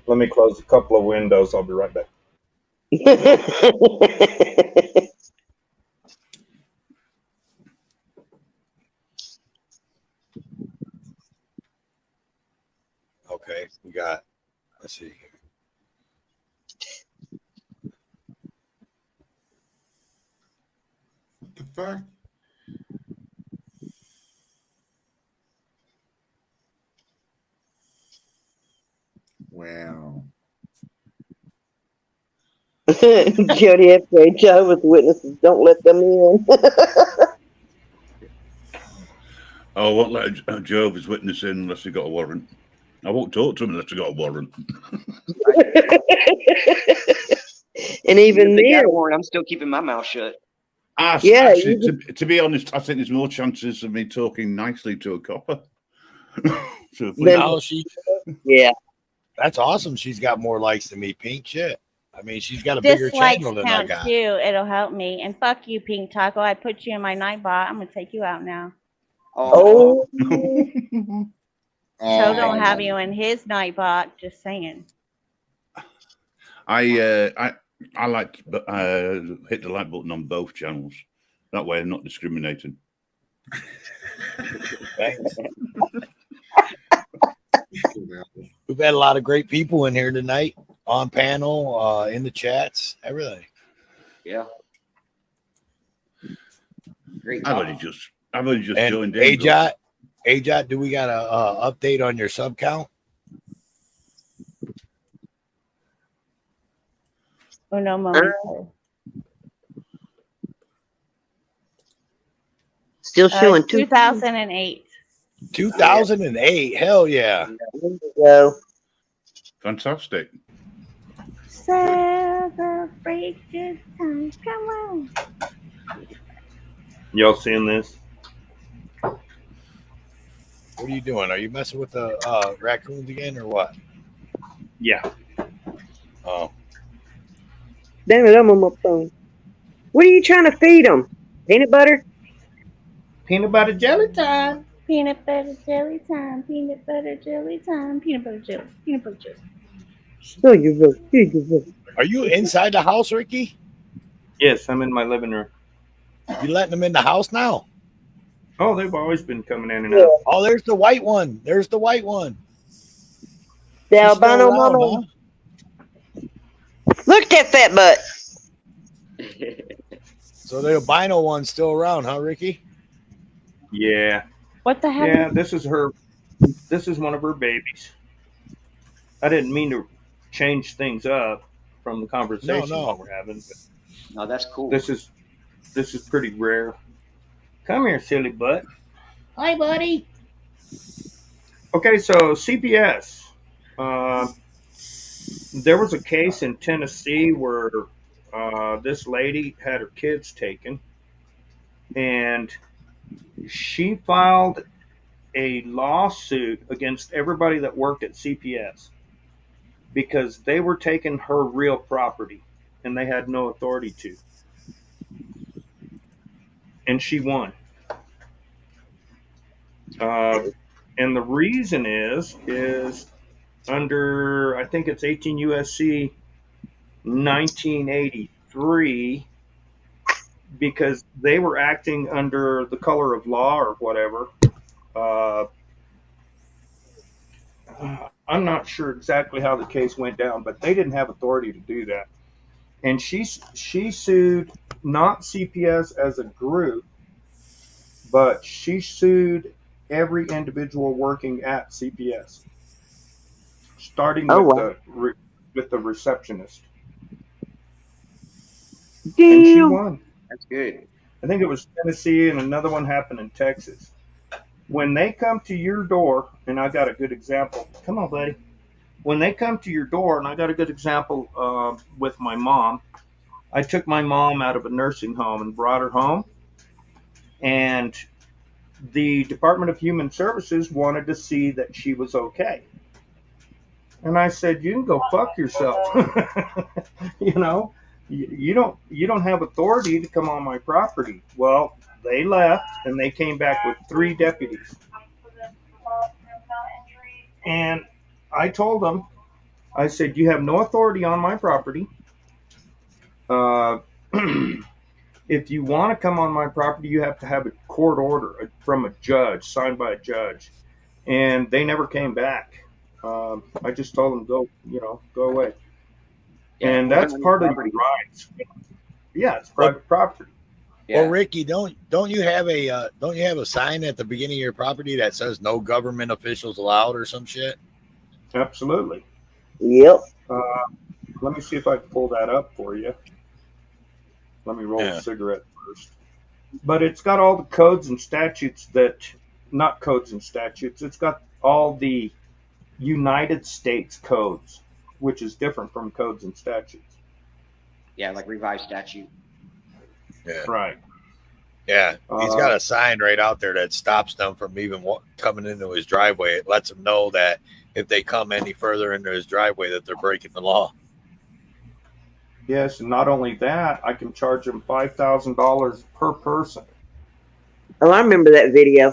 Let me close a couple of windows. I'll be right back. Okay, we got, let's see. What the fuck? Wow. Jody F. Jehovah's Witnesses, don't let them in. Oh, I won't let Jehovah's Witness in unless they got a warrant. I won't talk to them unless they got a warrant. And even if they got then, a warrant, I'm still keeping my mouth shut. Yeah, Actually, to be honest, I think there's more chances of me talking nicely to a copper. Now she, yeah, that's awesome. She's got more likes than me. Pink shit. I mean, she's got a bigger Dislikes channel than I count got. too. It'll help me. And fuck you, Pink Taco. I put you in my Nightbot. I'm gonna take you out now. Oh. Cho don't have you in his Nightbot. Just saying. I like to hit the like button on both channels. That way, I'm not discriminating. Thanks. We've had a lot of great people in here tonight, on panel, in the chats, everything. Yeah. Great. I've only just joined in. Ajot, do we got a update on your sub count? Oh no, momento. Still showing 2008. 2008. Hell yeah. There you go. Fantastic. Celebrate good times. Come on. Y'all seeing this? What are you doing? Are you messing with the raccoons again or what? Yeah. Oh. Damn it, I'm on my phone. What are you trying to feed them? Peanut butter? Peanut butter jelly time. Peanut butter jelly time. Peanut butter jelly time. Peanut butter jelly. Peanut butter jelly. Still you will. Still you will. Are you inside the house, Ricky? Yes, I'm in my living room. You letting them in the house now? Oh, they've always been coming in and out. Oh, there's the white one. There's the white one. The She's albino still around, mama. huh? Look at that fat butt. So the albino one's still around, huh, Ricky? Yeah. What the heck? Yeah, this is her. This is one of her babies. I didn't mean to change things up from the conversation No. that we're having. But No, that's cool. this is pretty rare. Come here, silly butt. Hi, buddy. Okay, so CPS. There was a case in Tennessee where this lady had her kids taken, and she filed a lawsuit against everybody that worked at CPS because they were taking her real property and they had no authority to. And she won. And the reason is under, I think it's 18 USC 1983, because they were acting under the color of law or whatever. I'm not sure exactly how the case went down, but they didn't have authority to do that. And she sued not CPS as a group, but she sued every individual working at CPS, starting with the receptionist. Damn. And she won. That's good. I think it was Tennessee, and another one happened in Texas. When they come to your door, and I got a good example. Come on, buddy. When they come to your door, and I got a good example with my mom. I took my mom out of a nursing home and brought her home, and the Department of Human Services wanted to see that she was okay. And I said, "You can go fuck yourself." You know, you don't have authority to come on my property. Well, they left and they came back with 3 deputies. And I told them, I said, "You have no authority on my property. If you want to come on my property, you have to have a court order from a judge, signed by a judge." And they never came back. I just told them, go away. And that's part of the rights. Yeah, it's private property. Well, Ricky, don't you have a sign at the beginning of your property that says no government officials allowed or some shit? Absolutely. Yep. Let me see if I can pull that up for you. Let me roll a cigarette first. But it's got all the codes and statutes not codes and statutes. It's got all the United States codes, which is different from codes and statutes. Yeah, like revised statute. Yeah. Right. Yeah. He's got a sign right out there that stops them from even coming into his driveway. It lets them know that if they come any further into his driveway that they're breaking the law. Yes, and not only that, I can charge them $5,000 per person. Oh, I remember that video.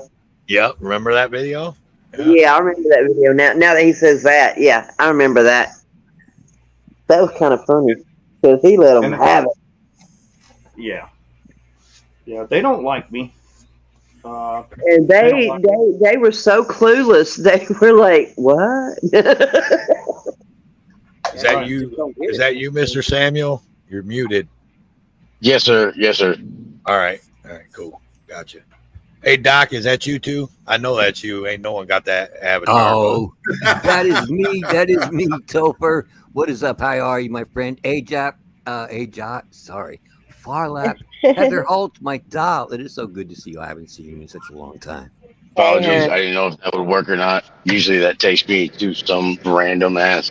Yep. Remember that video? Yeah, I remember that video. Now that he says that, yeah, I remember that. That was kind of funny because he let them have it. Yeah. Yeah, they don't like me. And they were so clueless. They were like, "What?" Is that you? Is that you, Mr. Samuel? You're muted. Yes, sir. Yes, sir. All right. Cool. Gotcha. Hey, Doc, is that you too? I know that's you. Ain't no one got that avatar. Oh, that is me. That is me, Topher. What is up? How are you, my friend? Sorry. Farlap. Heather Holt, my doll. It is so good to see you. I haven't seen you in such a long time. Apologies. I didn't know if that would work or not. Usually that takes me to some random ass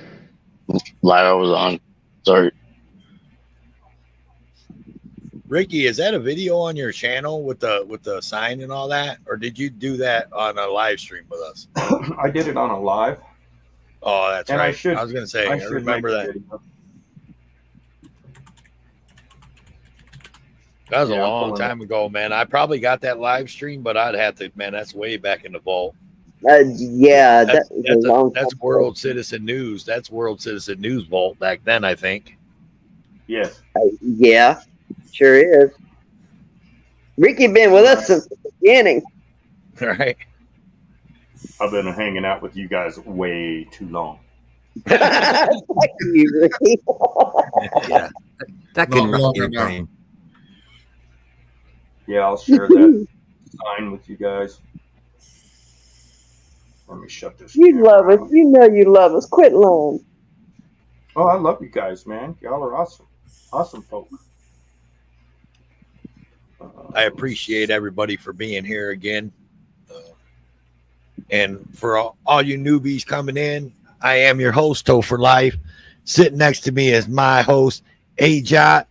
live I was on. Sorry. Ricky, is that a video on your channel with the sign and all that, or did you do that on a live stream with us? I did it on a live. Oh, that's and right. I was going to say, I should remember make a that. video. That was Yeah, a I'm long pulling it. time ago, man. I probably got that live stream, but I'd have to, man. That's way back in the vault. Yeah, that was a long That's time World ago. Citizen News. That's World Citizen News vault back then, I think. Yes. Yeah, sure is. Ricky been with us since the beginning. Right. I've been hanging out with you guys way too long. Fuck you, Ricky. Yeah, that can Not long rot your enough. brain. Yeah, I'll share that sign with you guys. Let me shut this. You love us. You know you love us. Quit lying. Oh, I love you guys, man. Y'all are awesome. Awesome folk. I appreciate everybody for being here again. And for all you newbies coming in, I am your host, Toe for Life. Sitting next to me is my host, Ajot,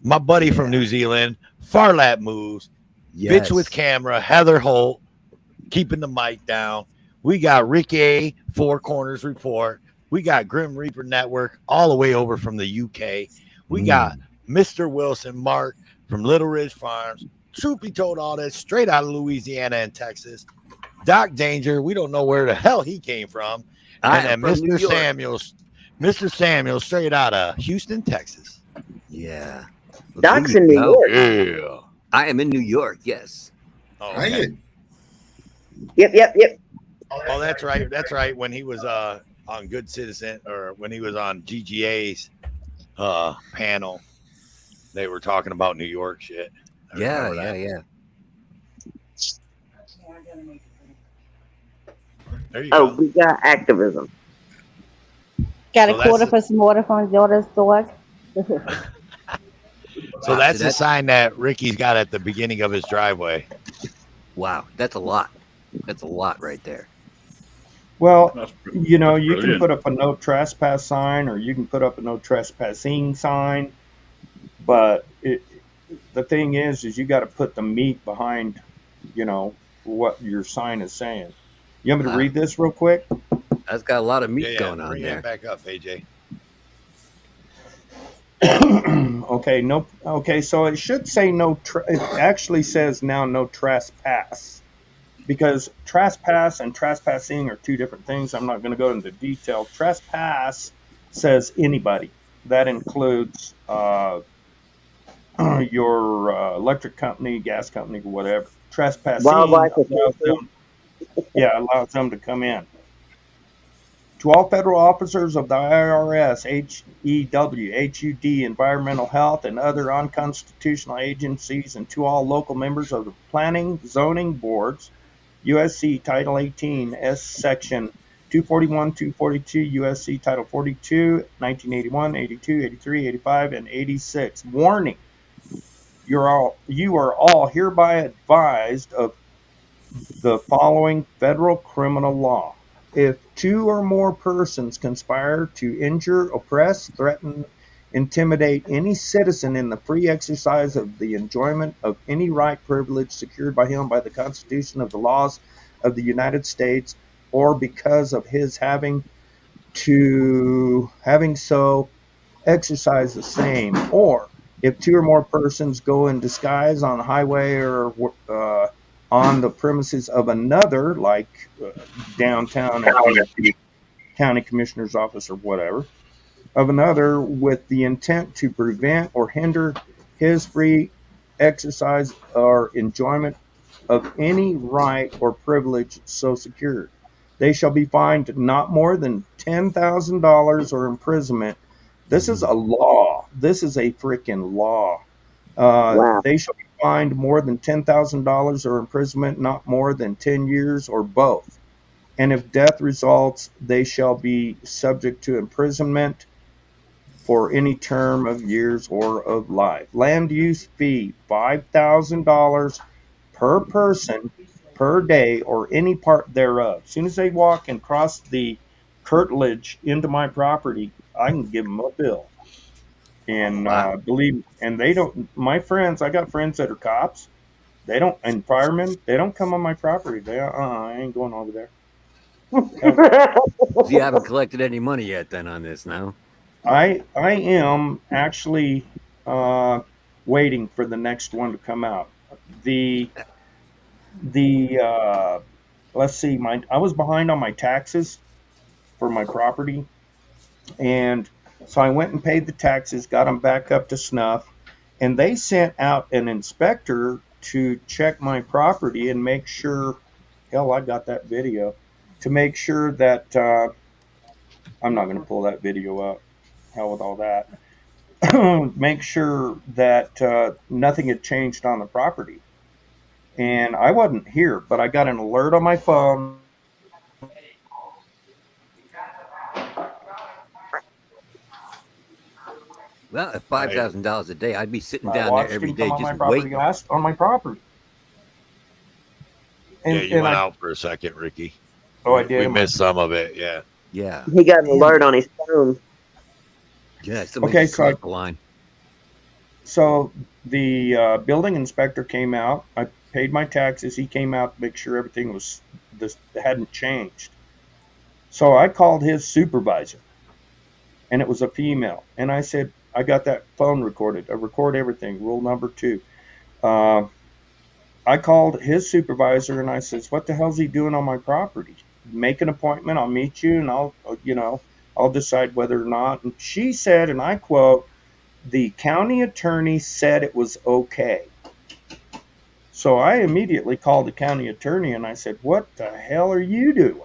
my buddy from New Zealand, Farlap Moves, Bitch with Camera, Heather Holt, keeping the mic down. We got Rick A, Four Corners Report. We got Grim Reaper Network all the way over from the UK. We got Mr. Wilson Mark from Little Ridge Farms. Truth be told, all that straight out of Louisiana and Texas. Doc Danger, we don't know where the hell he came from. And then Mr. Samuels, straight out of Houston, Texas. Yeah. Well, Doc's in New York. Yeah. I am in New York, yes. Oh, okay. Yep. Oh, that's right. That's right. When he was on Good Citizen, or when he was on GGA's panel, they were talking about New York shit. Yeah. There you Oh, go. we got activism. Got So a quarter that's for some water from Jordan's dog. So that's the sign that Ricky's got at the beginning of his driveway. Wow, that's a lot. That's a lot right there. Well, you know, you can brilliant. put up a no trespass sign, or you can put up a no trespassing sign. But the thing is you got to put the meat behind, you know, what your sign is saying. You want me to read this real quick? That's got a lot of meat Yeah, going on bring there. that back up, AJ. Okay, no. Okay, so it should say no. It actually says now no trespass, because trespass and trespassing are two different things. I'm not going to go into detail. Trespass says anybody. That includes your electric company, gas company, whatever. Trespassing Wildlife allows them to come in. To all federal officers of the IRS, HEW, HUD, Environmental Health, and other unconstitutional agencies, and to all local members of the Planning Zoning Boards, USC Title 18, S Section 241, 242, USC Title 42, 1981, 82, 83, 85, and 86. Warning: you are all hereby advised of the following federal criminal law. If two or more persons conspire to injure, oppress, threaten, intimidate any citizen in the free exercise of the enjoyment of any right, privilege secured by him by the Constitution of the laws of the United States, or because of his having so exercise the same, or if two or more persons go in disguise on the highway or on the premises of another, like downtown at the county commissioner's office or whatever, of another, with the intent to prevent or hinder his free exercise or enjoyment of any right or privilege so secured, they shall be fined not more than $10,000 or imprisonment. This is a law. This is a freaking law. Wow. They shall be fined more than $10,000 or imprisonment not more than 10 years or both. And if death results, they shall be subject to imprisonment for any term of years or of life. Land use fee, $5,000 per person per day or any part thereof. As soon as they walk and cross the curtilage into my property, I can give them a bill. And Wow. believe, and they don't. My friends, I got friends that are cops. They don't, and firemen. They don't come on my property. They, I ain't going over there. So you haven't collected any money yet then on this now? I am actually waiting for the next one to come out. The let's see, I was behind on my taxes for my property, and so I went and paid the taxes, got them back up to snuff, and they sent out an inspector to check my property and make sure. Hell, I got that video to make sure that I'm not going to pull that video up. Hell with all that. Make sure that nothing had changed on the property. And I wasn't here, but I got an alert on my phone. Well, at $5,000 a day, I'd be sitting I down there watched every him day come on just my property waiting. last on my property. Yeah, And, you and went I, out for a second, Ricky. oh, I did. We missed some of it. Yeah. Yeah. He got an alert on his phone. Yeah, somebody Okay, just so crossed the line. So the building inspector came out. I paid my taxes. He came out to make sure everything was this hadn't changed. So I called his supervisor, and it was a female. And I said, I got that phone recorded. I record everything. Rule number 2. I called his supervisor and I says, what the hell's he doing on my property? Make an appointment. I'll meet you, and I'll decide whether or not. And she said, and I quote, the county attorney said it was okay. So I immediately called the county attorney and I said, what the hell are you doing?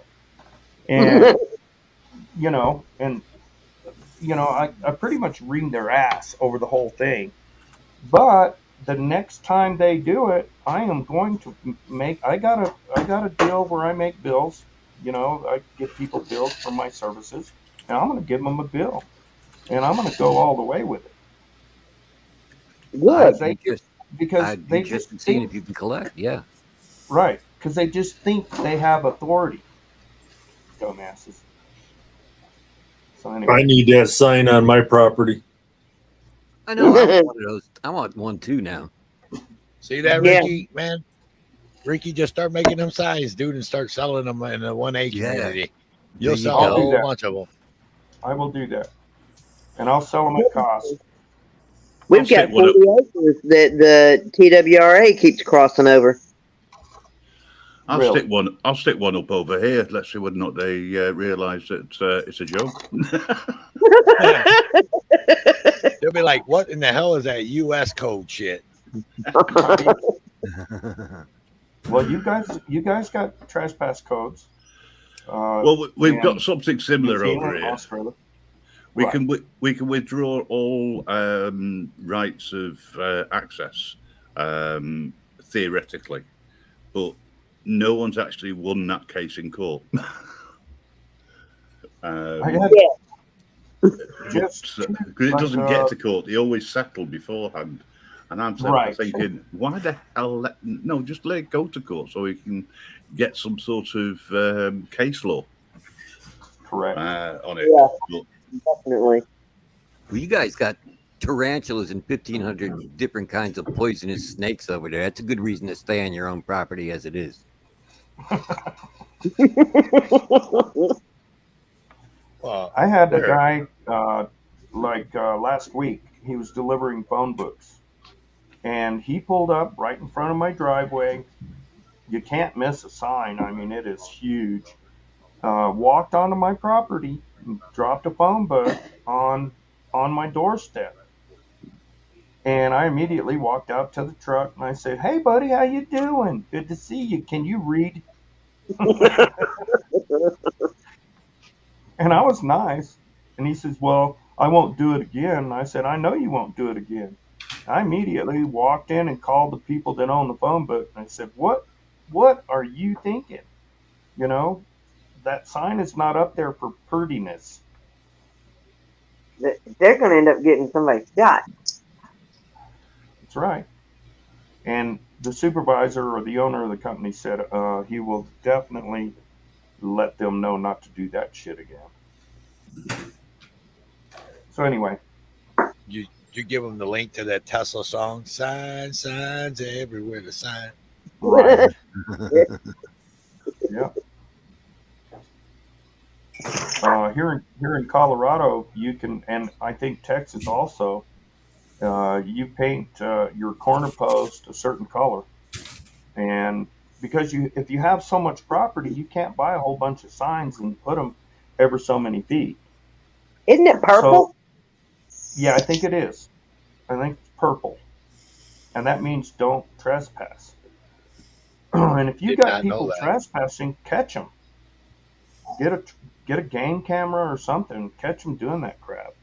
And, I pretty much reamed their ass over the whole thing. But the next time they do it, I am going to I got a deal where I make bills. I give people bills for my services, and I'm going to give them a bill, and I'm going to go all the way with it. Good. Because they just seeing think, if you can collect. Yeah. right, because they just think they have authority. Dumbasses. So anyway, I need that sign on my property. I know. I want one of those. I want one too now. See that, Yeah. Ricky, man? Ricky, just start making them signs, dude, and start selling them in the 1A community. You'll sell a whole bunch of them. I will do that, and I'll sell them at cost. We've got 40 acres that the TWRA keeps crossing over. I'll Really? stick one up over here. Let's see whether or not they realise that it's a joke. They'll be like, "What in the hell is that U.S. code shit?" Well, you guys got trespass codes. Well, we've got something similar over here. Australia. We can withdraw all rights of access theoretically, but no one's actually won that case in court. Because it doesn't get to court; they always settle beforehand. And I'm thinking, why the hell? No, just let it go to court so we can get some sort of case law. Correct. On it. Yeah, but, definitely. Well, you guys got tarantulas and 1,500 different kinds of poisonous snakes over there. That's a good reason to stay on your own property as it is. I had a guy last week. He was delivering phone books, and he pulled up right in front of my driveway. You can't miss a sign. I mean, it is huge. Walked onto my property, and dropped a phone book on my doorstep. And I immediately walked out to the truck and I said, "Hey, buddy, how you doing? Good to see you. Can you read?" And I was nice. And he says, "Well, I won't do it again." And I said, "I know you won't do it again." I immediately walked in and called the people that own the phone book. And I said, What are you thinking? That sign is not up there for prettiness. They're going to end up getting somebody shot. That's right. And the supervisor or the owner of the company said he will definitely let them know not to do that shit again. So anyway, you give them the link to that Tesla song? Signs everywhere. The sign. Right. Yeah. Here in Colorado, you can, and I think Texas also. You paint your corner post a certain color, and because if you have so much property, you can't buy a whole bunch of signs and put them ever so many feet. Isn't it purple? So, yeah, I think it is. I think it's purple, and that means don't trespass. And if you Did got not know people that. trespassing, catch them. Get a game camera or something. Catch them doing that crap.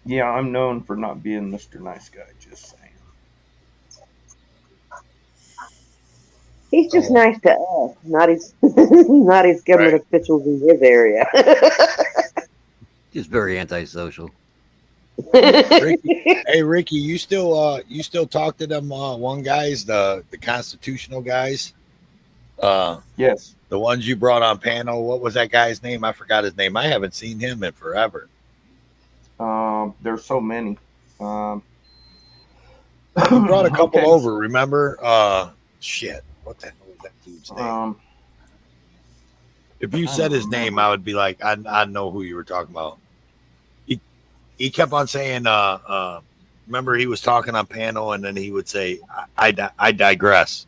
Yeah, I'm known for not being Mr. Nice Guy. Just saying. He's just nice to us, not his not his government officials in his area. Just very antisocial. Ricky, hey Ricky, you still talk to them one guys, the constitutional guys? Yes. The ones you brought on panel. What was that guy's name? I forgot his name. I haven't seen him in forever. There's so many. You brought a couple over, remember? Shit. What the hell was that dude's name? If you said his name, I would be like, I know who you were talking about. He kept on saying, remember he was talking on panel and then he would say, I digress.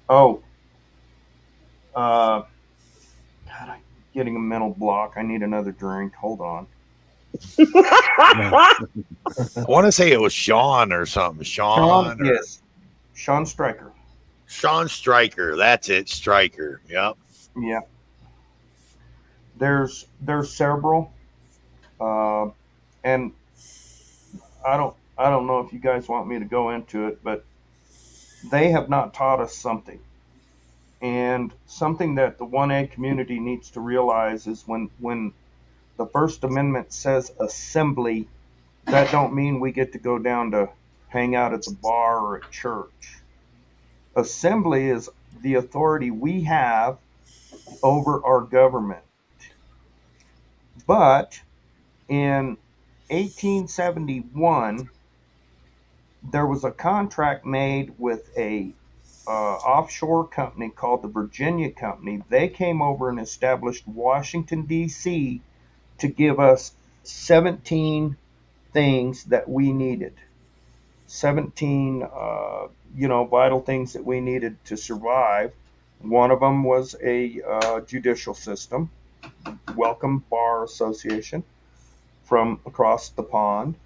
Oh. God, I'm getting a mental block. I need another drink. Hold on. I want to say it was Sean or something. Yes. Sean Stryker. Sean Stryker. That's it. Stryker. Yep. Yeah. There's several. And I don't know if you guys want me to go into it, but they have not taught us something. And something that the 1A community needs to realize is when the First Amendment says assembly, that don't mean we get to go down to hang out at the bar or at church. Assembly is the authority we have over our government. But in 1871, there was a contract made with a offshore company called the Virginia Company. They came over and established Washington, D.C. to give us 17 things that we needed. 17, vital things that we needed to survive. One of them was a judicial system, Welcome Bar Association from across the pond.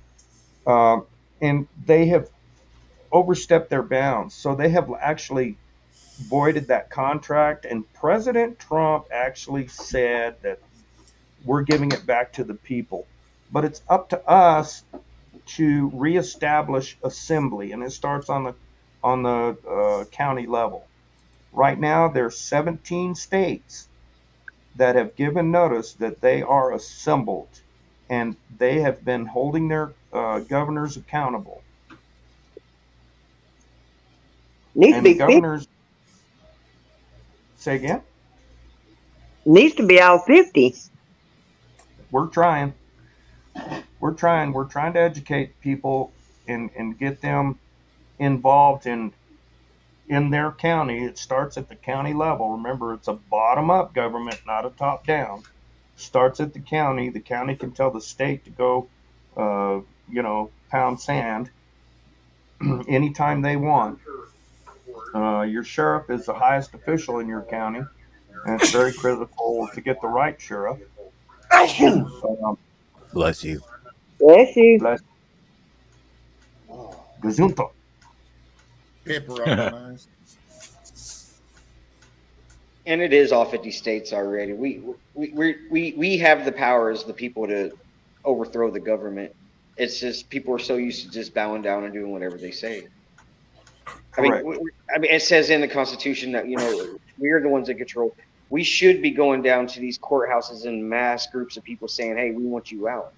And they have overstepped their bounds. So they have actually voided that contract. And President Trump actually said that we're giving it back to the people. But it's up to us to reestablish assembly, and it starts on the county level. Right now, there's 17 states that have given notice that they are assembled, and they have been holding their governors accountable. Needs to be governors. Say again. Needs to be all 50. We're trying. We're trying to educate people and get them involved in their county. It starts at the county level. Remember, it's a bottom-up government, not a top-down. Starts at the county. The county can tell the state to go, pound sand anytime they want. Your sheriff is the highest official in your county, and it's very critical to get the right sheriff. Bless you. Bless you. Bless. Gazunto. Pepper on the nose. And it is all 50 states already. We have the power as the people to overthrow the government. It's just people are so used to just bowing down and doing whatever they say. Correct. I mean, it says in the Constitution that we are the ones that control. We should be going down to these courthouses in mass groups of people saying, "Hey, we want you out,"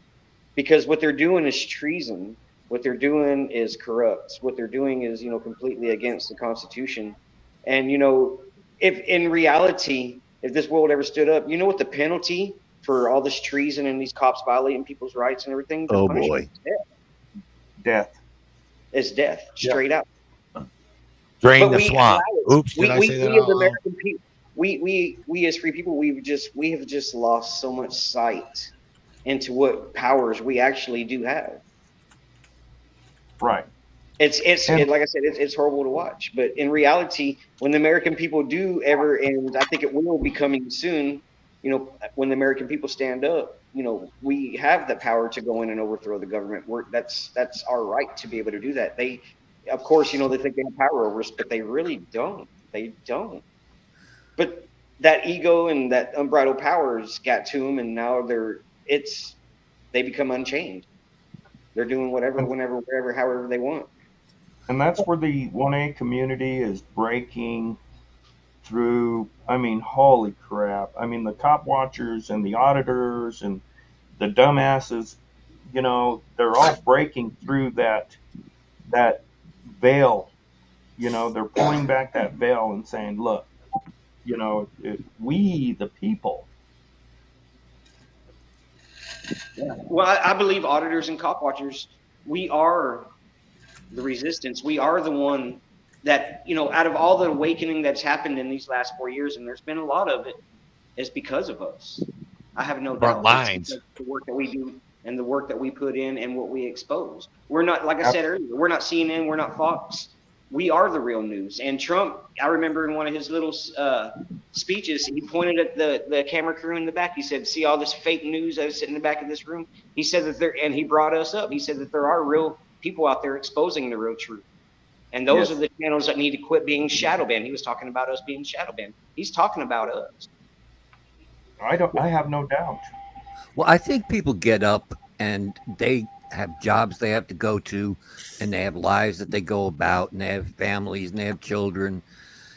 because what they're doing is treason. What they're doing is corrupt. What they're doing is completely against the Constitution. And if in reality, if this world ever stood up, you know what the penalty for all this treason and these cops violating people's rights and everything? The Oh punishment boy. is death. Death. It's death, straight out. Drain But the we swamp. allow it. Oops, did I say that We as out loud? American people, we as free people, we have just lost so much sight into what powers we actually do have. Right. It's like I said, it's horrible to watch. But in reality, when the American people do ever, and I think it will be coming soon, you know, when the American people stand up, you know, we have the power to go in and overthrow the government. That's our right to be able to do that. They, of course, you know, they think they have power over us, but they really don't. They don't. But that ego and that unbridled powers got to them, and now they become unchained. They're doing whatever, whenever, wherever, however they want. And that's where the 1A community is breaking through. I mean, holy crap. I mean, the cop watchers and the auditors and the dumbasses, you know, they're all breaking through that veil. You know, they're pulling back that veil and saying, look, you know, we, the people. Yeah. Well, I believe auditors and cop watchers, we are the resistance. We are the one that, you know, out of all the awakening that's happened in these last 4 years, and there's been a lot of it, is because of us. I have no Front doubt. lines. It's the work that we do and the work that we put in and what we expose. We're not, like I said earlier, we're not CNN, we're not Fox. We are the real news. And Trump, I remember in one of his little speeches, he pointed at the camera crew in the back. He said, see all this fake news that is sitting in the back of this room? He said that and he brought us up. He said that there are real people out there exposing the real truth. And those are the channels that need to quit being shadow banned. He was talking about us being shadow banned. He's talking about us. I have no doubt. Well, I think people get up and they have jobs they have to go to, and they have lives that they go about, and they have families, and they have children,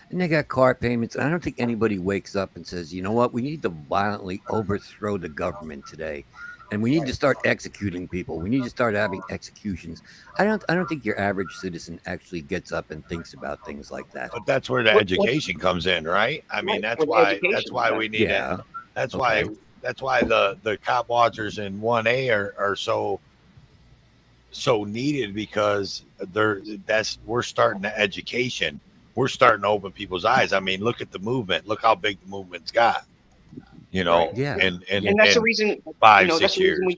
and they got car payments. And I don't think anybody wakes up and says, you know what, we need to violently overthrow the government today, and we need to start executing people. We need to start having executions. I don't think your average citizen actually gets up and thinks about things like that. But that's where the education comes in, right? I mean, that's why we need it. That's why the cop watchers in 1A are so needed, because we're starting the education. We're starting to open people's eyes. I mean, look at the movement. Look how big the movement's got. You know, and that's the reason 5-6 years.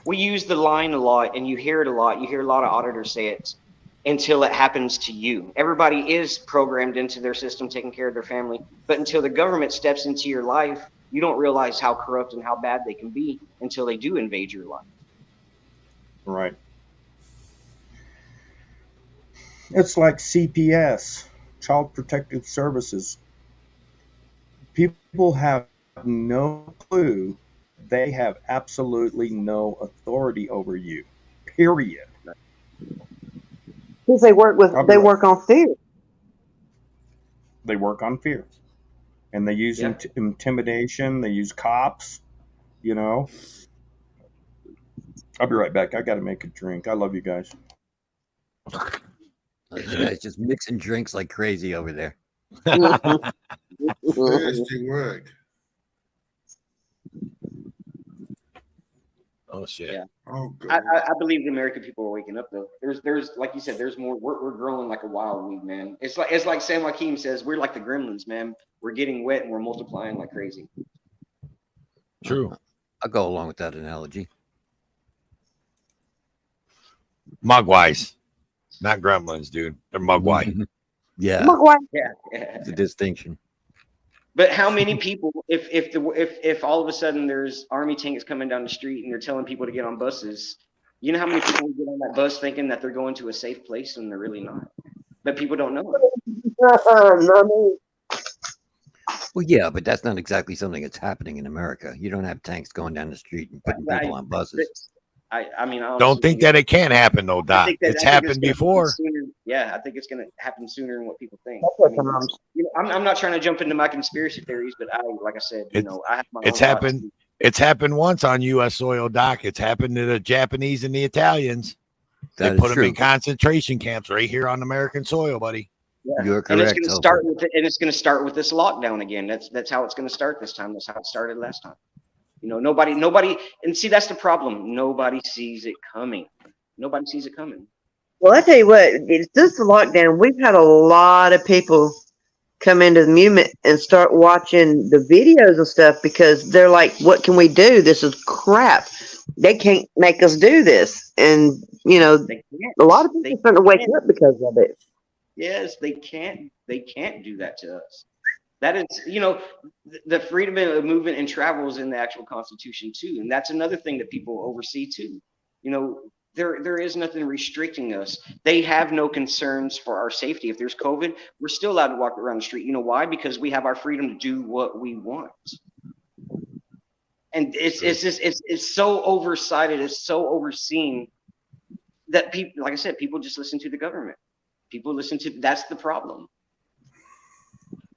We use the line a lot, and you hear it a lot. You hear a lot of auditors say it until it happens to you. Everybody is programmed into their system, taking care of their family. But until the government steps into your life, you don't realize how corrupt and how bad they can be until they do invade your life. Right. It's like CPS, Child Protective Services. People have no clue. They have absolutely no authority over you. Period. Because they work on fear. They work on fear. And they use intimidation. They use cops, you know. I'll be right back. I got to make a drink. I love you guys. You guys just mixing drinks like crazy over there. Thirsty work. Oh shit! Yeah. Oh, God. I believe the American people are waking up though. There's like you said, there's more. We're growing like a wild weed, man. It's like Sam Joaquin says, we're like the gremlins, man. We're getting wet and we're multiplying like crazy. True. I'll go along with that analogy. Mugwise, not gremlins, dude. They're mugwise. Yeah. Yeah. It's a distinction. But how many people, if all of a sudden there's army tanks coming down the street and they're telling people to get on buses, you know how many people get on that bus thinking that they're going to a safe place and they're really not? But people don't know. Well, yeah, but that's not exactly something that's happening in America. You don't have tanks going down the street and putting people on buses. I mean, I don't think that it can happen though, Doc. It's happened before. Yeah, I think it's going to happen sooner than what people think. I'm not trying to jump into my conspiracy theories, but like I said, I have my own happened. thoughts. It's happened once on U.S. soil, Doc. It's happened to the Japanese and the Italians. They put them in concentration camps right here on American soil, buddy. You're And it's correct. going to Open. start with and it's going to start with this lockdown again. That's how it's going to start this time. That's how it started last time. You know, nobody, and see, that's the problem. Nobody sees it coming. Nobody sees it coming. Well, I tell you what, since the lockdown, we've had a lot of people come into the movement and start watching the videos and stuff because they're like, what can we do? This is crap. They can't make us do this. And, you know, a lot of people are starting to wake up because of it. Yes, they can't do that to us. That is, you know, the freedom of movement and travel is in the actual Constitution too. And that's another thing that people oversee too. You know, there is nothing restricting us. They have no concerns for our safety. If there's COVID, we're still allowed to walk around the street. You know why? Because we have our freedom to do what we want. And it's so oversighted, it's so overseen that people, like I said, people just listen to the government. People listen to, that's the problem.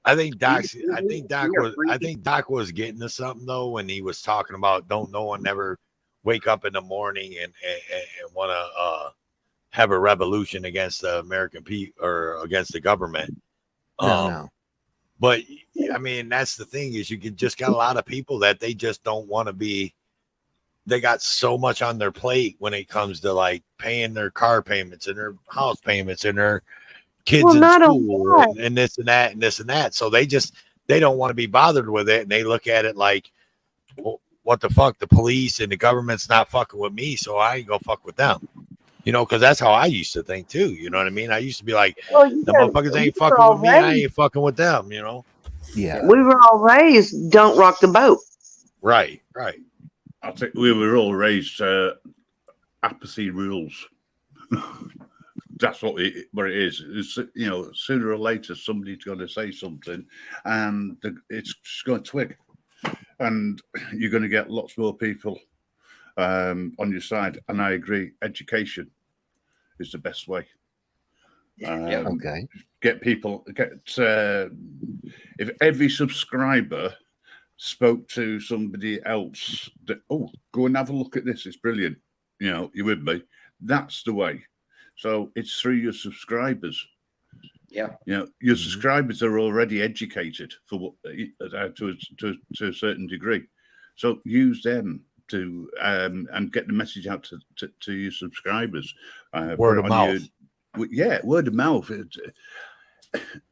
I think Doc was getting to something though when he was talking about don't no one ever wake up in the morning and want to have a revolution against the American people or against the government. No. But I mean, that's the thing is you just got a lot of people that they just don't want to be. They got so much on their plate when it comes to like paying their car payments and their house payments and their kids in school and this and that and this and that. So they don't want to be bothered with it. And they look at it like, well, what the fuck? The police and the government's not fucking with me. So I ain't gonna fuck with them. You know, because that's how I used to think too. You know what I mean? I used to be like, the motherfuckers ain't fucking with me. I ain't fucking with them, you know? Yeah. We were all raised, don't rock the boat. Right. I think we were all raised apathy rules. That's what it is. It's, you know, sooner or later somebody's going to say something, and it's just going to twig, and you're going to get lots more people on your side. And I agree, education is the best way. Okay. Get people. If every subscriber spoke to somebody else that, oh, go and have a look at this, it's brilliant. You know, you with me? That's the way. So it's through your subscribers. Yeah. You know, your subscribers are already educated for what to a certain degree. So use them to and get the message out to your subscribers. Word of mouth. Word of mouth.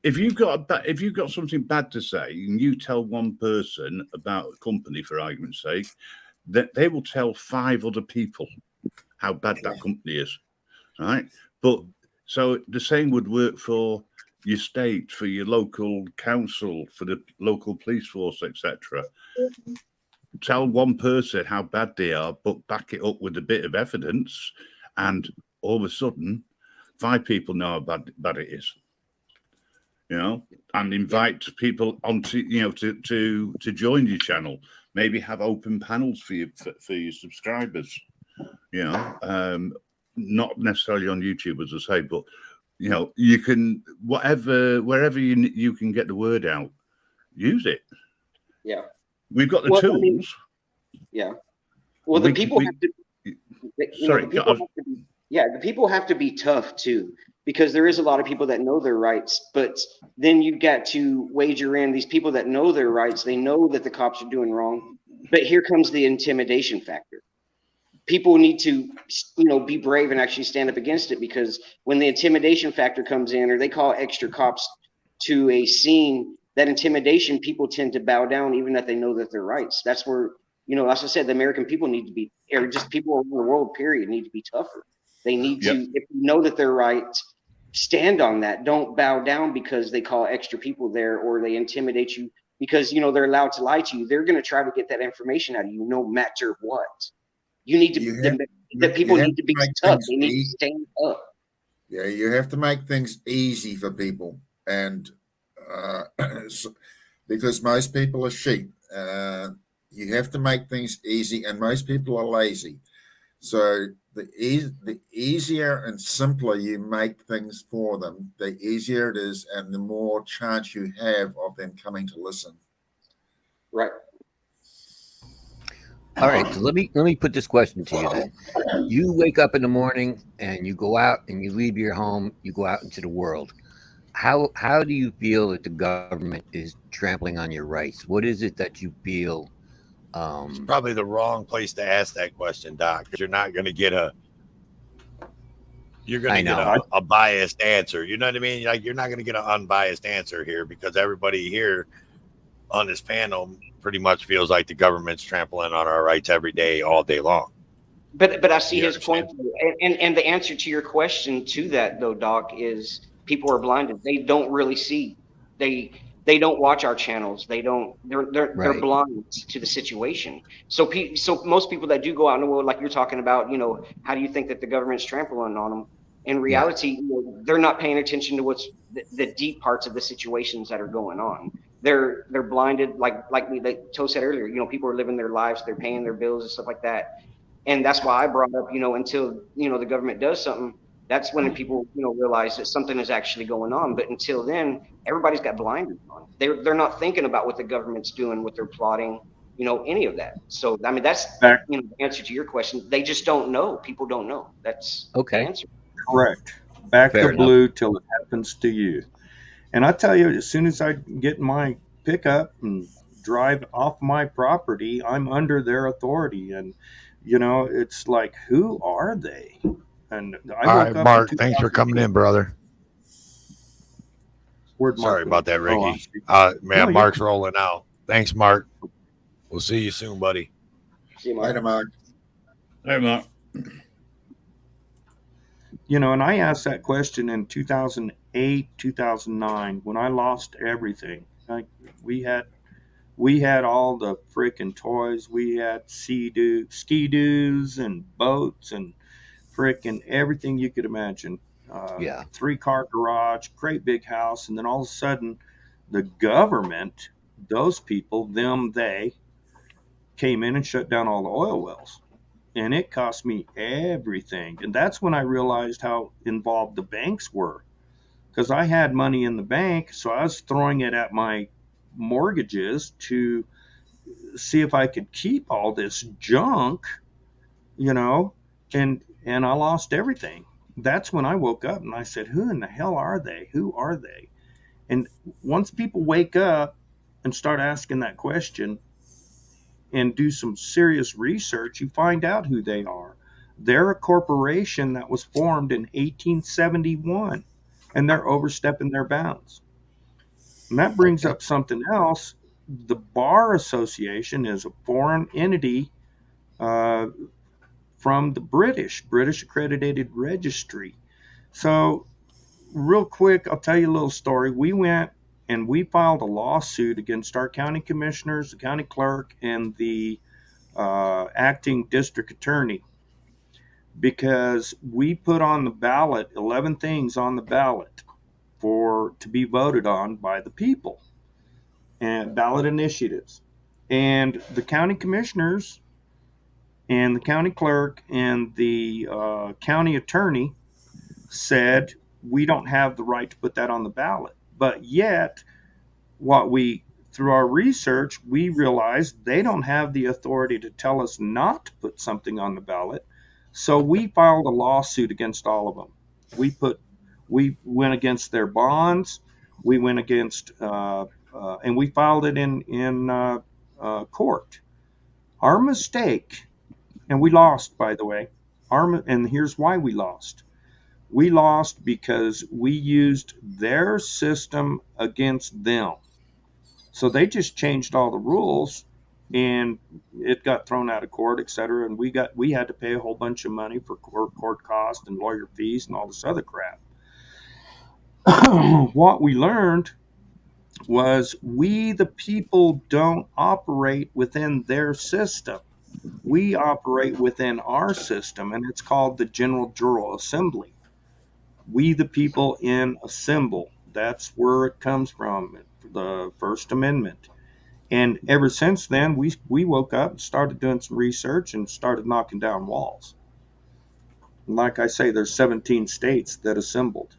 If you've got something bad to say and you tell one person about a company, for argument's sake, that they will tell 5 other people how bad that company is. Right, but so the same would work for your state, for your local council, for the local police force, etc. Tell one person how bad they are, but back it up with a bit of evidence, and all of a sudden, 5 people know how bad it is. You know, and invite people onto, you know, to join your channel. Maybe have open panels for your subscribers. You know. Not necessarily on YouTube, as I say, but you know, you can wherever you can get the word out, use it. Yeah, we've got the tools. I mean, yeah. Well, the people have to. The people have to be tough too, because there is a lot of people that know their rights, but then you got to wager in these people that know their rights. They know that the cops are doing wrong, but here comes the intimidation factor. People need to, you know, be brave and actually stand up against it, because when the intimidation factor comes in, or they call extra cops to a scene, that intimidation, people tend to bow down even if they know that they're rights. That's where, you know, as I said, the American people need to be, or just people around the world, period, need to be tougher. They need to, if you know that they're right, stand on that. Don't bow down because they call extra people there or they intimidate you because, you know, they're allowed to lie to you. They're going to try to get that information out of you no matter what. You need to, people need to be tough. They need to stand up. Yeah, you have to make things easy for people. And because most people are sheep, you have to make things easy, and most people are lazy. So the easier and simpler you make things for them, the easier it is, and the more chance you have of them coming to listen. Right. All right, so let me put this question to you then. You wake up in the morning and you go out and you leave your home, you go out into the world. how do you feel that the government is trampling on your rights? What is it that you feel? It's probably the wrong place to ask that question, Doc, because you're not going to get a biased answer. You know what I mean? Like, you're not going to get an unbiased answer here, because everybody here on this panel pretty much feels like the government's trampling on our rights every day, all day long. But I see his point, and the answer to your question to that, though, Doc, is people are blinded. They don't really see. They don't watch our channels. They don't. They're blind to the situation. So most people that do go out in the world, like you're talking about, how do you think that the government's trampling on them? In reality, they're not paying attention to what's the deep parts of the situations that are going on. They're blinded, like Toe said earlier. People are living their lives. They're paying their bills and stuff like that. And that's why I brought up, until, the government does something, that's when people, realize that something is actually going on. But until then, everybody's got blinders on. They're not thinking about what the government's doing, what they're plotting, any of that. So, I mean, that's, the answer to your question. They just don't know. People don't know. That's the answer. Correct. Back the blue till it happens to you. And I tell you, as soon as I get my pickup and drive off my property, I'm under their authority. And it's like, who are they? And I all right, Mark, thanks for coming in, brother. Sorry about that, Ricky. Man, Mark's rolling out. Thanks, Mark. We'll see you soon, buddy. See you, Mark. Later, Mark. Hey, Mark. And I asked that question in 2008, 2009, when I lost everything. Like, we had all the freaking toys. We had ski-doos and boats and freaking everything you could imagine. 3-car garage, great big house. And then all of a sudden, the government, those people, they came in and shut down all the oil wells. And it cost me everything. And that's when I realized how involved the banks were. Because I had money in the bank, so I was throwing it at my mortgages to see if I could keep all this junk, and I lost everything. That's when I woke up and I said, who in the hell are they? Who are they? And once people wake up and start asking that question and do some serious research, you find out who they are. They're a corporation that was formed in 1871, and they're overstepping their bounds. And that brings up something else. The Bar Association is a foreign entity from the British Accredited Registry. So real quick, I'll tell you a little story. We went and we filed a lawsuit against our county commissioners, the county clerk, and the acting district attorney, because we put on the ballot 11 things on the ballot to be voted on by the people, and ballot initiatives. And the county commissioners and the county clerk and the county attorney said we don't have the right to put that on the ballot. But yet, through our research, we realized they don't have the authority to tell us not to put something on the ballot. So we filed a lawsuit against all of them. We went against their bonds. We went against, and we filed it in court. Our mistake, and we lost, by the way. And here's why we lost. We lost because we used their system against them. So they just changed all the rules, and it got thrown out of court, et cetera. And we had to pay a whole bunch of money for court costs and lawyer fees and all this other crap. What we learned was we, the people, don't operate within their system. We operate within our system, and it's called the General Assembly. We, the people, assemble. That's where it comes from, the First Amendment. And ever since then, we woke up and started doing some research and started knocking down walls. And like I say, there's 17 states that assembled.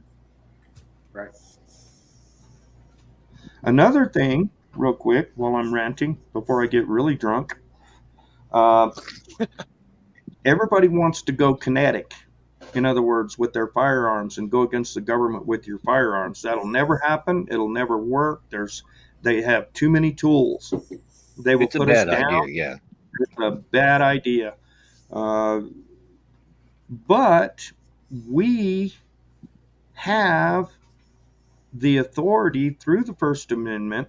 Right. Another thing, real quick, while I'm ranting, before I get really drunk, everybody wants to go kinetic. In other words, with their firearms, and go against the government with your firearms. That'll never happen. It'll never work. They have too many tools. They will It's a put us bad down. idea, yeah. It's a bad idea. But we have the authority through the First Amendment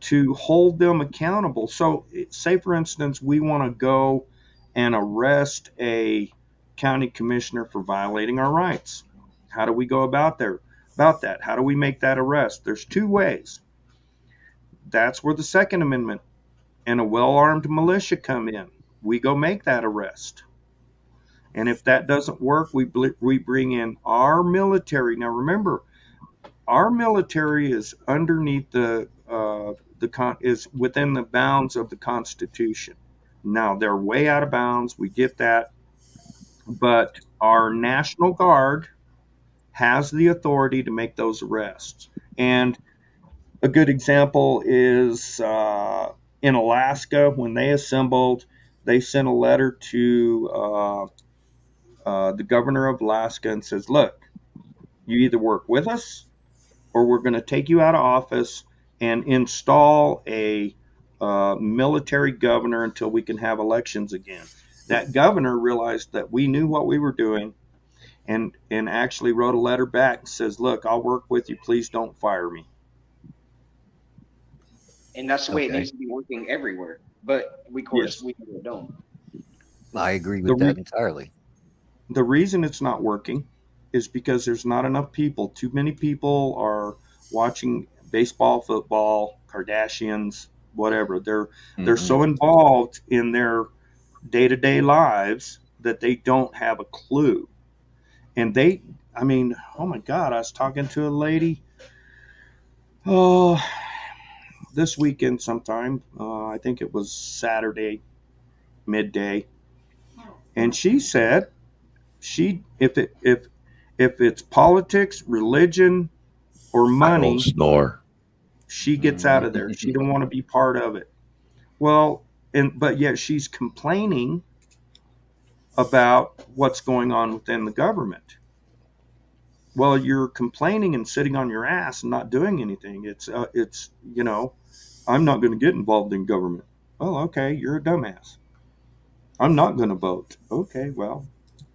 to hold them accountable. So, say for instance, we want to go and arrest a county commissioner for violating our rights. How do we go about that? How do we make that arrest? There's two ways. That's where the Second Amendment and a well-armed militia come in. We go make that arrest. And if that doesn't work, we bring in our military. Now, remember, our military is underneath is within the bounds of the Constitution. Now, they're way out of bounds. We get that. But our National Guard has the authority to make those arrests. And a good example is in Alaska, when they assembled, they sent a letter to the governor of Alaska and says, look, you either work with us or we're going to take you out of office and install a military governor until we can have elections again. That governor realized that we knew what we were doing and actually wrote a letter back and says, look, I'll work with you. Please don't fire me. And that's the way it needs to be working everywhere. But we don't. I agree with that entirely. The reason it's not working is because there's not enough people. Too many people are watching baseball, football, Kardashians, whatever. They're so involved in their day-to-day lives that they don't have a clue. And oh my God, I was talking to a lady this weekend sometime. I think it was Saturday midday. And she said if it's politics, religion, or money, she gets out of there. She don't want to be part of it. Well, but yet she's complaining about what's going on within the government. Well, you're complaining and sitting on your ass and not doing anything. It's I'm not going to get involved in government. Oh, okay, you're a dumbass. I'm not going to vote. Okay, well,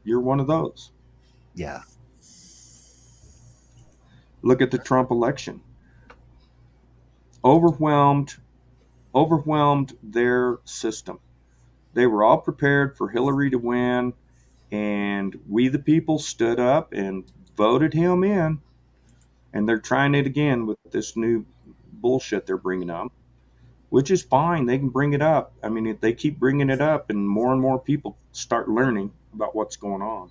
you're one of those. Yeah. Look at the Trump election. Overwhelmed their system. They were all prepared for Hillary to win, and we the people stood up and voted him in. And they're trying it again with this new bullshit they're bringing up, which is fine. They can bring it up. I mean, if they keep bringing it up and more people start learning about what's going on.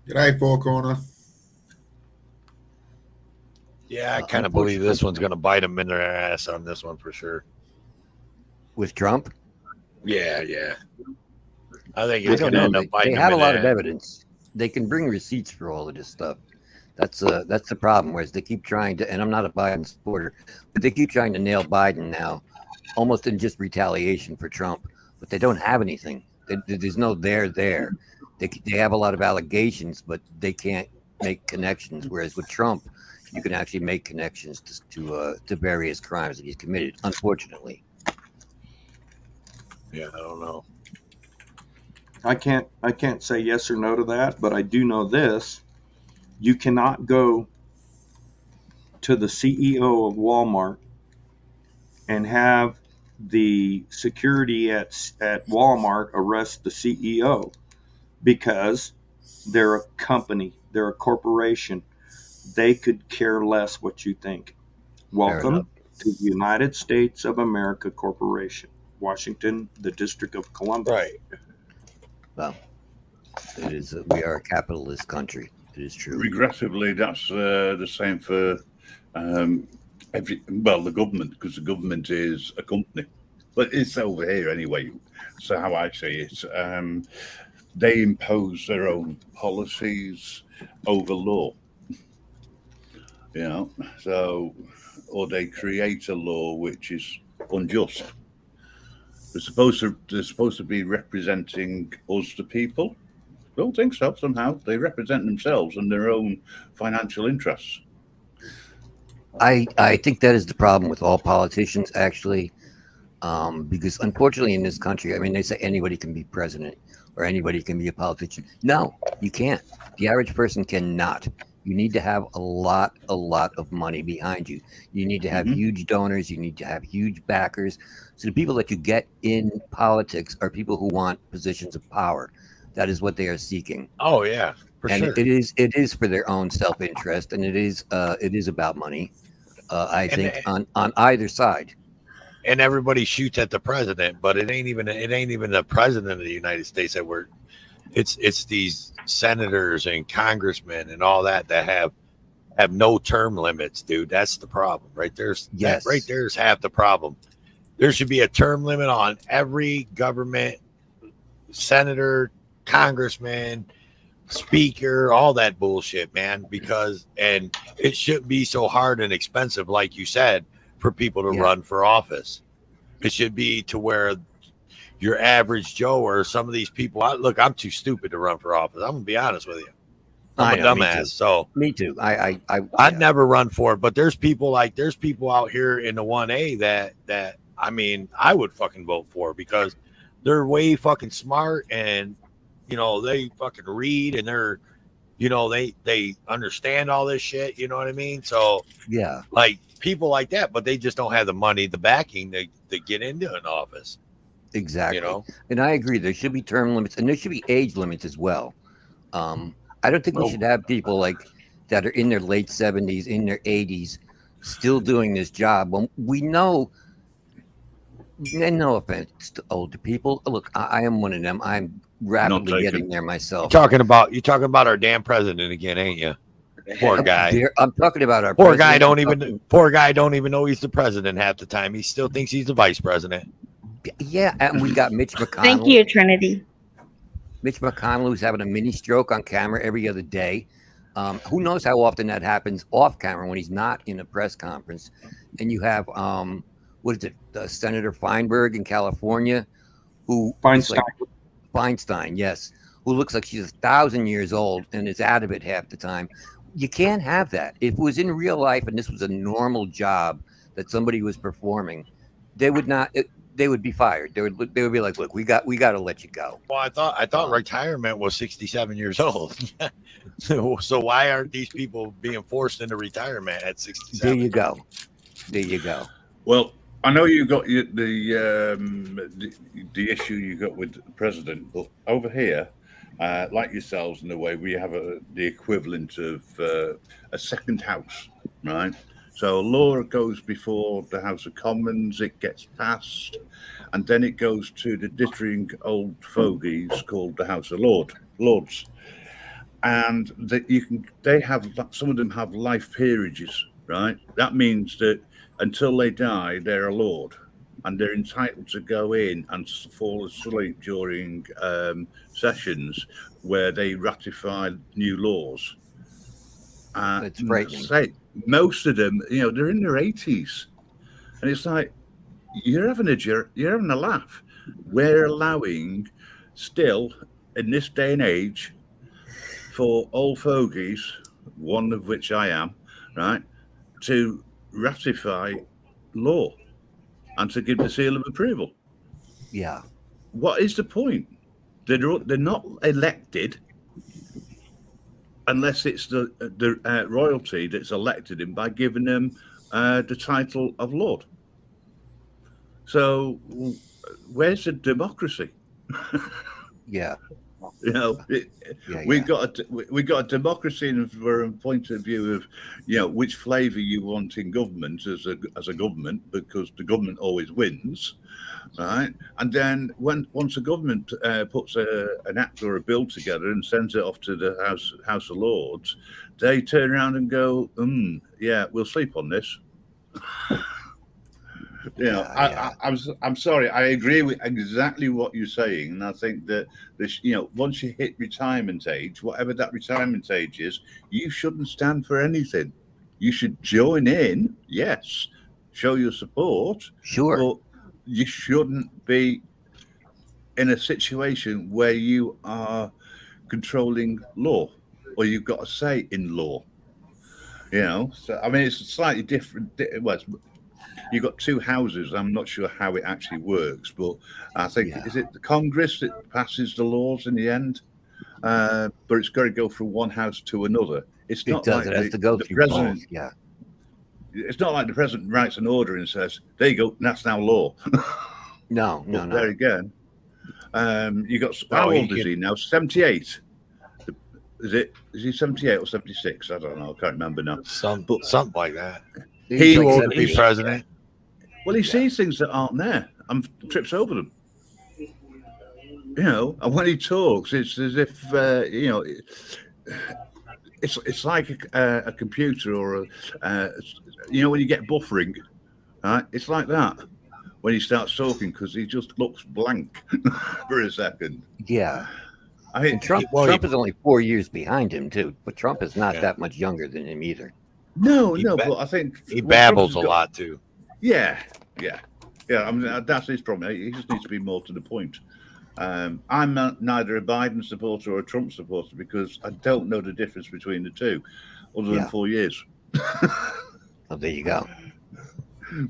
G'day, Four Corner. Yeah, I kind of believe this one's going to bite them in their ass on this one for sure. With Trump? Yeah. I think it's going to end up biting them. They have a lot of evidence. They can bring receipts for all of this stuff. That's the problem. Whereas they keep trying to, and I'm not a Biden supporter, but they keep trying to nail Biden now, almost in just retaliation for Trump. But they don't have anything. There's no there. They have a lot of allegations, but they can't make connections. Whereas with Trump, you can actually make connections to various crimes that he's committed. Unfortunately. Yeah, I don't know. I can't say yes or no to that, but I do know this. You cannot go to the CEO of Walmart and have the security at Walmart arrest the CEO because they're a company, they're a corporation. They could care less what you think. Welcome to the United States of America Corporation, Washington, the District of Columbia. Right. Well, it is. We are a capitalist country. It is true. Regrettably, that's the same for the government, because the government is a company, but it's over here anyway. So how I see it, they impose their own policies over law. Or they create a law which is unjust. They're supposed to be representing us, the people, Don't think so. Somehow they represent themselves and their own financial interests. I think that is the problem with all politicians, actually, because unfortunately in this country, I mean, they say anybody can be president or anybody can be a politician. No, you can't. The average person cannot. You need to have a lot of money behind you. You need to have huge donors. You need to have huge backers. So the people that you get in politics are people who want positions of power. That is what they are seeking. Oh yeah, for And sure. it is for their own self-interest, and it is about money. I And think on either side. and everybody shoots at the president, but it ain't even the president of the United States that we're. It's these senators and congressmen and all that have no term limits, dude. That's the problem, right? That right there's half the problem. There should be a term limit on every government senator, congressman, speaker, all that bullshit, man. Because and it shouldn't be so hard and expensive, like you said, for people to run for office. It should be to where your average Joe or some of these people. Look, I'm too stupid to run for office. I'm gonna be honest with you. I'm a dumbass. So me too. I'd never run for it. But there's people out here in the 1A that I mean I would fucking vote for because they're way fucking smart and they fucking read and they're they understand all this shit. You know what I mean? So yeah, like people like that, but they just don't have the money, the backing to get into an office. Exactly. And I agree. There should be term limits and there should be age limits as well. I don't think we should have people like that are in their late 70s, in their 80s, still doing this job. When we know, and no offense to older people, look, I am one of them. I'm rapidly getting there myself. You're talking about our damn president again, ain't you? Poor guy. I'm talking about our poor guy. Poor guy don't even know he's the president half the time. He still thinks he's the vice president. Yeah, and we got Mitch McConnell. Thank you, Trinity. Mitch McConnell, who's having a mini stroke on camera every other day. Who knows how often that happens off camera when he's not in a press conference. And you have, what is it, Senator Feinberg in California, who Feinstein, yes, who looks like she's 1,000 years old and is out of it half the time. You can't have that. If it was in real life and this was a normal job that somebody was performing, they would not. They would be fired. They would be like, "Look, we got to let you go." Well, I thought retirement was 67 years old. So why aren't these people being forced into retirement at 67? There you go. Well, I know you got the issue you got with the president, but over here, like yourselves in a way, we have the equivalent of a second house, right? So a law goes before the House of Commons, it gets passed, and then it goes to the differing old fogies called the House of Lords. And some of them have life peerages, right? That means that until they die, they're a lord, and they're entitled to go in and fall asleep during sessions where they ratify new laws. It's frightening. Most of them, they're in their 80s, and it's like you're having a laugh. We're allowing still in this day and age for old fogies, one of which I am, right, to ratify law and to give the seal of approval. Yeah. What is the point? They're not elected unless it's the royalty that's elected him by giving them the title of Lord. So where's the democracy? Yeah. We got a democracy from a point of view of which flavour you want in government as a government, because the government always wins, right? And then once a government puts an act or a bill together and sends it off to the House of Lords, they turn around and go, yeah, we'll sleep on this. I'm sorry. I agree with exactly what you're saying, and I think that this, once you hit retirement age, whatever that retirement age is, you shouldn't stand for anything. You should join in, yes, show your support, sure, but you shouldn't be in a situation where you are controlling law, or you've got a say in law. You know, so I mean, it's slightly different. Well, you've got two houses. I'm not sure how it actually works, but I think is it the Congress that passes the laws in the end? But it's got to go from one house to another. It's not like It has to go the through president. both. Yeah. It's not like the president writes an order and says, "There you go, that's now law." No. There again, you got No, how he old is can- he now? 78. Is he 78 or 76? I don't know. I can't remember now. Something like that. He's too old to be president. Well, he sees things that aren't there and trips over them. You know, and when he talks, it's as if you know, it's like a computer or you know, when you get buffering, right? It's like that when he starts talking because he just looks blank for a second. Yeah. I mean, and Trump is only 4 years behind him too, but Trump is not that much younger than him either. No, but I think he babbles a lot too. Yeah. I mean, that's his problem. He just needs to be more to the point. I'm neither a Biden supporter or a Trump supporter because I don't know the difference between the two, other than 4 years. Oh, there you go.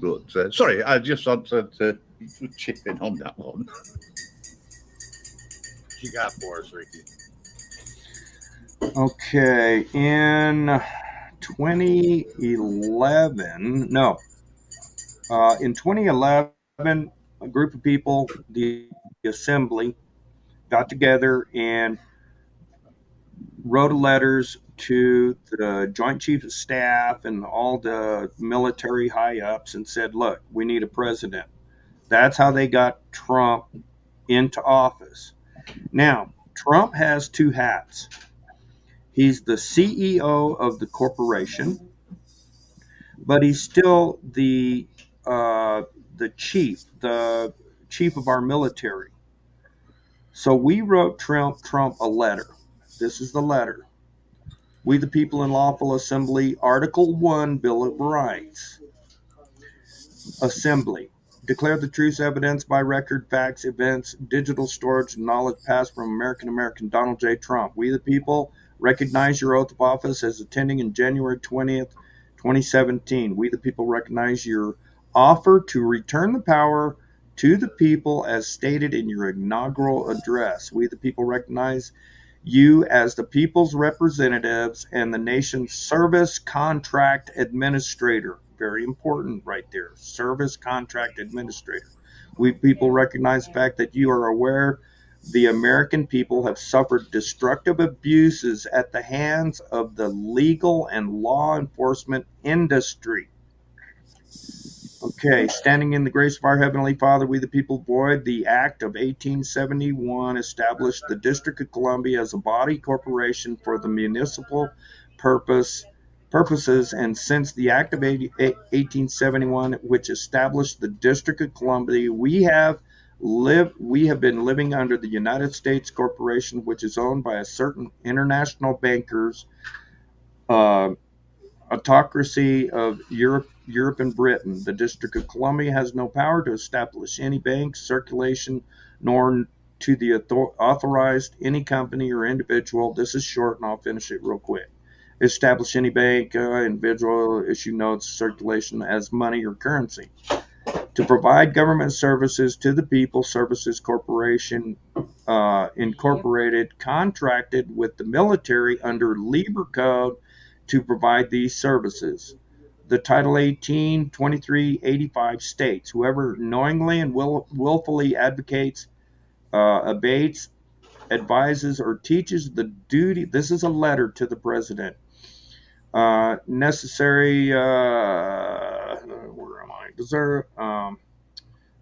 But sorry, I just wanted to chip in on that one. You got for us, Ricky? Okay, in 2011, a group of people, the assembly, got together and wrote letters to the Joint Chiefs of Staff and all the military high-ups and said, look, we need a president. That's how they got Trump into office. Now, Trump has two hats. He's the CEO of the corporation, but he's still the chief of our military. So we wrote Trump a letter. This is the letter. We the people in lawful assembly, Article 1, Bill of Rights. Assembly. Declare the truths evidenced by record, facts, events, digital storage, and knowledge passed from American Donald J. Trump. We the people recognize your oath of office as attending in January 20th, 2017. We the people recognize your offer to return the power to the people as stated in your inaugural address. We the people recognize you as the people's representatives and the nation's service contract administrator. Very important right there. Service contract administrator. We people recognize the fact that you are aware the American people have suffered destructive abuses at the hands of the legal and law enforcement industry. Okay, standing in the grace of our Heavenly Father, we the people void the Act of 1871 established the District of Columbia as a body corporation for the municipal purposes, and since the Act of 1871, which established the District of Columbia, we have been living under the United States Corporation, which is owned by a certain international bankers, autocracy of Europe and Britain. The District of Columbia has no power to establish any bank, circulation, nor to the authorized any company or individual. This is short, and I'll finish it real quick. Establish any bank, individual, issue notes, circulation as money or currency. To provide government services to the people, Services Corporation Incorporated contracted with the military under Labor Code to provide these services. The Title 18, 2385 states, whoever knowingly and willfully advocates, abates, advises, or teaches the duty, this is a letter to the president, necessary,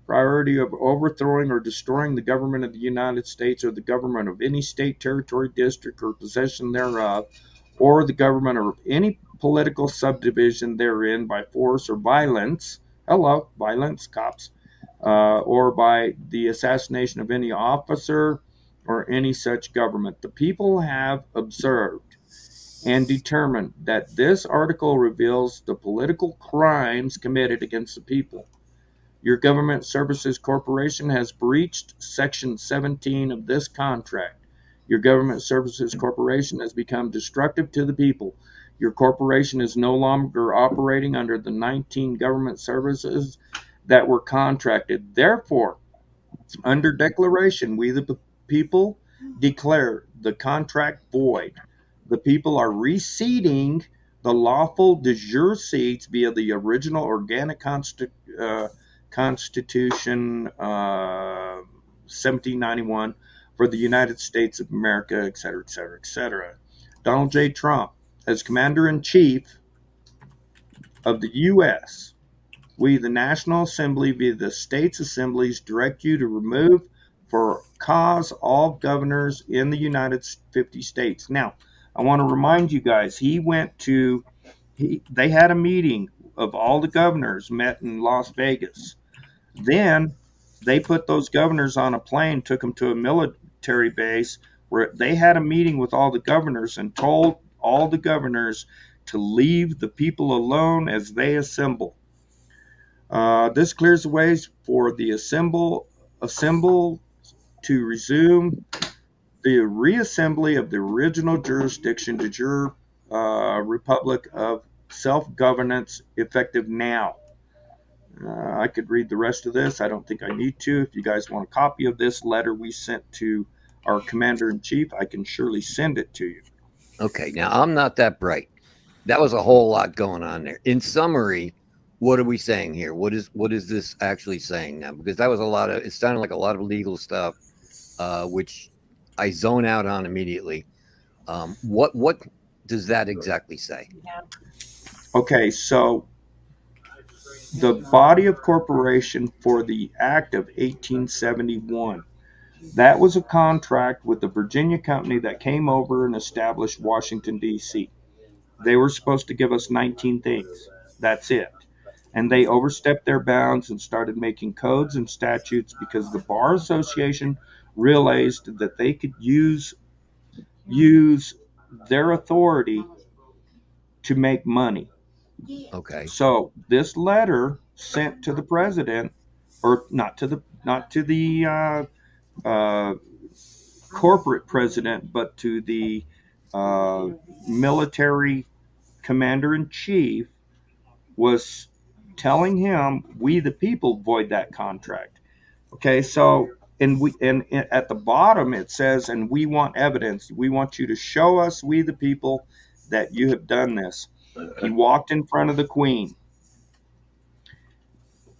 priority of overthrowing or destroying the government of the United States or the government of any state, territory, district, or possession thereof, or the government of any political subdivision therein by force or violence, violence, cops, or by the assassination of any officer or any such government. The people have observed and determined that this article reveals the political crimes committed against the people. Your Government Services Corporation has breached Section 17 of this contract. Your government services corporation has become destructive to the people. Your corporation is no longer operating under the 19 government services that were contracted. Therefore, under declaration, we the people declare the contract void. The people are reseating the lawful de jure seats via the original organic Constitution 1791 for the United States of America, et cetera, et cetera, et cetera. Donald J. Trump, as Commander-in-Chief of the U.S., we, the National Assembly, via the states' assemblies, direct you to remove for cause all governors in the United 50 states. Now, I want to remind you guys, they had a meeting of all the governors met in Las Vegas. Then they put those governors on a plane, took them to a military base where they had a meeting with all the governors and told all the governors to leave the people alone as they assemble. This clears the ways for the assemble to resume the reassembly of the original jurisdiction de jure republic of self-governance effective now. I could read the rest of this. I don't think I need to. If you guys want a copy of this letter we sent to our commander-in-chief, I can surely send it to you. Okay, now I'm not that bright. That was a whole lot going on there. In summary, what are we saying here? What is this actually saying now? Because that was it sounded like a lot of legal stuff, which I zone out on immediately. What does that exactly say? Okay, so the body of corporation for the Act of 1871, that was a contract with the Virginia company that came over and established Washington, D.C. They were supposed to give us 19 things. That's it. And they overstepped their bounds and started making codes and statutes because the Bar Association realized that they could use their authority to make money. Okay. So this letter sent to the president, or not to the corporate president, but to the military commander-in-chief, was telling him, we the people void that contract. Okay, so and at the bottom it says, and we want evidence. We want you to show us, we the people, that you have done this. He walked in front of the Queen.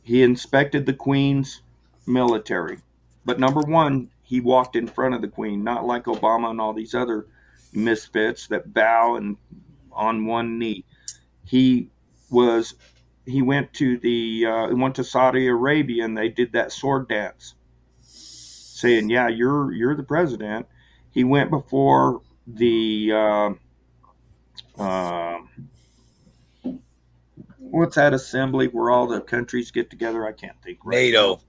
He inspected the Queen's military. But number one, he walked in front of the Queen, not like Obama and all these other misfits that bow and on one knee. He went to Saudi Arabia and they did that sword dance, saying, "Yeah, you're the president." He went before the what's that assembly where all the countries get together? I can't think right NATO. now.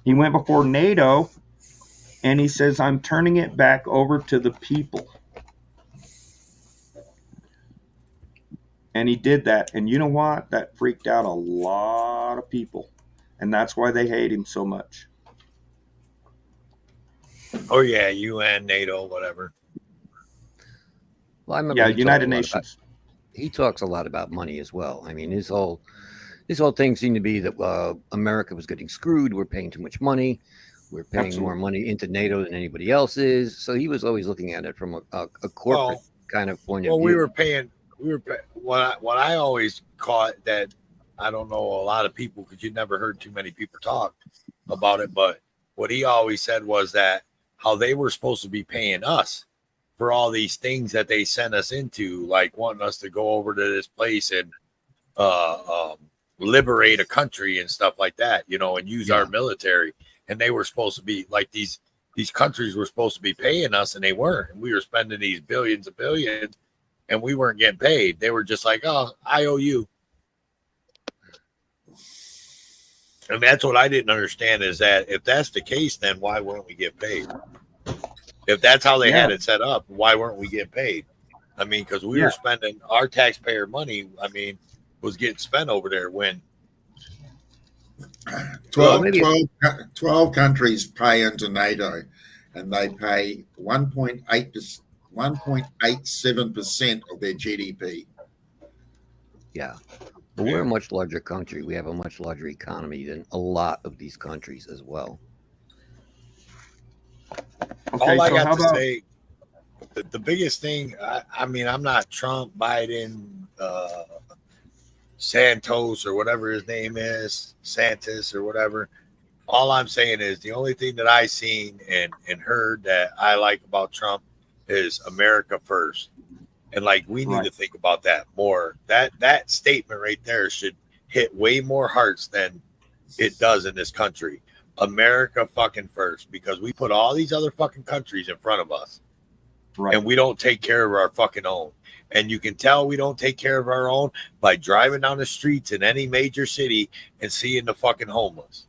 He went before NATO and he says, "I'm turning it back over to the people." And he did that. And you know what? That freaked out a lot of people. And that's why they hate him so much. Oh, yeah, UN, NATO, whatever. Well, I remember United Nations. He talks a lot about money as well. I mean, his whole thing seemed to be that America was getting screwed. We're paying too much money. We're paying more money into NATO than anybody else is. So he was always looking at it from a corporate kind of point of view. Well, what I always caught that, I don't know a lot of people, because you never heard too many people talk about it, but what he always said was that how they were supposed to be paying us for all these things that they sent us into, like wanting us to go over to this place and liberate a country and stuff like that, and use our military. And they were supposed to be like these countries were supposed to be paying us, and they weren't. And we were spending these billions of billions, and we weren't getting paid. They were just like, "Oh, I owe you." And that's what I didn't understand, is that if that's the case, then why weren't we getting paid? If that's how they had it set up, why weren't we getting paid? I mean, because we were spending our taxpayer money, was getting spent over there when 12 countries pay into NATO. and they pay 1.87% of their GDP. Yeah. But we're a much larger country. We have a much larger economy than a lot of these countries as well. All I got to say, the biggest thing, I mean, I'm not Trump, Biden, Santos, or whatever his name is, Santos or whatever. All I'm saying is the only thing that I seen and heard that I like about Trump is America first. And like, we need to think about that more. That statement right there should hit way more hearts than it does in this country. America fucking first, because we put all these other fucking countries in front of us. And we don't take care of our fucking own. And you can tell we don't take care of our own by driving down the streets in any major city and seeing the fucking homeless.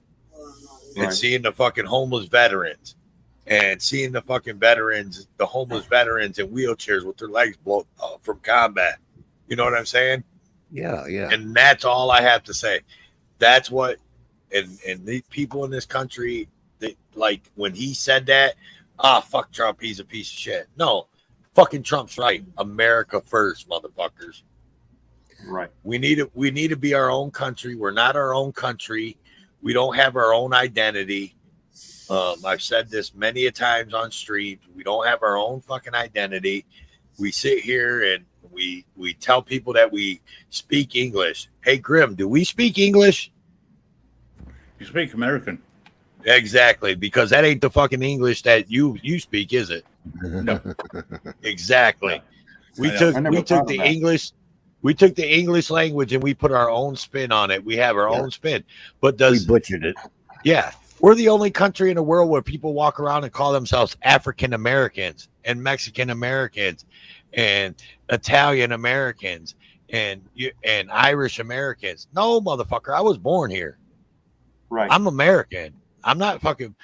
And seeing the fucking homeless veterans. And seeing the fucking veterans, the homeless veterans in wheelchairs with their legs blown from combat. You know what I'm saying? Yeah, yeah. And that's all I have to say. That's what, and the people in this country, they, like when he said that, fuck Trump, he's a piece of shit. No, fucking Trump's right. America first, motherfuckers. Right. We need to be our own country. We're not our own country. We don't have our own identity. I've said this many a times on stream. We don't have our own fucking identity. We sit here and we tell people that we speak English. Hey, Grim, do we speak English? You speak American. Exactly, because that ain't the fucking English that you speak, is it? No. Exactly. We took the English. We took the English language and we put our own spin on it. We have our own spin. But we butchered it. Yeah. We're the only country in the world where people walk around and call themselves African Americans and Mexican Americans and Italian Americans and Irish Americans. No, motherfucker, I was born here. Right. I'm American. I'm not fucking.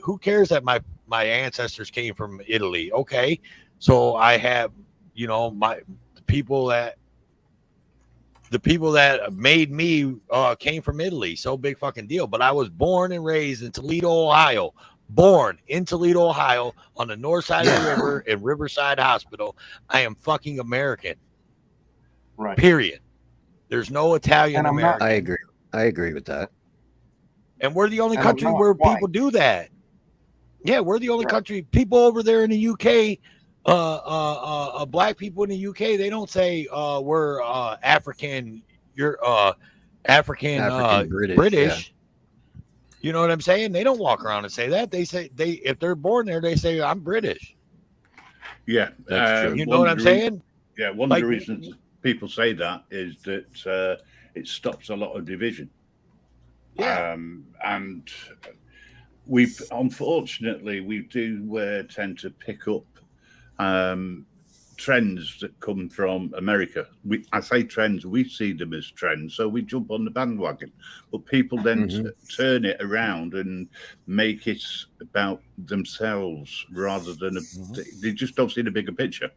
Who cares that my ancestors came from Italy? Okay, so I have, the people that made me came from Italy. So big fucking deal. But I was born and raised in Toledo, Ohio. Born in Toledo, Ohio, on the north side of the river in Riverside Hospital. I am fucking American. Right. Period. There's no Italian American. I agree with that. And we're the only country where people do that. Yeah, we're the only country. People over there in the UK, black people in the UK, they don't say we're African. You're African British. Yeah. You know what I'm saying? They don't walk around and say that. They say if they're born there, they say I'm British. Yeah, that's true. You know what I'm saying? Yeah, one of the reasons people say that is that it stops a lot of division. Yeah, and unfortunately we do tend to pick up trends that come from America. I say trends, we see them as trends, so we jump on the bandwagon. But people then turn it around and make it about themselves rather than they just don't see the bigger picture.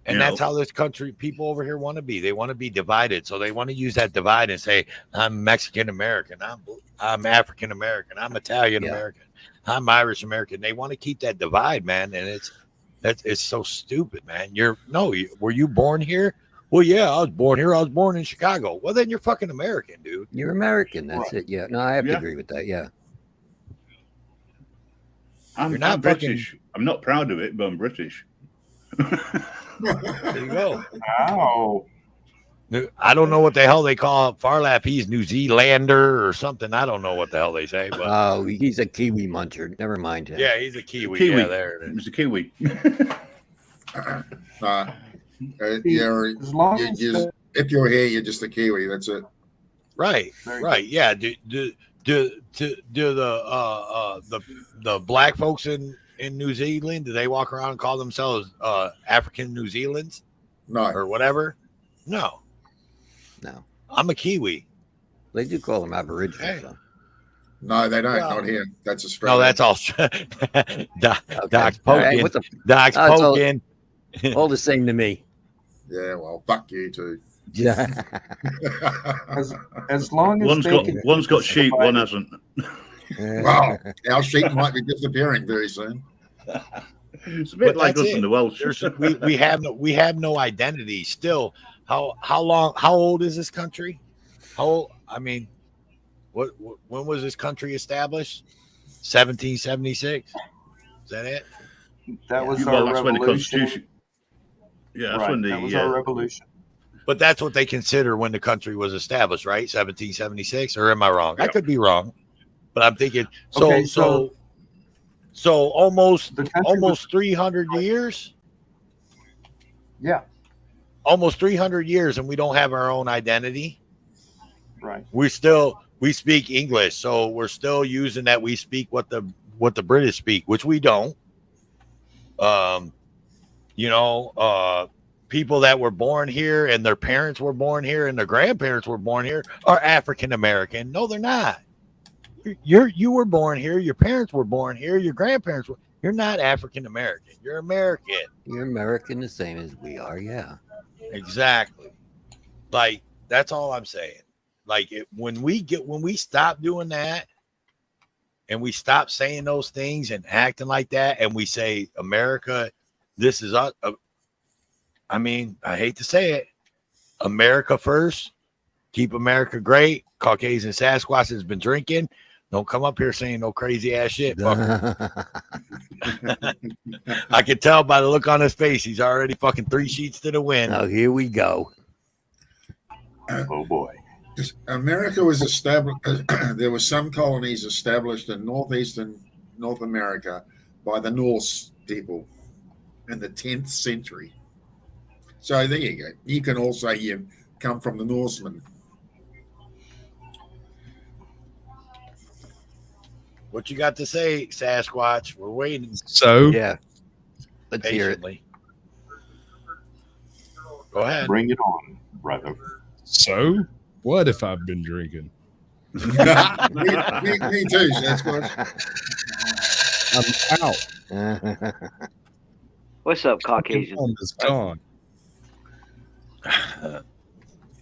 And that's how this country, people over here want to be. They want to be divided. So they want to use that divide and say, I'm Mexican American. I'm African American. I'm Italian American. I'm Irish American. They want to keep that divide, man. And it's so stupid, man. Were you born here? Well, yeah, I was born here. I was born in Chicago. Well, then you're fucking American, dude. You're American. That's it. Yeah. No, I have to agree with that. Yeah. I'm British. I'm not proud of it, but I'm British. There you go. Wow. I don't know what the hell they call Farlap. He's New Zealander or something. I don't know what the hell they say. But oh, he's a Kiwi muncher. Never mind him. Yeah, he's a Kiwi. Kiwi. Yeah, there it is. He's a Kiwi. If you're here, you're just a Kiwi. That's it. Right. Right. Yeah. Do the black folks in New Zealand, do they walk around and call themselves African New Zealanders? No. Or whatever? No. I'm a Kiwi. They do call them Aboriginal. Hey. So. No, they don't. Not here. That's Australia. No, that's all. Doc's poking. Right, Doc's poking. All the same to me. Yeah, well, fuck you too. Yeah. As long as one's got sheep, one hasn't. Wow, our sheep might be disappearing very soon. It's a bit like us in the Welsh. we have no identity still. How old is this country? How old, I mean, when was this country established? 1776. Is that it? That was Well, our that's when the revolution. Constitution. Yeah, that's Right, when that was our revolution. But that's what they consider when the country was established, right? 1776, or am I wrong? I could be wrong, but I'm thinking so. Okay, so almost the country was 300 years. Yeah, Almost 300 years, and we don't have our own identity. right. We speak English, so we're still using that. We speak what the British speak, which we don't. People that were born here and their parents were born here and their grandparents were born here are African American. No, they're not. You were born here, your parents were born here, your grandparents were. You're not African American. You're American. You're American the same as we are, yeah. Exactly. Like, that's all I'm saying. Like, when we stop doing that and we stop saying those things and acting like that, and we say, America, this is us. I mean, I hate to say it, America first, keep America great. Caucasian Sasquatch has been drinking. Don't come up here saying no crazy ass shit. Fucker. I can tell by the look on his face. He's already fucking 3 sheets to the wind. Oh, here we go. Oh boy. America was established. There were some colonies established in northeastern North America by the Norse people in the 10th century. So there you go. You can all say you come from the Norsemen. What you got to say, Sasquatch? We're waiting. So yeah, let's hear it. Go ahead. Bring it on, brother. So, what if I've been drinking? me too, Sasquatch. I'm out. What's up, Caucasian? It's gone.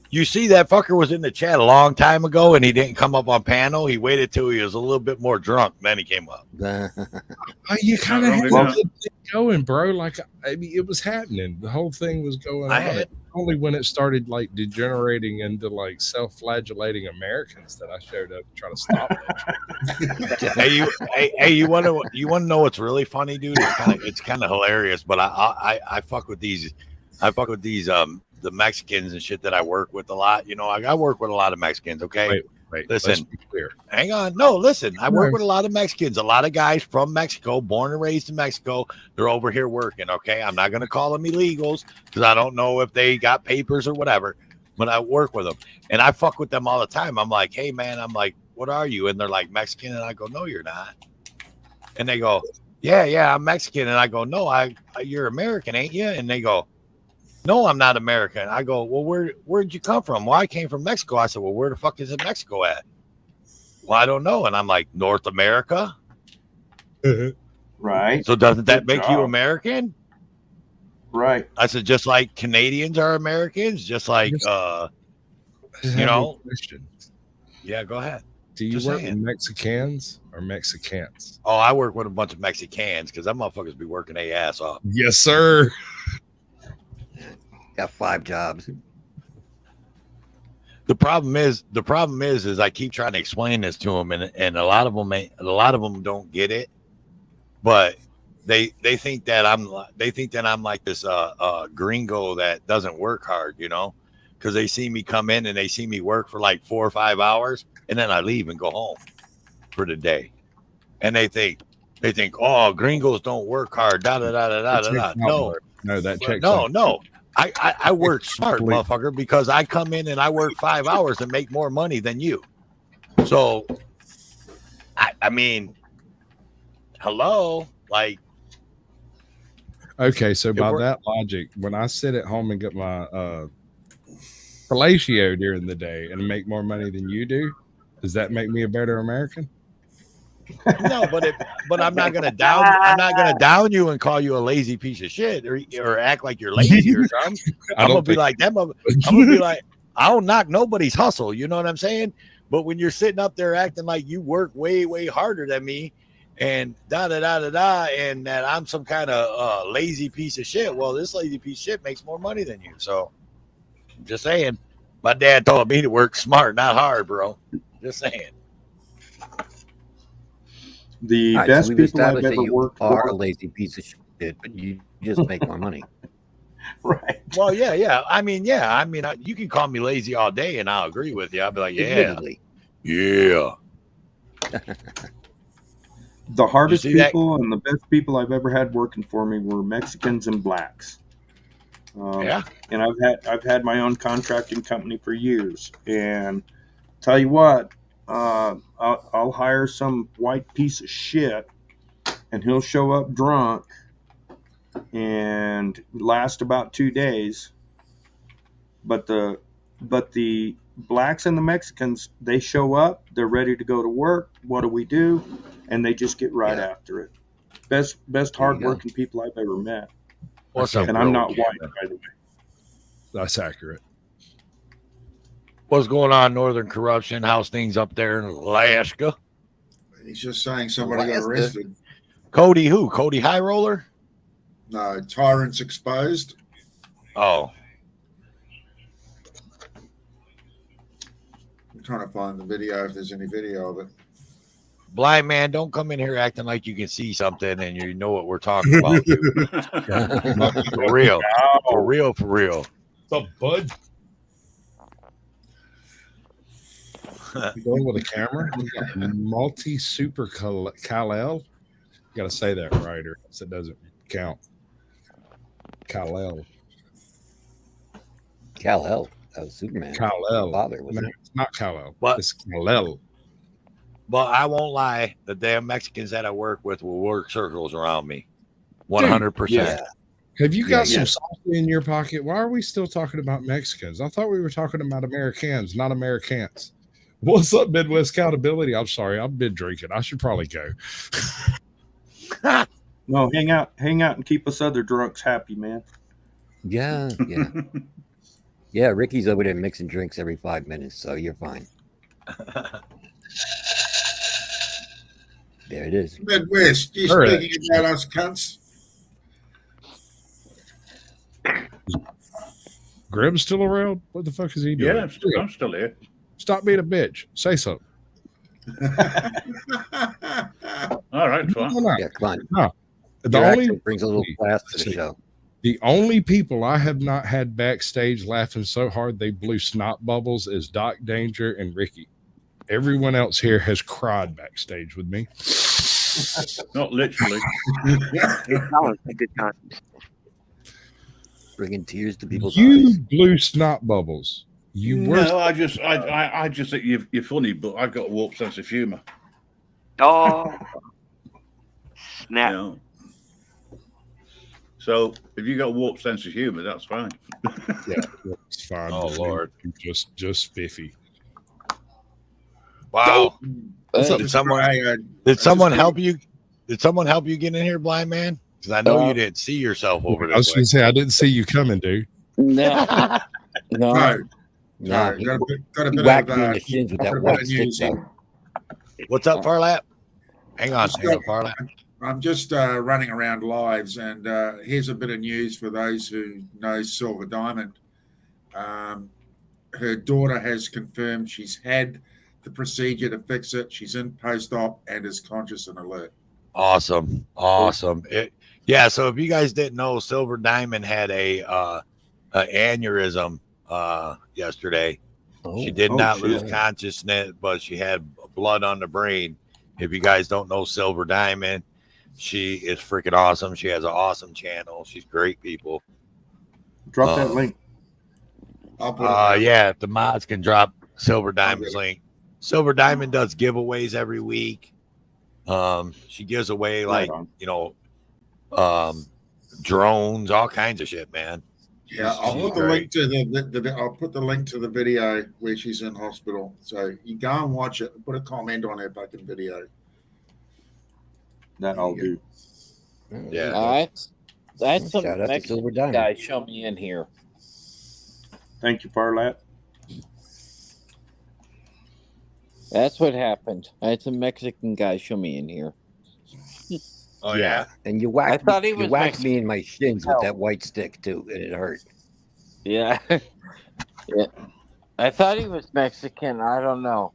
You see, that fucker was in the chat a long time ago, and he didn't come up on panel. He waited till he was a little bit more drunk, then he came up. You kind of had to get it going, bro. Like, I mean, it was happening. The whole thing was going on. Only when it started like degenerating into like self-flagellating Americans that I showed up to try to stop it. hey, you want to know what's really funny, dude? It's kind of hilarious, but I fuck with these. I fuck with these the Mexicans and shit that I work with a lot. You know, I work with a lot of Mexicans. Okay, wait. Listen, Let's be clear. Hang on. No, listen. I work with a lot of Mexicans. A lot of guys from Mexico, born and raised in Mexico. They're over here working. Okay, I'm not gonna call them illegals because I don't know if they got papers or whatever. But I work with them, and I fuck with them all the time. I'm like, hey man, I'm like, what are you? And they're like Mexican, and I go, no, you're not. And they go, yeah, I'm Mexican, and I go, no, you're American, ain't you? And they go, no, I'm not American. I go, well, where'd you come from? Well, I came from Mexico. I said, well, where the fuck is it Mexico at? Well, I don't know. And I'm like, North America? Right. So doesn't that make you American? Right. I said, just like Canadians are Americans, just like, you know. Question. Yeah, go ahead. Do you Just work saying. with Mexicans or Mexicans? Oh, I work with a bunch of Mexicans because that motherfuckers be working their ass off. Yes, sir. Got 5 jobs. The problem is I keep trying to explain this to them, and a lot of them don't get it, but they think that I'm like this gringo that doesn't work hard, you know, because they see me come in and they see me work for like 4 or 5 hours, and then I leave and go home for the day, and they think, oh, gringos don't work hard, da da da da da da. No, that checks. No. I work smart, motherfucker, because I come in and I work 5 hours and make more money than you. So, I mean, hello, like. Okay, so by that logic, when I sit at home and get my fellatio during the day and make more money than you do, does that make me a better American? No, but I'm not gonna down. I'm not gonna down you and call you a lazy piece of shit or act like you're lazy or something. I'm gonna be like that. I'm gonna be like, I don't knock nobody's hustle. You know what I'm saying? But when you're sitting up there acting like you work way, way harder than me and and that I'm some kind of lazy piece of shit. Well, this lazy piece of shit makes more money than you. So I'm just saying, my dad told me to work smart, not hard, bro. Just saying. The All right, best so we've people I've established that ever you worked are for. a lazy piece of shit, but you just make more money. Right. Well, yeah. I mean, you can call me lazy all day, and I'll agree with you. I'll be like, yeah, Admittedly. yeah. The hardest see that? people and the best people I've ever had working for me were Mexicans and blacks. Yeah. And I've had my own contracting company for years. And tell you what, I'll hire some white piece of shit, and he'll show up drunk and last about 2 days. But the blacks and the Mexicans, they show up, they're ready to go to work. What do? And they just get right after it. Best hardworking people I've ever met. What's up, And I'm Will, not again? white, by the way. That's accurate. What's going on, Northern Corruption? How's things up there in Alaska? He's just saying somebody got arrested. Cody who? Cody High Roller? No, tyrants exposed. Oh. I'm trying to find the video if there's any video of it. Blind man, don't come in here acting like you can see something and you know what we're talking about. For real. For real, for real. What's up, bud? Going with a camera. Multi Super Kal-El. You got to say that right, or else it doesn't count. Kal-El. Kal-El. That was Superman. Kal-El. Father, wasn't No, it? it's not Kal-El. What? It's Kal-El. But I won't lie, the damn Mexicans that I work with will work circles around me. 100%. Yeah. Have you got Yeah, some salsa in your pocket? Why are we still talking about Mexicans? I thought we were talking about Americans, not Americans. What's up, Midwest Accountability? I'm sorry, I've been drinking. I should probably go. No, hang out and keep us other drunks happy, man. Yeah. Yeah, Ricky's over there mixing drinks every 5 minutes, so you're fine. There it is. Midwest, you All right. speaking about us cunts? Grim's still around? What the fuck is he doing? Yeah, I'm still here. Stop being a bitch. Say something. All right, fine. Yeah, come on. No. The Your only accent brings a little class to the show. The only people I have not had backstage laughing so hard they blew snot bubbles is Doc Danger and Ricky. Everyone else here has cried backstage with me. Not literally. That was a good time. Bringing tears to people's You eyes. blew snot bubbles. You were. No, I just think you're funny, but I got a warped sense of humor. Oh, snap. You know? So if you got a warped sense of humor, that's fine. Yeah, it's fine. Oh, Lord. Just spiffy. Wow. What's up? Did someone help you? Did someone help you get in here, blind man? Because I know you didn't see yourself over I was this going way. to say, I didn't see you coming, dude. No. Got a He bit whacked of me in the shins with that got a bit white of stick, news though. here. What's up, Farlap? Hang on, Farlap. I'm just running around lives, and here's a bit of news for those who know Silver Diamond. Her daughter has confirmed she's had the procedure to fix it. She's in post-op and is conscious and alert. Awesome. So if you guys didn't know, Silver Diamond had a aneurysm yesterday. She did not lose consciousness, but she had blood on the brain. If you guys don't know Silver Diamond, she is freaking awesome. She has an awesome channel. She's great people. Drop that link. I'll put it yeah, if the mods can drop Silver Diamond's link. Silver Diamond does giveaways every week. She gives away drones, all kinds of shit, man. Yeah, I'll put the link to I'll put the link to the video where she's in hospital. So you go and watch it and put a comment on her fucking video. That I'll do. Yeah. All right. I had some Shout out to Silver Mexican Diamond. guys show me in here. Thank you, Farlap. That's what happened. I had some Mexican guy show me in here. Oh yeah. And you I whacked, thought he you was whacked me Mexican. in my shins with that white stick too, and it hurt. Yeah. Yeah. I thought he was Mexican. I don't know.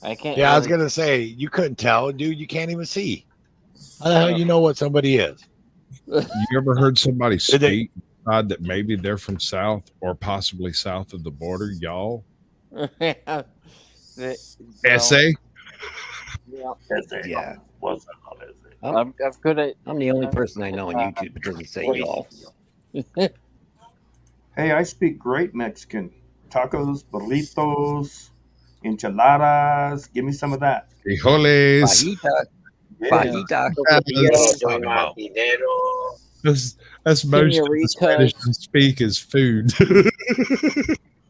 I can't. Yeah, I was really- gonna say you couldn't tell, dude. You can't even see. How the hell you know what somebody is? You ever heard somebody Did they- speak that maybe they're from south or possibly south of the border, y'all? Yeah. SA? Yeah. I'm good at. I'm the only person I know on YouTube that doesn't say y'all. Hey, I speak great Mexican. Tacos, burritos, enchiladas. Give me some of that. Frijoles. Fajita. That's most of the Spanish I speak is food.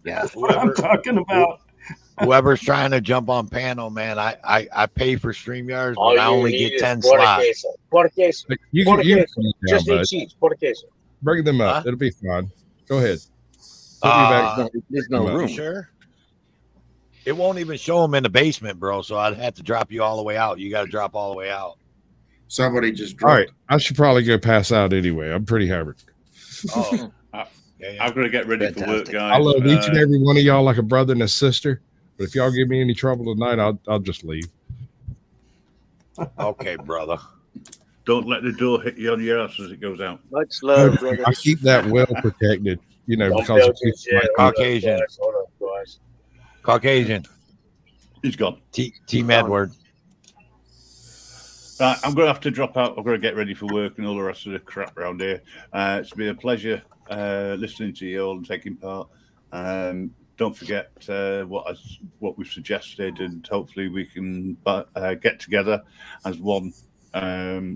Yeah. That's what I'm talking about. Whoever's trying to jump on panel, man, I pay for StreamYards, All but I you only need get is 10 pork slots. queso. Pork queso. You Pork can queso. now, Just need bud. cheese. Pork queso. Bring them up. Huh? It'll be fine. Go ahead. Put me back. There's no You room. Sure. It won't even show them in the basement, bro. So I'd have to drop you all the way out. You got to drop all the way out. Somebody just All dropped. right. I should probably go pass out anyway. I'm pretty hammered. Oh, I've got to get ready for work, guys. I love each and every one of y'all like a brother and a sister. But if y'all give me any trouble tonight, I'll just leave. Okay, brother. Don't let the door hit you on your ass as it goes out. Much love, brother. I keep that well protected, you know, Don't because build of people your like shit. me. Caucasian. Hold up, guys. Caucasian. He's gone. Team Edward. Right, I'm going to have to drop out. I've got to get ready for work and all the rest of the crap around here. It's been a pleasure listening to you all and taking part. Don't forget what we've suggested, and hopefully we can get together as one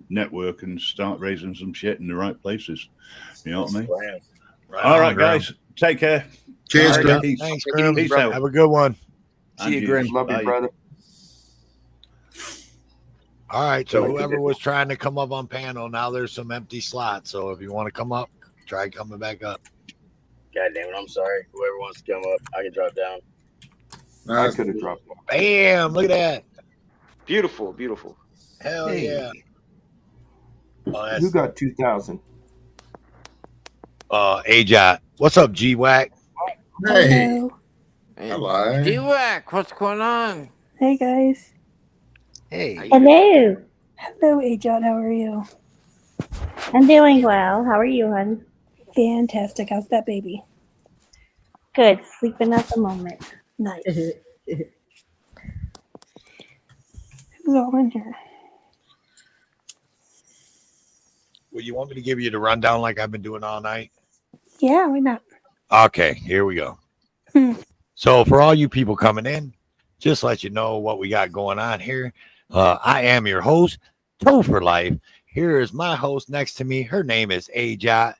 network and start raising some shit in the right places. You know what I mean? Right All on, right, Graham. guys. Take care. Cheers, All Grim. peace. Thanks, Grim. Peace out. Have a good one. See you, And Grim. Love Bye. you, brother. All right. So whoever was trying to come up on panel, now there's some empty slots. So if you want to come up, try coming back up. God damn it, I'm sorry. Whoever wants to come up, I can drop down. I could have dropped one. Bam! Look at that. Beautiful, beautiful. Hell Hey. yeah. Oh, that's Who got 2,000? AJot. What's up, G-Wack? Hey. Hello. Hello. D-Wack, what's going on? Hey guys. Hey. Hello. Hello, Ajot. How are you? I'm doing well. How are you, hon? Fantastic. How's that baby? Good. Sleeping at the moment. Nice. Who's all in here? Well, you want me to give you the rundown like I've been doing all night? Yeah, why not? Okay, here we go. So for all you people coming in, just let you know what we got going on here. I am your host, Toe for Life. Here is my host next to me. Her name is Ajot.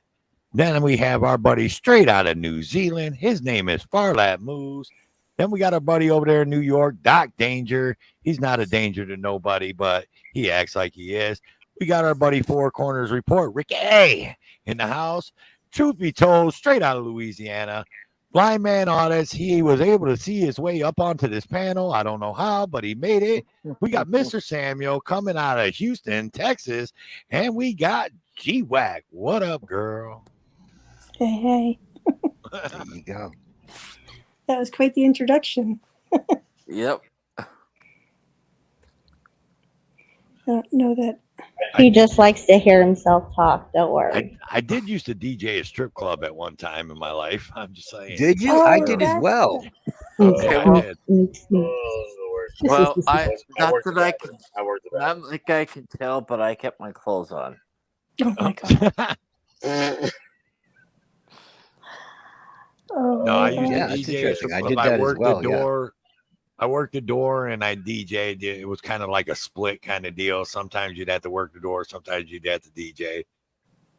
Then we have our buddy straight out of New Zealand. His name is Farlap Moose. Then we got our buddy over there in New York, Doc Danger. He's not a danger to nobody, but he acts like he is. We got our buddy Four Corners Report, Ricky, in the house. Truth be told, straight out of Louisiana. Blind Man Audits, he was able to see his way up onto this panel. I don't know how, but he made it. We got Mr. Samuel coming out of Houston, Texas, and we got G-Wack. What up, girl? Hey. There you go. That was quite the introduction. Yep. I don't know that. He just likes to hear himself talk. Don't worry. I did used to DJ a strip club at one time in my life. I'm just saying. Did you? Oh, I did as that's well. Okay, I well, did. well, I I not worked that the I back. can, I worked the back. not like I can tell, but I kept my clothes on. Oh my god. Oh, No, I used Yeah, to that's DJ. interesting. I but did that as worked well, the yeah. door. I worked the door and I DJ'd. It was kind of like a split kind of deal. Sometimes you'd have to work the door. Sometimes you'd have to DJ.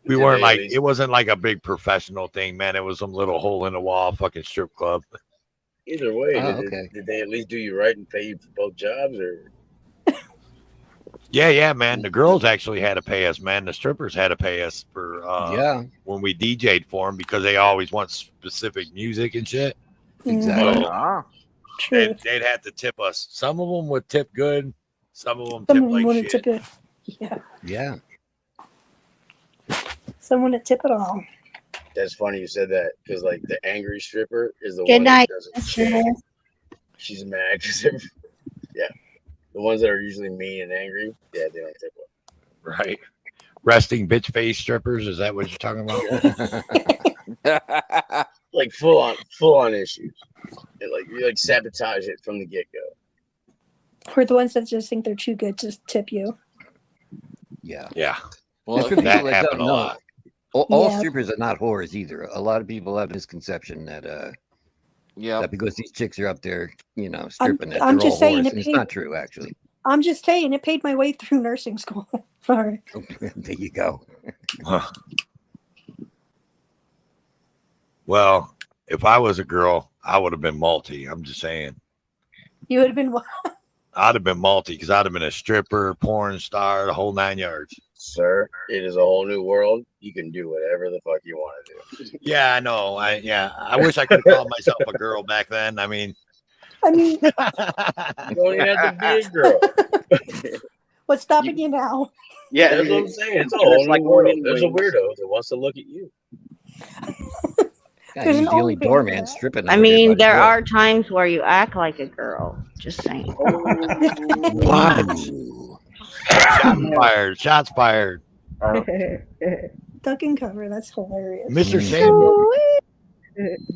We Did weren't they like, at least- it wasn't like a big professional thing, man. It was some little hole in the wall fucking strip club. Either way, Oh, did, okay. did they at least do you right and pay you for both jobs, or Yeah, man. The girls actually had to pay us, man. The strippers had to pay us for Yeah, when we DJ'd for them because they always want specific music and shit. exactly. Oh. Ah, True. They'd have to tip us. Some of them would tip good. Some of them Some tip of them like wouldn't shit. tip it. Yeah. Yeah. Some wouldn't tip at all. That's funny you said that because like the angry stripper is the Good one that night, doesn't Mister. shake. She's mad because yeah, the ones that are usually mean and angry, yeah, they don't tip well. Right. Resting bitch face strippers. Is that what you're talking about? Like full on issues. And like you like sabotage it from the get go. Or the ones that just think they're too good to tip you. Yeah. Yeah. Well, for that people that happened don't a know, lot. all Yeah. strippers are not whores either. A lot of people have a misconception that that because these chicks are up there, stripping, that I'm they're all just saying whores. it And it's paid- not true, actually. I'm just saying it paid my way through nursing school. Sorry. There you go. Huh. Well, if I was a girl, I would have been multi. I'm just saying. You would have been what? I'd have been multi because I'd have been a stripper, porn star, the whole 9 yards. Sir, it is a whole new world. You can do whatever the fuck you want to do. Yeah, I know. I wish I could have called myself a girl back then. I mean, You don't even have to be a girl. What's stopping you now? Yeah, that's what I'm saying. It's a whole new world. There's a weirdo that wants to look at you. Yeah, he's the only doorman stripping. I out mean, everybody's there door. are times where you act like a girl. Just saying. what? Shots fired. Shots fired. Duck and cover. That's hilarious. Mr. Samuel.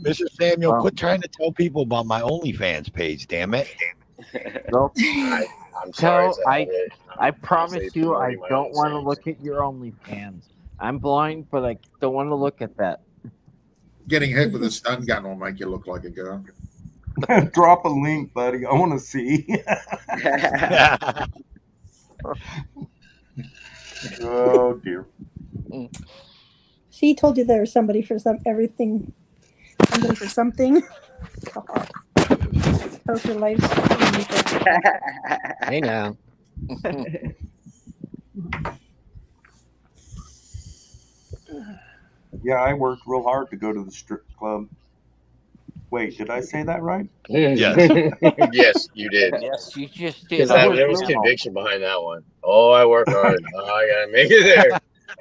Mr. Samuel, quit trying to tell people about my OnlyFans page, damn it. Nope. I'm sorry. So I promise you, I don't want to look at your OnlyFans. I'm blind, but I don't want to look at that. Getting hit with a stun gun will make you look like a girl. Drop a link, buddy. I want to see. Oh dear. See, he told you there was somebody for everything. Somebody for something. Post your life. Hey now. Yeah, I worked real hard to go to the strip club. Wait, did I say that right? Yes. Yes, you did. Yes, you just Because did. there was conviction behind that one. Oh, I work hard. Oh, I gotta make it there.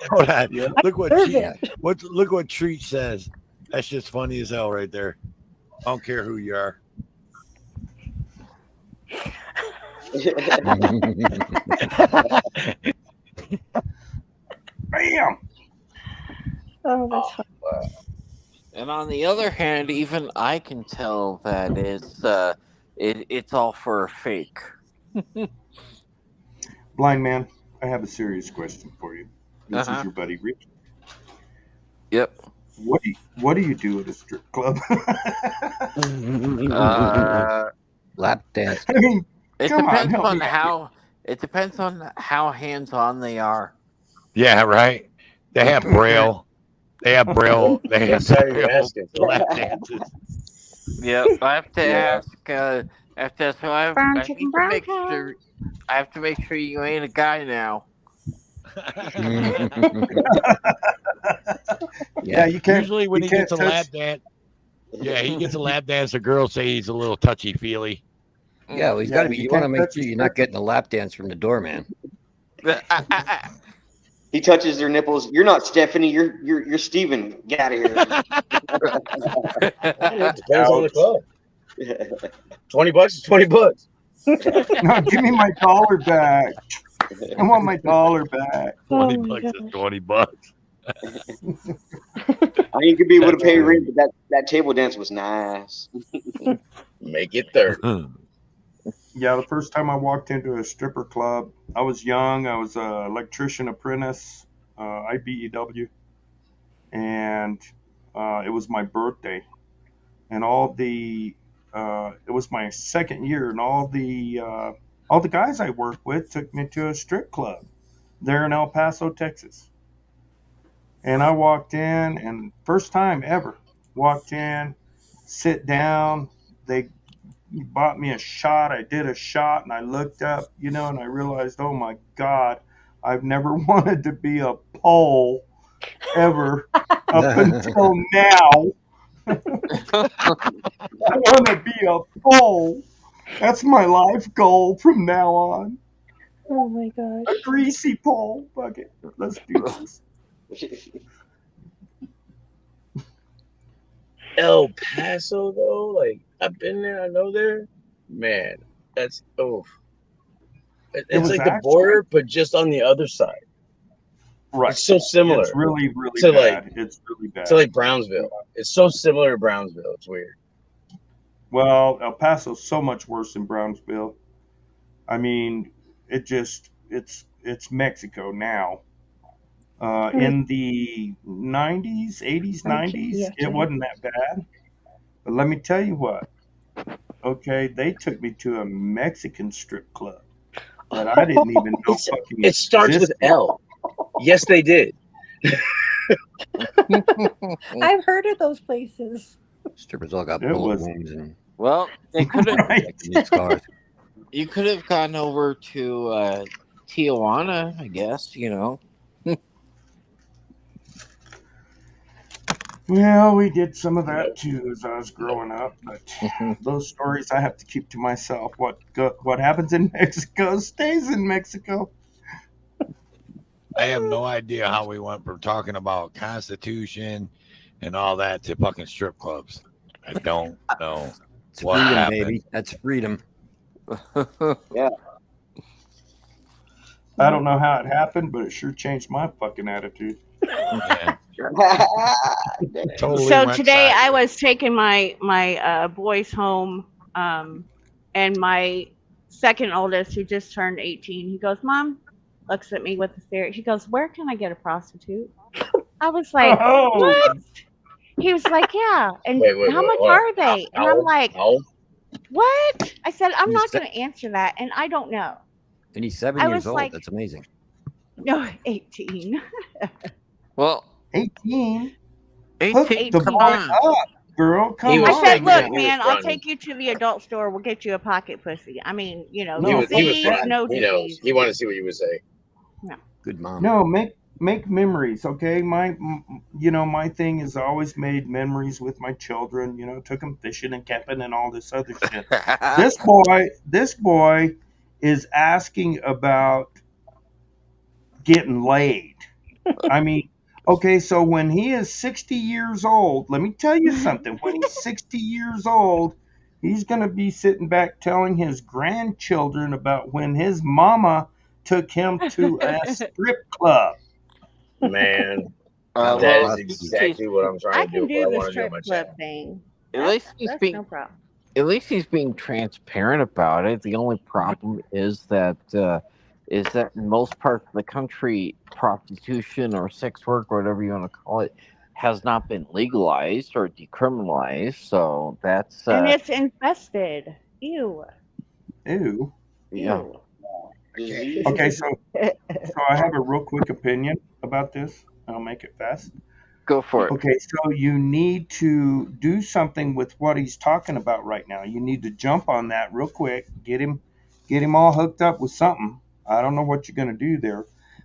Hold on. Look what deserve look what Treat says. That's just funny as hell right there. I don't care who you are. Bam! Oh, that's hard. And on the other hand, even I can tell that it's all for a fake. Blind man, I have a serious question for you. This Uh-huh. is your buddy Rich. Yep. What do you do at a strip club? Lap dance. I mean, It come depends help on me out how it depends on how hands-on they are. Yeah, right. They have braille. They have braille. They have Sorry, you're braille asking for lap it. dances. Yep. I have to Yeah. ask. So I need to make sure. I have to make sure you ain't a guy now. Yeah, you can't. Usually when you he can't gets a lap dance, he gets a lap dance. The girls say he's a little touchy feely. Yeah, well, he's got to be. You want to make sure you're not getting a lap dance from the doorman. He touches their nipples. You're not Stephanie. You're Steven. Get out of here. Depends on the club. $20 is $20. No, give me my dollar back. I want my dollar back. $20 is $20. I ain't gonna be able to pay rent, but that table dance was nice. Make it 30. Yeah, the first time I walked into a stripper club, I was young. I was an electrician apprentice, IBEW, and it was my birthday, and it was my second year, and all the guys I worked with took me to a strip club there in El Paso, Texas. And I walked in, and first time ever, walked in, sit down, they bought me a shot. I did a shot, and I looked up, and I realized, oh my God, I've never wanted to be a pole ever up until now. I want to be a pole. That's my life goal from now on. Oh my gosh. A greasy pole. Fuck it. Let's do this. El Paso though, like I've been there, I know there. Man, that's it's like the border, but just on the other side. Right. It's so similar. It's really, really to bad. like It's really bad. to like Brownsville. It's so similar to Brownsville. It's weird. Well, El Paso's so much worse than Brownsville. I mean, it's Mexico now. In the 90s, 80s, 90s, it wasn't that bad. But let me tell you what. Okay, they took me to a Mexican strip club that I didn't even know fucking It starts with existed. L. Yes, they did. I've heard of those places. Strippers all got It bullet was- wounds and Well, they could have. these scars. You could have gone over to Tijuana, I guess. You know. Well, we did some of that too as I was growing up, but those stories I have to keep to myself. What happens in Mexico stays in Mexico. I have no idea how we went from talking about Constitution and all that to fucking strip clubs. I don't know It's what freedom, happened. baby. That's freedom. Yeah. I don't know how it happened, but it sure changed my fucking attitude. Yeah. So went today I sideways. was taking my boys home, and my second oldest, who just turned 18, he goes, "Mom," looks at me with a stare. He goes, "Where can I get a prostitute?" I was like, Oh. "What?" He was like, "Yeah, and Wait, how much what? are they?" And I'm like, How? "What?" I said, "I'm He's not se- going to answer that, and I don't know." And he's 7 I years was old. like- That's amazing. No, 18. Well, 18? 18. The Come boy on. up, girl. Come He was I on. said, faking it. "Look, He was man, I'll fronting. take you to the adult store. We'll get you a pocket pussy." I mean, He No, was disease, fronting. no He knows. disease. He wanted to see what you would say. Good mom. No, make memories, okay? My thing is I always made memories with my children. Took them fishing and camping and all this other shit. This boy is asking about getting laid. I mean, okay, so when he is 60 years old, let me tell you something. When he's 60 years old, he's going to be sitting back telling his grandchildren about when his mama took him to a strip club. Man, Well, that is he's- exactly what I'm I trying to can do. do What I the want to do on strip my club channel. thing. At least he's That's being. no problem. At least he's being transparent about it. The only problem is that in most parts of the country, prostitution or sex work, or whatever you want to call it, has not been legalized or decriminalized. So that's And it's infested. Ew. Ew. yeah. Ew. Okay, so I have a real quick opinion about this. I'll make it fast. Go for it. Okay, so you need to do something with what he's talking about right now. You need to jump on that real quick. Get him all hooked up with something. I don't know what you're going to do there,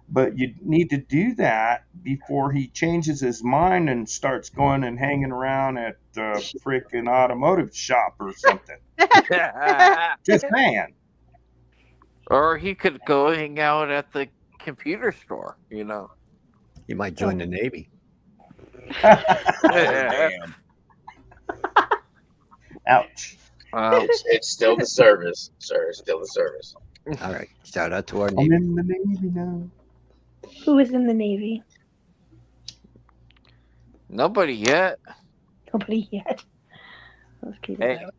but you need to do that before he changes his mind and starts going and hanging around at the freaking automotive shop or something. Just saying. Or he could go hang out at the computer store. You know. He might join the Navy. Damn. Ouch. It's still the service, sir. It's still the service. All right. Shout out to our I'm Navy. in the Navy now. Who is in the Navy? Nobody yet. Nobody yet. Let's keep it Hey, that way.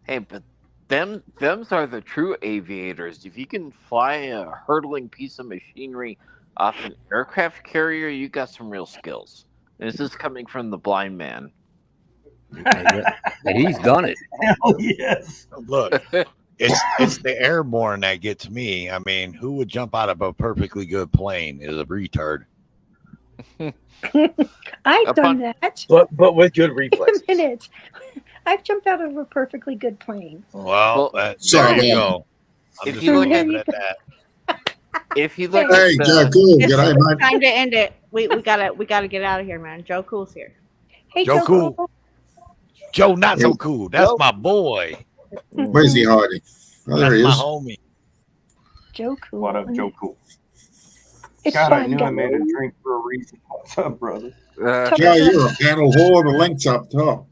hey, but them's are the true aviators. If you can fly a hurtling piece of machinery off an aircraft carrier, you got some real skills. This is coming from the blind man. And he's done it. Hell yes. Look, it's the airborne that gets me. I mean, who would jump out of a perfectly good plane is a retard. I've done that. But with good reflexes. Wait a minute. I've jumped out of a perfectly good plane. Well, there you go. I'm If just you look leaving at it at that. If you look Hey, at Joe Cool, It's g'day, mate. time to end it. We gotta get out of here, man. Joe Cool's here. Hey, Joe Cool. Joe, not so cool. That's my boy. Where's he hiding? Oh, there That's he my is. homie. Joe Cool. What up, Joe Cool? It's God, I fun, knew I guys. made a drink for a reason. What's up, brother? Joe, you're a panel whore. The link's up top.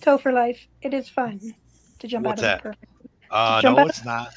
Toe for life. It is fun to jump What's out of that? a perfect. Jump No, out it's not.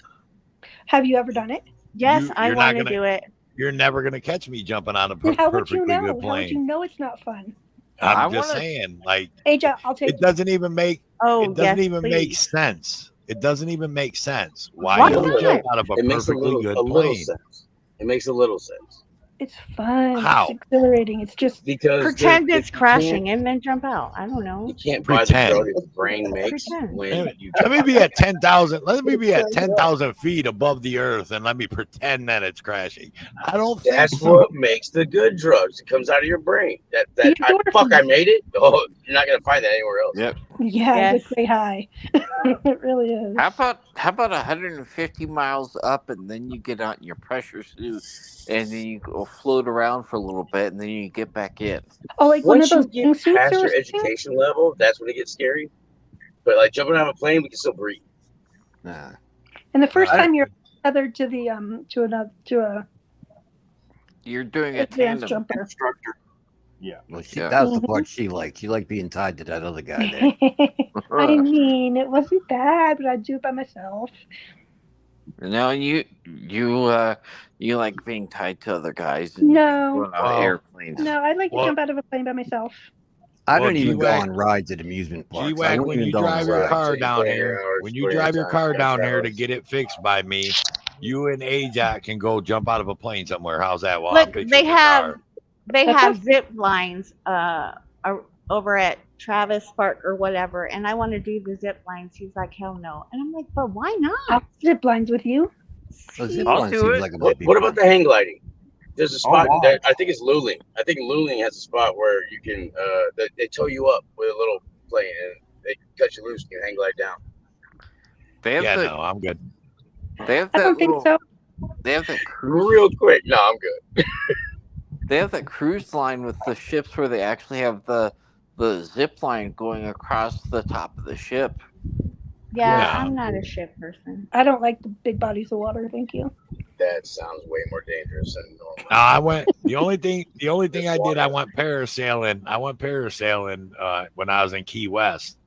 Have you ever done it? Yes, I You're not want to gonna. do it. You're never gonna catch me jumping on a Then how would perfectly you good know? How would plane. you know it's not fun? I'm just saying, like, AJ, I'll take it doesn't even make. Oh, It doesn't yes, even make please. sense. It doesn't even make sense. Why Why you would not? jump out of a It makes perfectly good a little plane? sense. It makes a little sense. It's fun. How? It's exhilarating. It's just Because Pretend it's you crashing and then jump out. I don't know. You can't buy the Pretend. drug that the brain makes Pretend. when you Let me be at 10,000. Let me be at 10,000 feet above the earth, and let me pretend that it's crashing. I don't think That's so. what makes the good drugs. It comes out of your brain. I made it. Oh, you're not gonna find that anywhere else. Yep. yeah, it's a great high. It really is. How about 150 miles up, and then you get out in your pressure suit, and then you go float around for a little bit, and then you get back in. Oh, like one of Once you those get wingsuits past or your something? education level, that's when it gets scary. But like jumping out of a plane, we can still breathe. Nah. And the first I- time you're tethered to the to a You're doing a advanced tandem. jumper. Instructor. Yeah. Well, Yeah. that was the part she liked. She liked being tied to that other guy there. I mean, it wasn't bad, but I'd do it by myself. No, you like being tied to other guys and No. going on airplanes. No, I'd like to jump out of a plane by myself. I Well, don't even go G-Wack- on rides at amusement parks. I G-Wack, won't when even you go on a drive your ride. car So you down plan your here, hours, when you plan your drive your time, car rush down here to hours. get it fixed by me, you and Ajax can go jump out of a plane somewhere. How's that? While I'm Look, fixing they your have car. That sounds- zip lines over at Travis Park or whatever, and I want to do the zip lines. He's like, hell no, and I'm like, but why not? I'll zip lines with you. Oh, zip I'll line do seems it. like it might be What fun. about the hang gliding? There's a spot wow. that I think it's Luling. I think Luling has a spot where you can they tow you up with a little plane and they cut you loose and you hang glide down. They have Yeah, the, no, I'm good. They have I that don't think little. so. They have that cruise. Real quick. No, I'm good. They have that cruise line with the ships where they actually have the zip line going across the top of the ship. Yeah, Yeah. I'm not a ship person. I don't like the big bodies of water. Thank you. That sounds way more dangerous than normal. I went. The only thing I did, I went parasailing. When I was in Key West.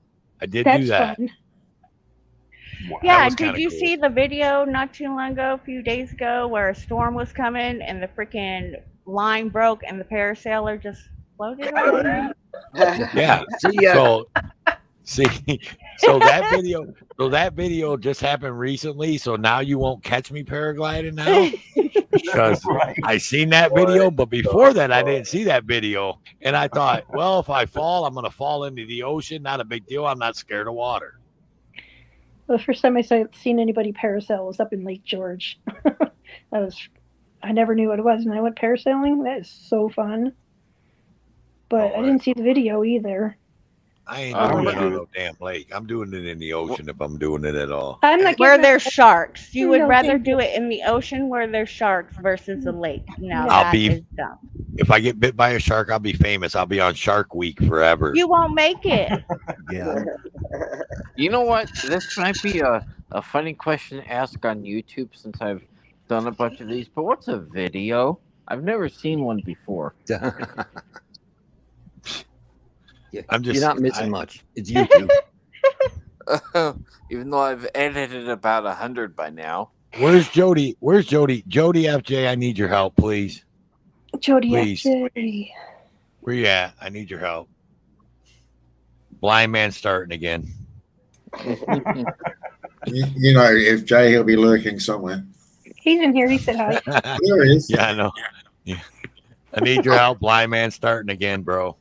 I did That's do that. fun. Yeah, was did kinda you cool. see the video not too long ago, a few days ago, where a storm was coming and the freaking line broke and the parasailer just floated away? Yeah. So that video just happened recently. So now you won't catch me paragliding now because I seen that video. But before that, I didn't see that video, and I thought, well, if I fall, I'm gonna fall into the ocean. Not a big deal. I'm not scared of water. Well, the first time I seen anybody parasail was up in Lake George. I never knew what it was, and I went parasailing. That is so fun. But I didn't see the video either. I ain't I'm doing it good. on no damn lake. I'm doing it in the ocean if I'm doing it at all. I'm not Where getting there's sharks. You would No, rather thank do it in the ocean where there's sharks versus a lake. No, I'll that be is dumb. if I get bit by a shark, I'll be famous. I'll be on Shark Week forever. You won't make it. Yeah. You know what? This might be a funny question to ask on YouTube since I've done a bunch of these. But what's a video? I've never seen one before. Yeah, I'm just you're not missing much. It's YouTube. Even though I've edited about 100 by now. Where's Jody? Where's Jody? Jody FJ, I need your help, please. Jody Please. FJ. Where you at? I need your help. Blind man starting again. You know, if Jay, he'll be lurking somewhere. He's in here. He said hi. There he is. Yeah, I know. Yeah. I need your help. Blind man starting again, bro.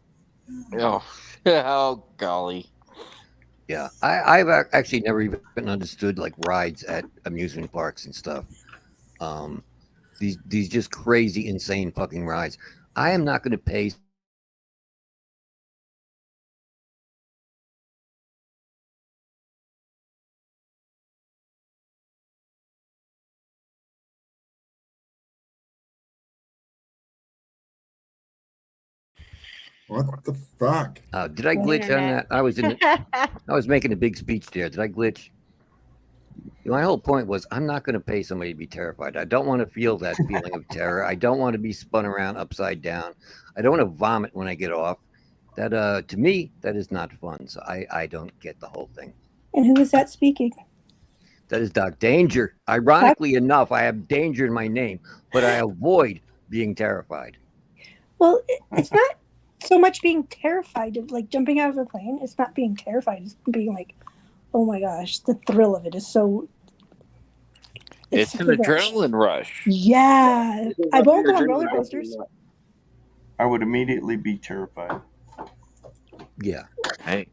Oh golly. Yeah, I've actually never even understood like rides at amusement parks and stuff. These just crazy, insane fucking rides. I am not going to pay. What the fuck? Did I glitch on that? I was making a big speech there. Did I glitch? My whole point was I'm not going to pay somebody to be terrified. I don't want to feel that feeling of terror. I don't want to be spun around upside down. I don't want to vomit when I get off. That to me, that is not fun. So I don't get the whole thing. And who is that speaking? That is Doc Danger. Ironically enough, I have danger in my name, but I avoid being terrified. Well, it's not so much being terrified of like jumping out of a plane. It's not being terrified. It's being like, oh my gosh, the thrill of it is so. It's an adrenaline rush. Yeah, I won't go on roller coasters. I would immediately be terrified. Yeah, Hey,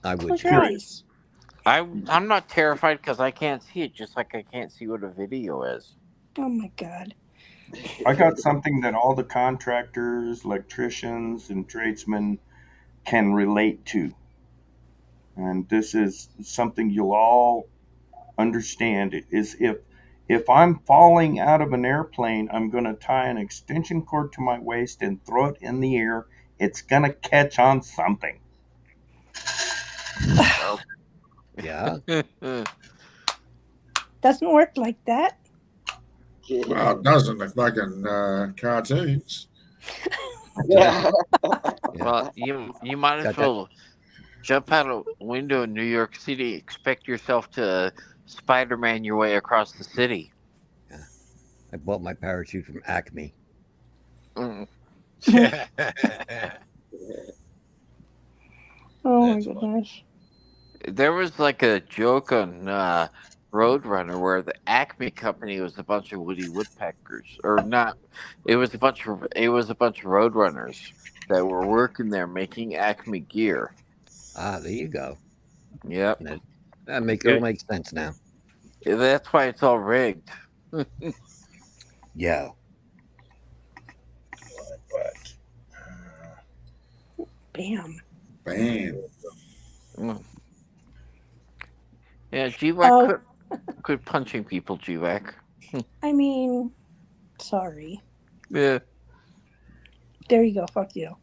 I would. Close your eyes. I'm not terrified because I can't see it, just like I can't see what a video is. Oh my god. I got something that all the contractors, electricians, and tradesmen can relate to. And this is something you'll all understand. It is if I'm falling out of an airplane, I'm going to tie an extension cord to my waist and throw it in the air. It's going to catch on something. Yeah. Doesn't work like that. Well, it doesn't look like in cartoons. Yeah. Well, you might as well jump out a window in New York City. Expect yourself to Spider-Man your way across the city. Yeah. I bought my parachute from Acme. Oh my goodness. There was like a joke on Roadrunner where the Acme company was a bunch of Woody Woodpeckers, or not. It was a bunch of Roadrunners that were working there making Acme gear. Ah, there you go. Yep. It'll make sense now. That's why it's all rigged. Yeah. Bam. Bam. Yeah, GWAC quit punching people, GWAC. I mean, sorry. Yeah. There you go. Fuck you.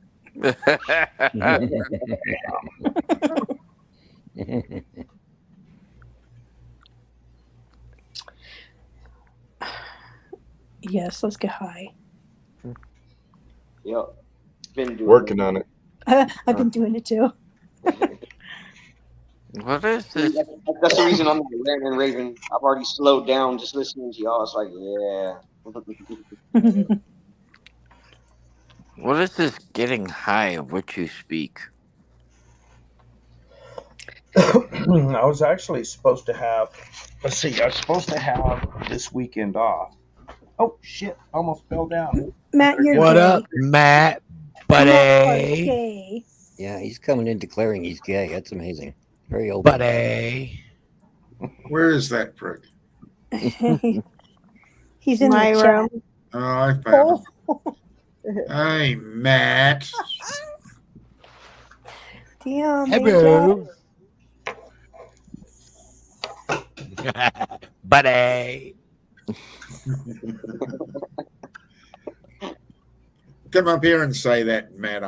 Yes, let's get high. Yep. Been doing Working on it. I've been doing it too. What is this? That's the reason I'm like ranting and raving. I've already slowed down just listening to y'all. It's like, yeah. What is this getting high of which you speak? I was actually supposed to have, I was supposed to have this weekend off. Oh, shit. Almost fell down. Matt, you're What gay. up, Matt, buddy? Gay. Yeah, he's coming in declaring he's gay. That's amazing. Very open. Buddy. Where is that prick? He's in My the room. chat. Oh, I found him. Hey, Matt. Damn. Hello. Buddy. Come up here and say that, Matt.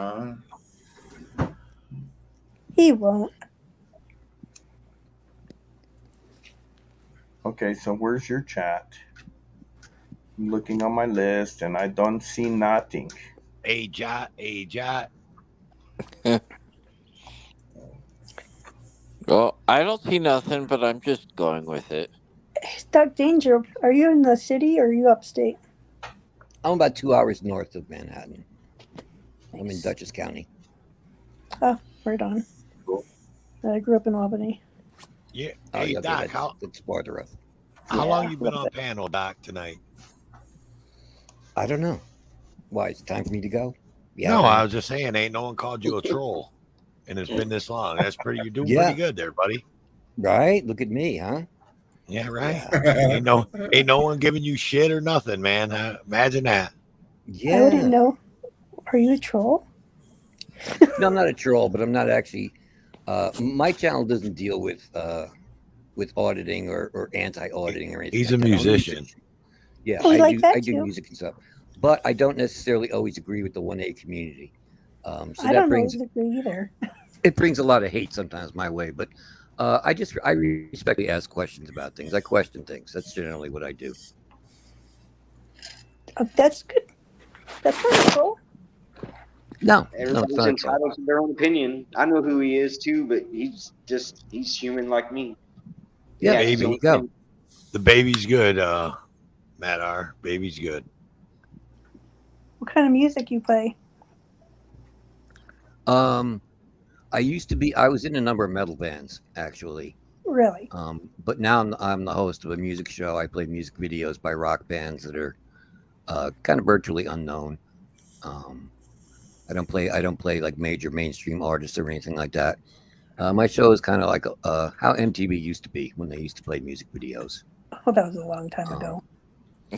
He won't. Okay, so where's your chat? I'm looking on my list and I don't see nothing. Hey, Jot. Well, I don't see nothing, but I'm just going with it. Doc Danger, are you in the city or are you upstate? I'm about 2 hours north of Manhattan. I'm in Dutchess County. Oh, right on. I grew up in Albany. Yeah. Oh, Hey, yeah, Doc, that's farther up. how long you been on panel, Doc, tonight? I don't know. Why? It's time for me to go? Yeah. No, I was just saying, ain't no one called you a troll, and it's been this long. That's you're doing pretty good there, buddy. Right? Look at me, huh? Yeah, right. ain't no one giving you shit or nothing, man. Imagine that. Yeah. I wouldn't know. Are you a troll? No, I'm not a troll, but I'm not actually. My channel doesn't deal with auditing or anti-auditing or anything. He's like a that. musician. Yeah, We like that I do too. music and stuff, but I don't necessarily always agree with the 1A community. So I that don't brings always agree either. it brings a lot of hate sometimes my way, but I respectfully ask questions about things. I question things. That's generally what I do. That's good. That's not cool. No, it's Everybody's not a troll. entitled to their own opinion. I know who he is too, but he's human like me. He Yeah, has his there Baby, own you go. opinion. the baby's good. Matt R. Baby's good. What kind of music you play? I was in a number of metal bands actually. Really? But now I'm the host of a music show. I play music videos by rock bands that are kind of virtually unknown. I don't play like major mainstream artists or anything like that. My show is kind of like how MTV used to be when they used to play music videos. Oh, that was a long time ago.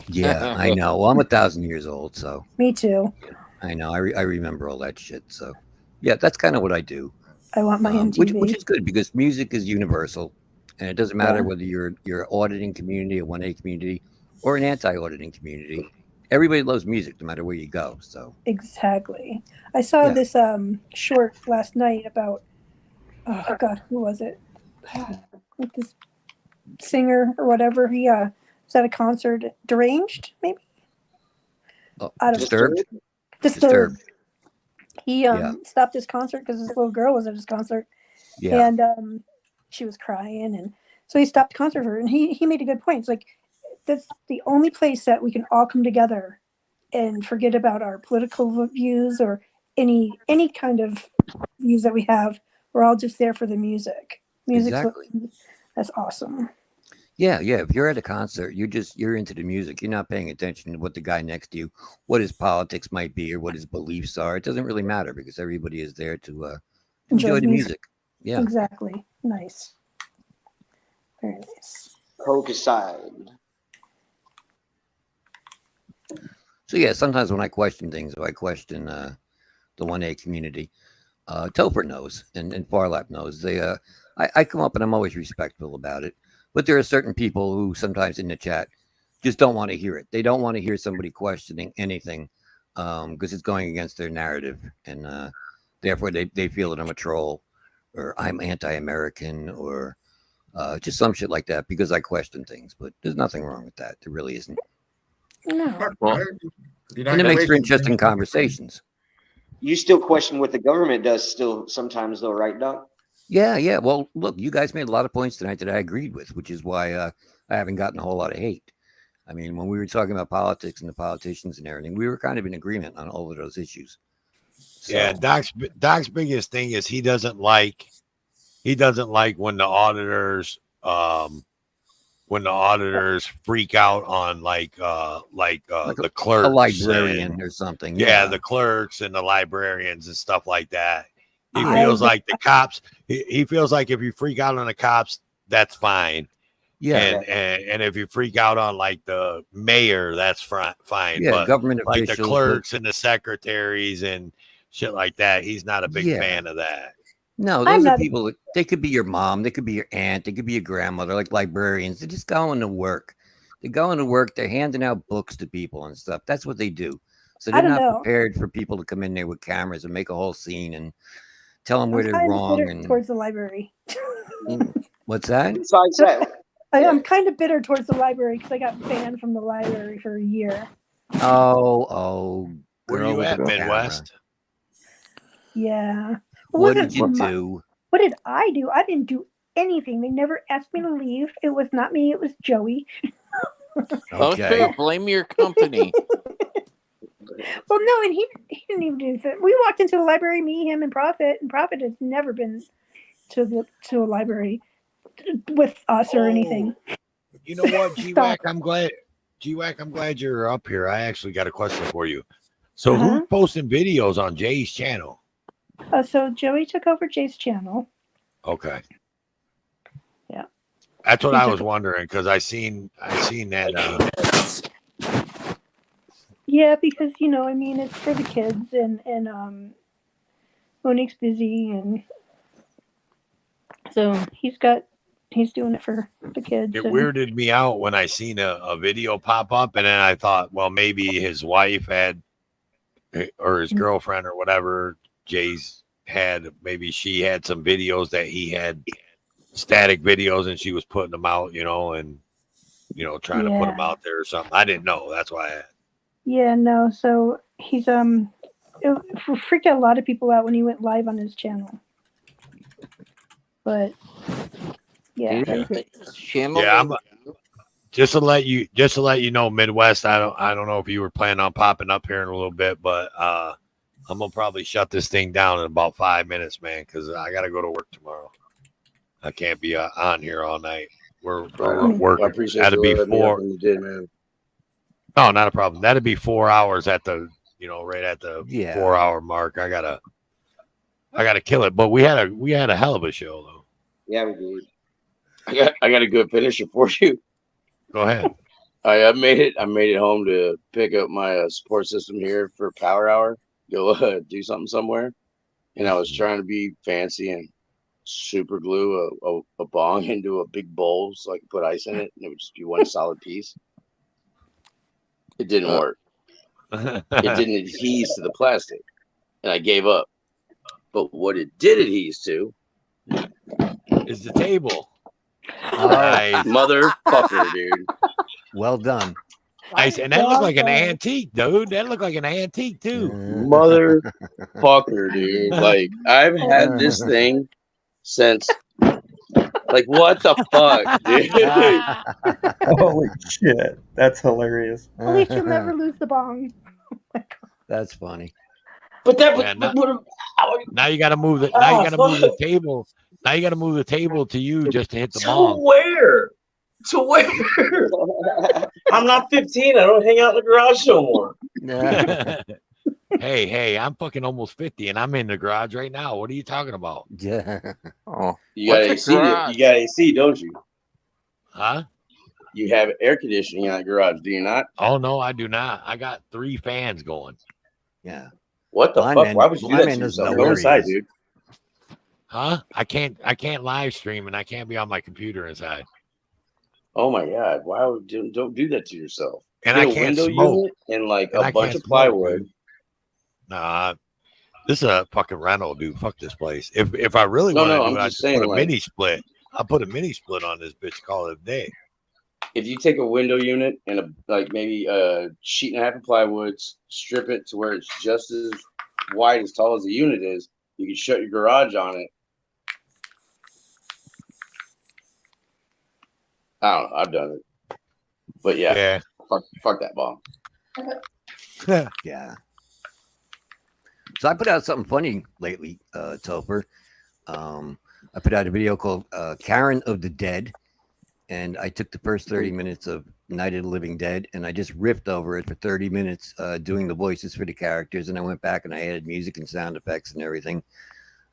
Yeah, I know. Well, I'm 1,000 years old, so Me too. I know. I remember all that shit. So yeah, that's kind of what I do. I want my Which MTV. is good because music is universal, and it doesn't matter whether you're auditing community, a 1A community, or an anti-auditing community. Everybody loves music, no matter where you go. So Exactly. I saw this short last night about oh god, who was it? Like this singer or whatever. He was at a concert. Deranged, maybe. I don't Disturbed. know. Disturbed. He stopped his concert because this little girl was at his concert, and she was crying, and so he stopped the concert for her. And he made a good point. It's like that's the only place that we can all come together and forget about our political views or any kind of views that we have. We're all just there for the music. Exactly. That's awesome. Yeah. If you're at a concert, you're into the music. You're not paying attention to what the guy next to you, what his politics might be, or what his beliefs are. It doesn't really matter because everybody is there to enjoy the music. Yeah. Exactly. Nice. Very nice. Coke aside. So yeah, sometimes when I question things, or I question the 1A community, Topher knows and Farlap knows. I come up and I'm always respectful about it. But there are certain people who sometimes in the chat just don't want to hear it. They don't want to hear somebody questioning anything because it's going against their narrative. And therefore they feel that I'm a troll or I'm anti-American or just some shit like that because I question things. But there's nothing wrong with that. There really isn't. No. Well, and it makes for interesting conversations. You still question what the government does still sometimes though, right, Doc? Yeah. Well, look, you guys made a lot of points tonight that I agreed with, which is why I haven't gotten a whole lot of hate. I mean, when we were talking about politics and the politicians and everything, we were kind of in agreement on all of those issues. So, Yeah, Doc's biggest thing is he doesn't like when the auditors freak out on the clerks, a librarian or something. Yeah, the clerks and the librarians and stuff like that. He feels like the cops. He feels like if you freak out on the cops, that's fine. Yeah, and if you freak out on like the mayor, that's fine. Yeah, but government like officials, the clerks and the secretaries and shit like that, he's not a big fan of that. No, those are people. They could be your mom. They could be your aunt. They could be your grandmother. Like librarians, they're just going to work. They're going to work. They're handing out books to people and stuff. That's what they do. So they're not prepared for people to come in there with cameras and make a whole scene and tell them where they're wrong. And towards the library. What's that? Besides that, I'm kind of bitter towards the library because I got banned from the library for a year. Oh, where are you at, Midwest? Yeah. What did you do? What did I do? I didn't do anything. They never asked me to leave. It was not me. It was Joey. Okay, blame your company. Well, no, and he didn't even do that. We walked into the library, me, him, and Prophet has never been to a library with us or anything. You know what, GWAC? I'm glad you're up here. I actually got a question for you. So who's posting videos on Jay's channel? So Joey took over Jay's channel. Okay. Yeah. That's what I was wondering because I seen that. Yeah, because I mean, it's for the kids, and Monique's busy, and so he's doing it for the kids. It weirded me out when I seen a video pop up, and then I thought, well, maybe his wife had, or his girlfriend or whatever, Jay's had, maybe she had some videos that he had static videos and she was putting them out, and trying to put them out there or something. I didn't know. That's why I asked. Yeah, no. So he's it freaked out a lot of people out when he went live on his channel. But yeah, I'm just to let you know, Midwest. I don't know if you were planning on popping up here in a little bit, but I'm gonna probably shut this thing down in about 5 minutes, man, because I gotta go to work tomorrow. I can't be on here all night. We're working. I appreciate That'd you be letting me know 4. when you did, man. No, not a problem. That'd be 4 hours at the, right at the 4-hour mark. I gotta kill it. But we had a hell of a show though. Yeah, we did. I got a good finisher for you. Go ahead. I made it home to pick up my support system here for Power Hour. Go do something somewhere, and I was trying to be fancy and super glue a bong into a big bowl so I could put ice in it, and it would just be one solid piece. It didn't work. It didn't adhere to the plastic, and I gave up. But what it did adhere to is the table. Nice. Motherfucker, dude. Well done. Nice. And that looked like an antique, dude. That looked like an antique too. Motherfucker, dude. Like, I've had this thing since, like, what the fuck, dude? Holy shit. That's hilarious. at least you'll never lose the bong. That's funny. But that now you got to move the. Now you got to move the table. Now you got to move the table to you just to hit the ball. Where? To where? I'm not 15. I don't hang out in the garage no more. Hey, I'm fucking almost 50 and I'm in the garage right now. What are you talking about? Yeah. Oh, you got AC. You got AC, don't you? Huh? You have air conditioning in the garage, do you not? Oh no, I do not. I got 3 fans going. Yeah. What the fuck? Why would you do that to yourself? Go inside, dude. Huh? I can't live stream and I can't be on my computer inside. Oh my god! Why would don't do that to yourself? And Get I a can't window smoke. unit and like And a I bunch can't of smoke, plywood. dude. Nah, this is a fucking rental, dude. Fuck this place. If I really want to do it, I just put a mini split. I put a mini split on this bitch. Call it a day. If you take a window unit and maybe a sheet and a half of plywood, strip it to where it's just as wide as tall as the unit is, you can shut your garage on it. I don't know. I've done it, but yeah. Fuck that bomb. Yeah. So I put out something funny lately, Topher. I put out a video called Karen of the Dead, and I took the first 30 minutes of Night of the Living Dead, and I just ripped over it for 30 minutes doing the voices for the characters, and I went back and I added music and sound effects and everything,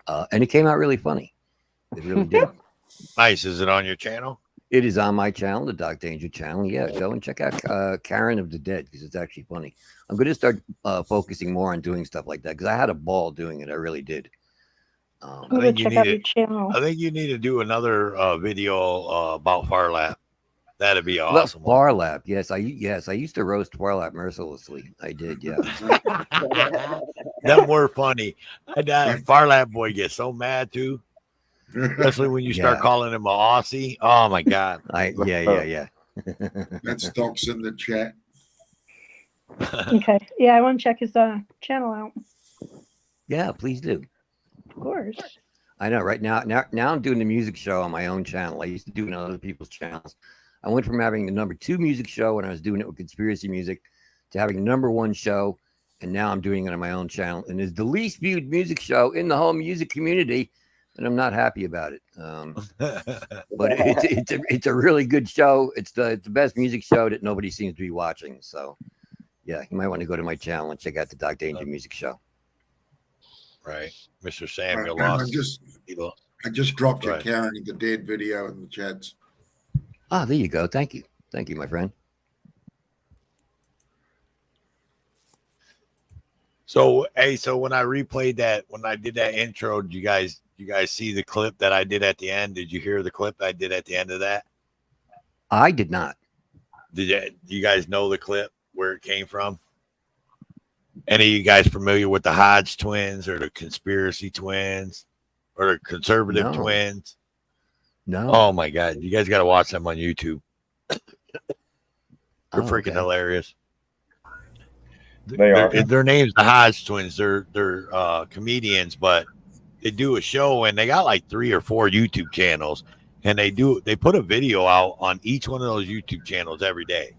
and it came out really funny. It really did. Nice. Is it on your channel? It is on my channel, the Doc Danger channel. Yeah, go and check out Karen of the Dead because it's actually funny. I'm going to start focusing more on doing stuff like that because I had a ball doing it. I really did. I'm going to check out your channel. I think you need to do another video about Farlap. That'd be awesome. Farlap, yes, I used to roast Farlap mercilessly. I did, yeah. Them were funny. Farlap boy gets so mad too. Especially when you start calling him a Aussie. Oh my god. Yeah. That's Doc's in the chat. Okay. Yeah, I want to check his channel out. Yeah, please do. Of course. I know. Right now I'm doing the music show on my own channel. I used to do it on other people's channels. I went from having the #2 music show when I was doing it with Conspiracy Music to having the #1 show, and now I'm doing it on my own channel. And it's the least viewed music show in the whole music community. And I'm not happy about it. But it's a really good show. It's the best music show that nobody seems to be watching. So, yeah, you might want to go to my channel and check out the Doc Danger Music Show. Right. Mr. Samuel I just dropped your Karen of the Dead video in the chats. Ah, there you go. Thank you. Thank you, my friend. So, hey, when I replayed that, when I did that intro, did you guys see the clip that I did at the end? Did you hear the clip I did at the end of that? I did not. Do you guys know the clip where it came from? Any of you guys familiar with the Hodge twins or the conspiracy twins or the conservative No. twins? No. Oh my God. You guys got to watch them on YouTube. They're freaking okay. hilarious. They are. Their name's the Hodge twins. They're comedians, but they do a show and they got like 3 or 4 YouTube channels, and they put a video out on each one of those YouTube channels every day.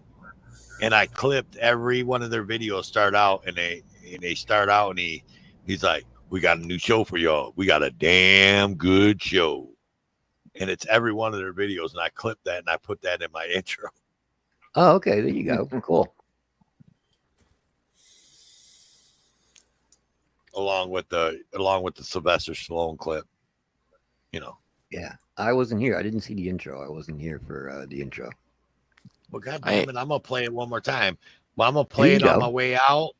And I clipped every one of their videos start out, and they start out, and he's like, "We got a new show for y'all. We got a damn good show." And it's every one of their videos, and I clipped that and I put that in my intro. Oh, okay. There you go. Cool. Along with the Sylvester Stallone clip, you know. Yeah, I wasn't here. I didn't see the intro. I wasn't here for the intro. Well, God damn it, I'm gonna play it one more time. But I'm gonna play it on my way out.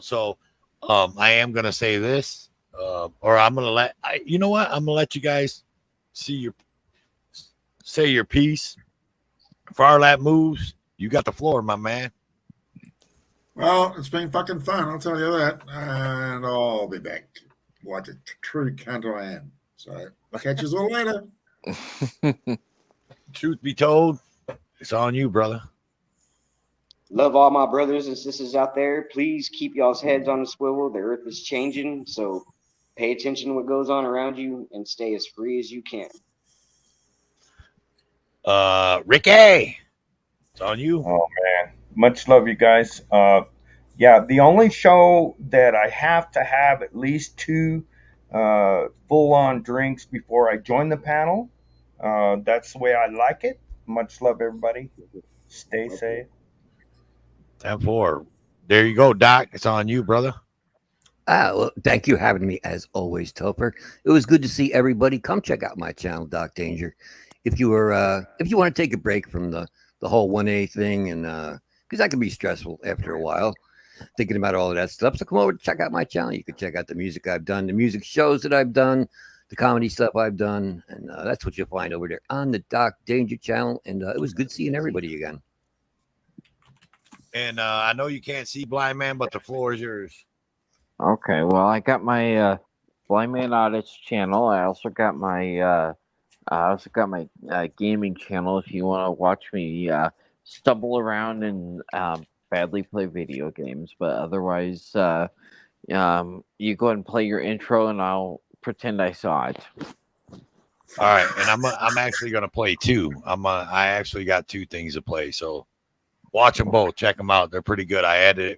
So, I am gonna say this, or I'm gonna you know what? I'm gonna let you guys say your piece. Far lap moves. You got the floor, my man. Well, it's been fucking fun, I'll tell you that. And I'll be back. What a true cunt I am. So I'll catch you all later. Truth be told, it's on you, brother. Love all my brothers and sisters out there. Please keep y'all's heads on the swivel. The earth is changing, so pay attention to what goes on around you and stay as free as you can. Ricky, it's on you. Oh man, much love, you guys. Yeah, the only show that I have to have at least 2 full-on drinks before I join the panel. That's the way I like it. Much love, everybody. Stay safe. 10-4. There you go, Doc. It's on you, brother. Well, thank you for having me as always, Topher. It was good to see everybody. Come check out my channel, Doc Danger. If you want to take a break from the whole 1A thing, and because that can be stressful after a while, thinking about all of that stuff. So come over and check out my channel. You can check out the music I've done, the music shows that I've done, the comedy stuff I've done, and that's what you'll find over there on the Doc Danger channel. And it was good seeing everybody again. And I know you can't see Blind Man, but the floor is yours. Okay, well, I got my Blind Man Audits channel. I also got my gaming channel. If you want to watch me stumble around and badly play video games, but otherwise, you go ahead and play your intro, and I'll pretend I saw it. All right, and I'm actually gonna play 2. I actually got 2 things to play, so watch them both. Check them out. They're pretty good. I edited,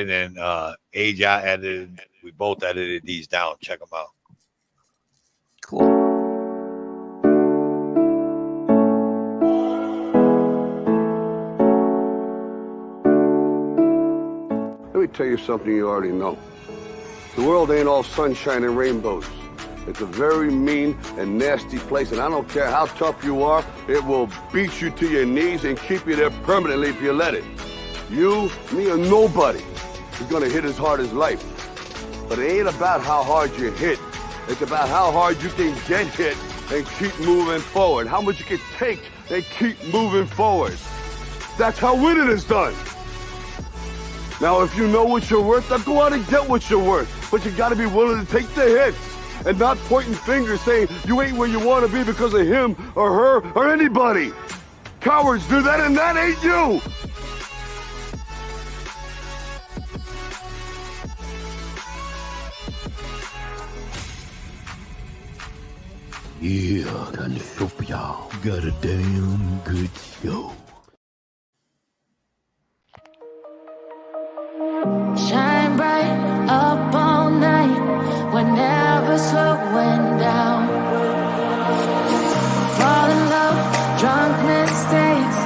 and Aja edited. We both edited these down. Check them out. Cool. Let me tell you something you already know. The world ain't all sunshine and rainbows. It's a very mean and nasty place, and I don't care how tough you are, it will beat you to your knees and keep you there permanently if you let it. You, me, or nobody is gonna hit as hard as life. But it ain't about how hard you hit. It's about how hard you can get hit and keep moving forward. How much you can take and keep moving forward. That's how winning is done. Now, if you know what you're worth, then go out and get what you're worth. But you gotta be willing to take the hits and not pointing fingers saying you ain't where you want to be because of him or her or anybody. Cowards do that, and that ain't you. Yeah, I got a show for y'all. Got a damn good show. Shine bright up all night, we're never slowing down. Fall in love, drunk mistakes,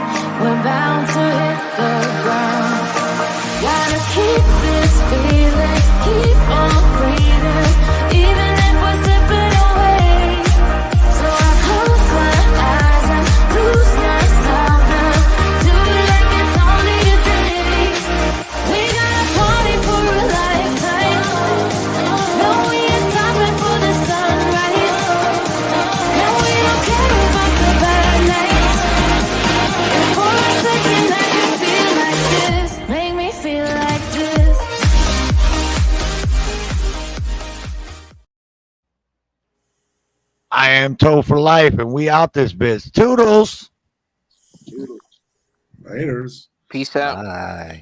we're bound to hit the ground. Gotta keep this feeling, keep on breathing, even if we're slipping away. So I close my eyes and lose myself now. Do it like it's only a day. We got a party for I am Toe for life, and we out this biz. Toodles. Laters. Peace out. Bye.